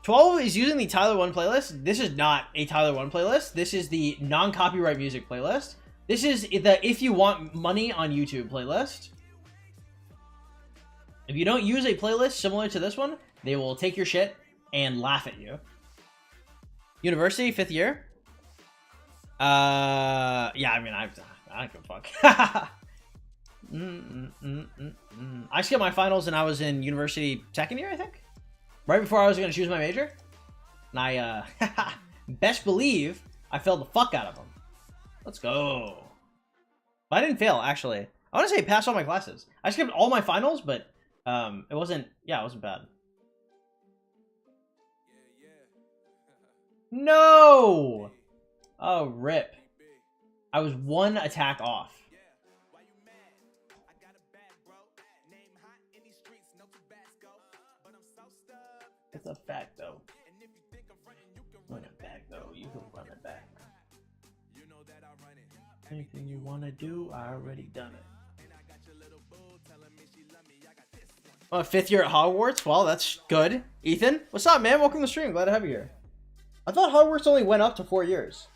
12 is using the Tyler 1 playlist. This is not a Tyler 1 playlist. This is the non-copyright music playlist. This is the If You Want Money on YouTube playlist. If you don't use a playlist similar to this one, they will take your shit and laugh at you. University, 5th year. Yeah, I mean, I don't give a fuck. I skipped my finals and I was in university 2nd year, I think. Right before I was going to choose my major. And I, best believe, I failed the fuck out of them. Let's go. But I didn't fail, actually. I want to say I passed all my classes. I skipped all my finals, but it wasn't, yeah, it wasn't bad. No! Oh, rip. I was 1 attack off. It's a fact, though. Run it back, though. You can run it back. Anything you want to do, I already done it. Oh, 5th year at Hogwarts? Well, that's good. Ethan, what's up, man? Welcome to the stream. Glad to have you here. I thought Hogwarts only went up to 4 years.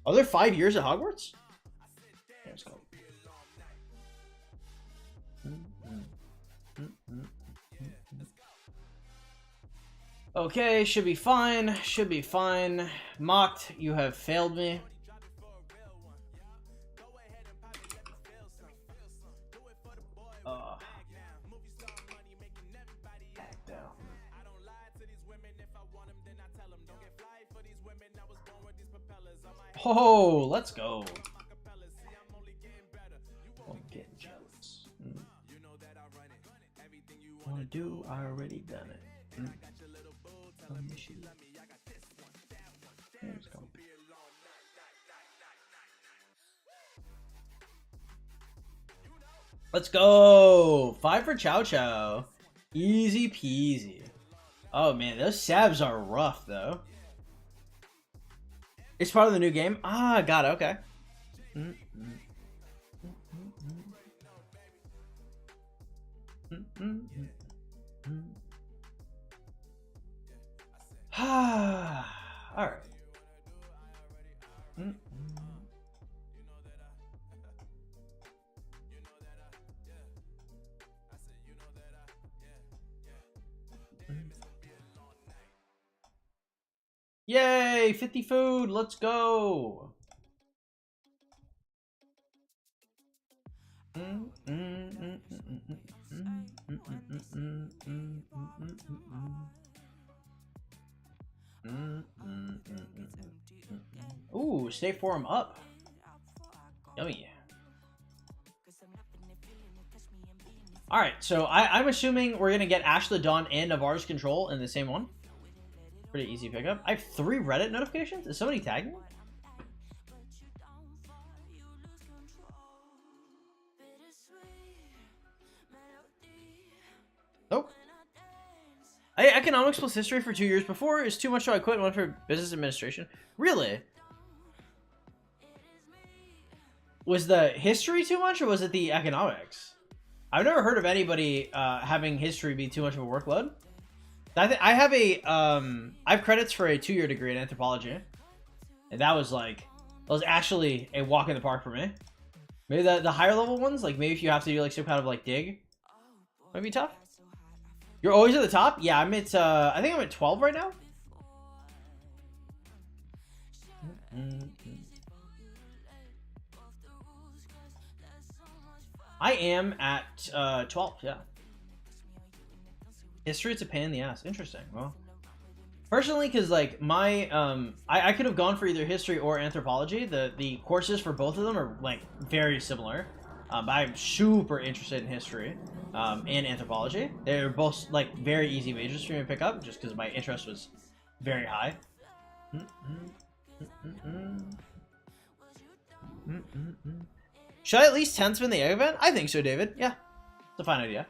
Are there 5 years at Hogwarts? Yeah, let's go. Okay, should be fine. Should be fine. Mocked, you have failed me. Back down. Oh, let's go. I'm getting jealous. Wanna do? I already done it. Let's go. 5 for Chow Chow. Easy peasy. Oh man, those sabs are rough though. It's part of the new game. Ah, got it. Okay. All right. Yay, 50 food. Let's go. Ooh, stay forum up. Yummy. Alright, so I'm assuming we're gonna get Ash the Dawn and Navarre's Control in the same one. Pretty easy pickup. I have 3 Reddit notifications. Is somebody tagging me? Nope. Economics plus history for 2 years before is too much, so I quit and went for business administration. Really? Was the history too much, or was it the economics? I've never heard of anybody having history be too much of a workload. I have credits for a 2-year degree in anthropology, and that was actually a walk in the park for me. Maybe the higher level ones, like maybe if you have to do like some kind of like dig, might be tough. You're always at the top? Yeah, I'm at I think I'm at 12 right now. I am at 12, yeah. History, it's a pain in the ass. Interesting. Well, personally, because like my I could have gone for either history or anthropology. The courses for both of them are like very similar. But I'm super interested in history and anthropology. They're both like very easy majors for me to pick up, just because my interest was very high. Should I at least 10 spin the egg event? I think so, David. Yeah, it's a fine idea.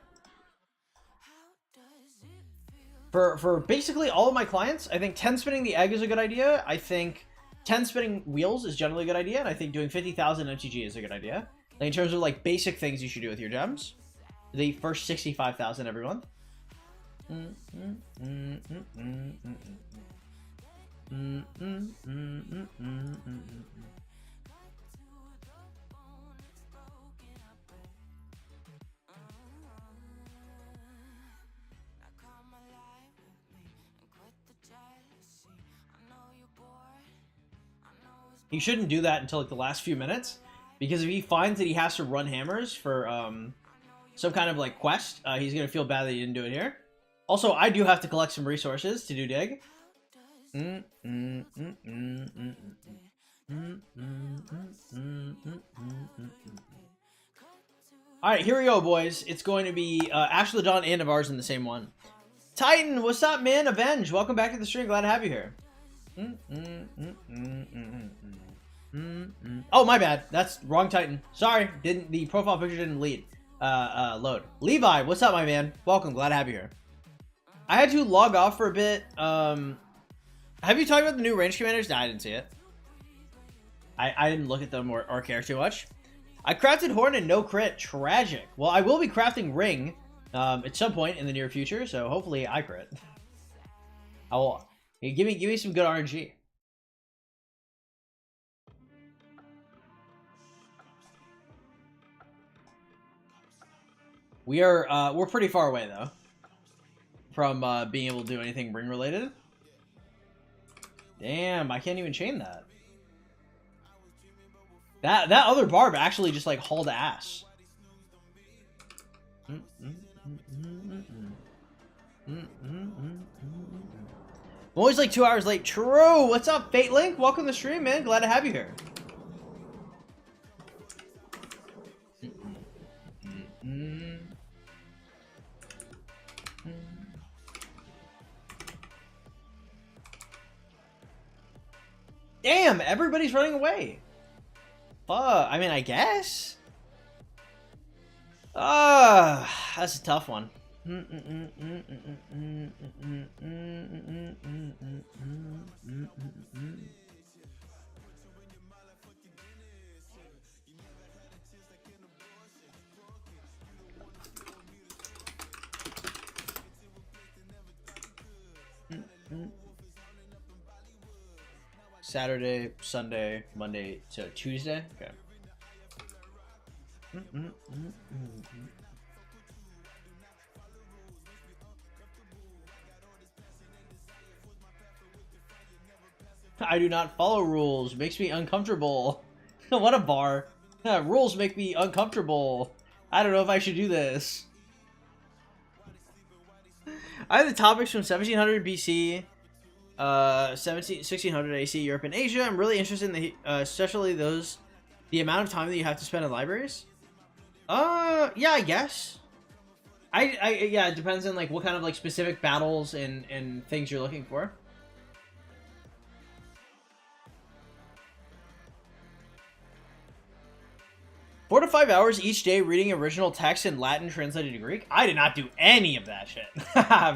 For basically all of my clients, I think 10 spinning the egg is a good idea. I think 10 spinning wheels is generally a good idea, and I think doing 50,000 MTG is a good idea. Like in terms of like basic things you should do with your gems, the first 65,000 every month. He shouldn't do that until like the last few minutes, because if he finds that he has to run hammers for some kind of like quest, he's gonna feel bad that he didn't do it here. Also, I do have to collect some resources to do dig. Alright, here we go, boys. It's going to be Ashley, Dawn, and Navarre's in the same one. Titan, what's up, man? Avenge, welcome back to the stream. Glad to have you here. Oh, my bad. That's wrong Titan. Sorry, the profile picture didn't load. Levi, what's up, my man? Welcome. Glad to have you here. I had to log off for a bit. Have you talked about the new range commanders? Nah, I didn't see it. I didn't look at them or care too much. I crafted Horn and no crit. Tragic. Well, I will be crafting Ring at some point in the near future, so hopefully I crit. I will. Hey, give me some good RNG. We're pretty far away though from being able to do anything ring related. Damn, I can't even chain that. That other barb actually just like hauled ass. I'm always like 2 hours late. True. What's up, Fate Link? Welcome to the stream, man. Glad to have you here. Damn, everybody's running away. Fuck. I mean, I guess. That's a tough one. Saturday, Sunday, Monday to Tuesday. Okay. I do not follow rules. Makes me uncomfortable. What a bar. Rules make me uncomfortable. I don't know if I should do this. I have the topics from 1700 BC, 1600 AC, Europe and Asia. I'm really interested in the, especially the amount of time that you have to spend in libraries. Yeah, I guess. Yeah, it depends on like what kind of like specific battles and things you're looking for. 4 to 5 hours each day reading original text in Latin translated to Greek. I did not do any of that shit.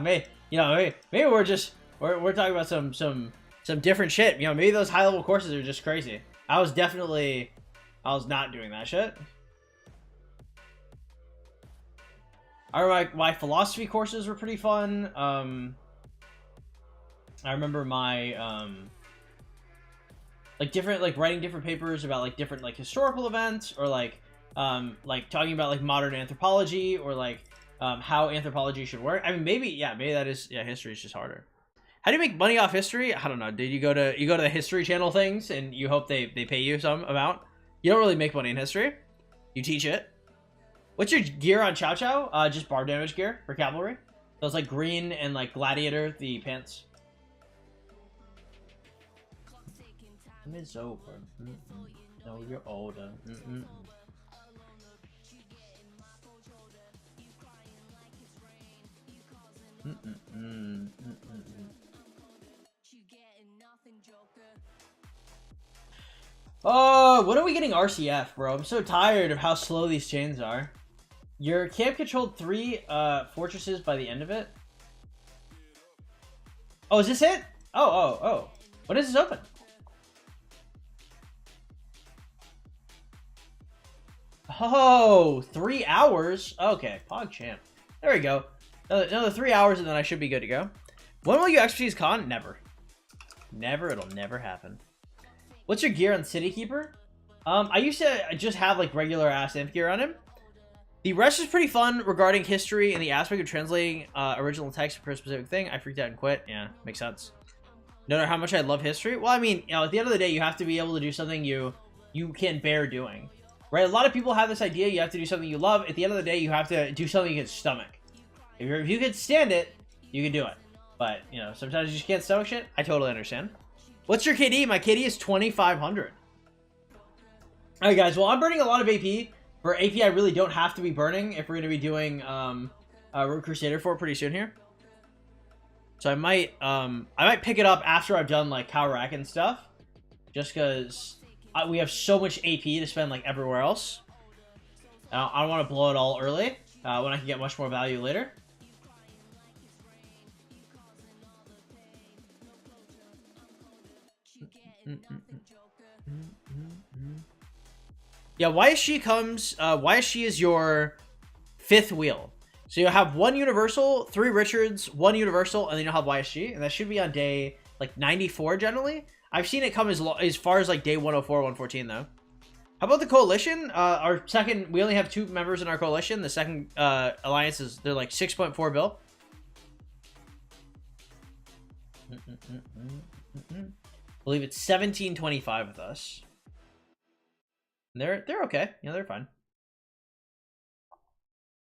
Maybe we're talking about some different shit. You know, maybe those high level courses are just crazy. I was not doing that shit. I remember my philosophy courses were pretty fun. I remember my like writing different papers about like different like historical events or like like talking about like modern anthropology or like how anthropology should work. I mean, maybe that is, history is just harder. How do you make money off history? I don't know. Did you go to the History Channel things and you hope they pay you some amount? You don't really make money in history. You teach it. What's your gear on Chow Chow? Just bar damage gear for cavalry. So it's like green and like gladiator, the pants. It's over. No, you're older. Oh, when are we getting RCF, bro? I'm so tired of how slow these chains are. Your camp controlled 3 fortresses by the end of it. Oh, is this it? Oh. When is this open? Oh, 3 hours. Okay, PogChamp. There we go. Another 3 hours and then I should be good to go. When will you expertise con? Never. Never. It'll never happen. What's your gear on City Keeper? I used to just have like regular ass imp gear on him. The rest is pretty fun regarding history and the aspect of translating original text for a specific thing. I freaked out and quit. Yeah, makes sense. No matter how much I love history. Well, I mean, at the end of the day, you have to be able to do something you can bear doing. Right? A lot of people have this idea you have to do something you love. At the end of the day, you have to do something you can stomach. If you can stand it, you can do it. But, sometimes you just can't stomach shit. I totally understand. What's your KD? My KD is 2,500. Alright, guys. Well, I'm burning a lot of AP. For AP, I really don't have to be burning if we're going to be doing Road Crusader for pretty soon here. So I might pick it up after I've done, like, Karak and stuff. Just because we have so much AP to spend, like, everywhere else. I don't want to blow it all early when I can get much more value later. Yeah, YSG is your 5th wheel. So you'll have 1 Universal, 3 Richards, 1 Universal, and then you'll have YSG. And that should be on day, like, 94 generally. I've seen it come as far as, like, day 104, 114, though. How about the Coalition? Our second, we only have 2 members in our Coalition. The second alliance is, they're, like, 6.4 bill. I believe it's 1725 with us. They're okay. Yeah, they're fine.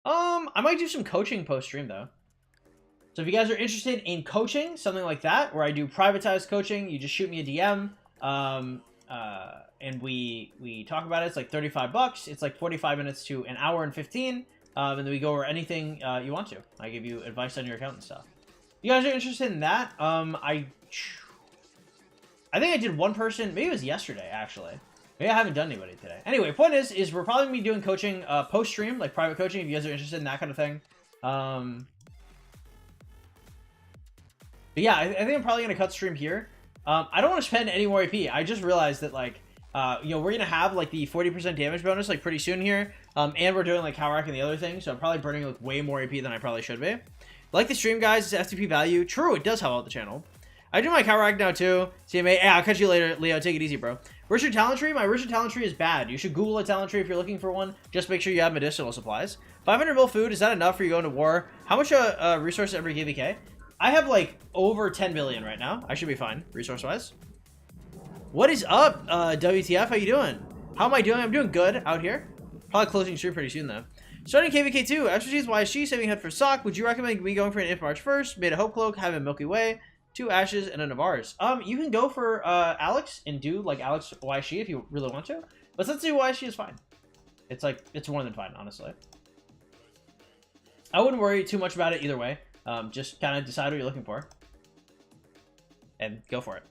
I might do some coaching post stream though. So if you guys are interested in coaching, something like that, where I do privatized coaching, you just shoot me a DM, and we talk about it. It's like 35 bucks. It's like 45 minutes to an hour and 15, and then we go over anything you want to. I give you advice on your account and stuff. If you guys are interested in that, I think I did one person, maybe it was yesterday, actually. Maybe I haven't done anybody today. Anyway, point is we're probably going to be doing coaching post-stream, like private coaching, if you guys are interested in that kind of thing. But yeah, I think I'm probably going to cut stream here. I don't want to spend any more AP. I just realized that, like, we're going to have, like, the 40% damage bonus, like, pretty soon here. And we're doing, like, Karak and the other things, so I'm probably burning, like, way more AP than I probably should be. Like the stream, guys. It's F2P value. True, it does help out the channel. I do my Karak now, too. CMA, yeah, I'll catch you later, Leo. Take it easy, bro. Where's your talent tree? My Richard talent tree is bad. You should Google a talent tree if you're looking for one. Just make sure you have medicinal supplies. 500 mil food, is that enough for you going to war? How much resources every KVK? I have, like, over 10 billion right now. I should be fine, resource-wise. What is up, WTF? How you doing? How am I doing? I'm doing good out here. Probably closing stream pretty soon, though. Starting KVK 2, expertise YSG, saving head for SOC. Would you recommend me going for an If March 1st? Made a Hope Cloak, have a Milky Way, 2 Ashes, and a Navarre's. You can go for Alex and do like Alex YSG if you really want to. But let's do YSG is fine. It's like, it's more than fine, honestly. I wouldn't worry too much about it either way. Just kind of decide what you're looking for. And go for it.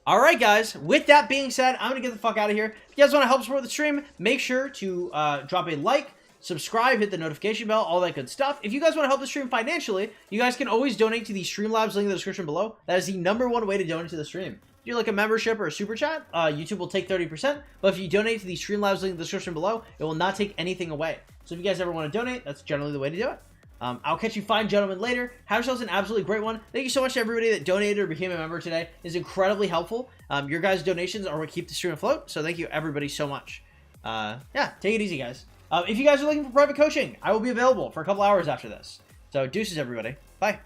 Alright, guys. With that being said, I'm going to get the fuck out of here. If you guys want to help support the stream, make sure to drop a like, subscribe, hit the notification bell, all that good stuff. If you guys want to help the stream financially, you guys can always donate to the Streamlabs link in the description below. That is the #1 way to donate to the stream. If you're like a membership or a super chat, YouTube will take 30%. But if you donate to the Streamlabs link in the description below, it will not take anything away. So if you guys ever want to donate, that's generally the way to do it. I'll catch you fine gentlemen later. Have yourselves an absolutely great one. Thank you so much to everybody that donated or became a member today. It's incredibly helpful. Your guys' donations are what keep the stream afloat, so thank you everybody so much. Yeah, take it easy, guys. If you guys are looking for private coaching, I will be available for a couple hours after this. So deuces, everybody. Bye.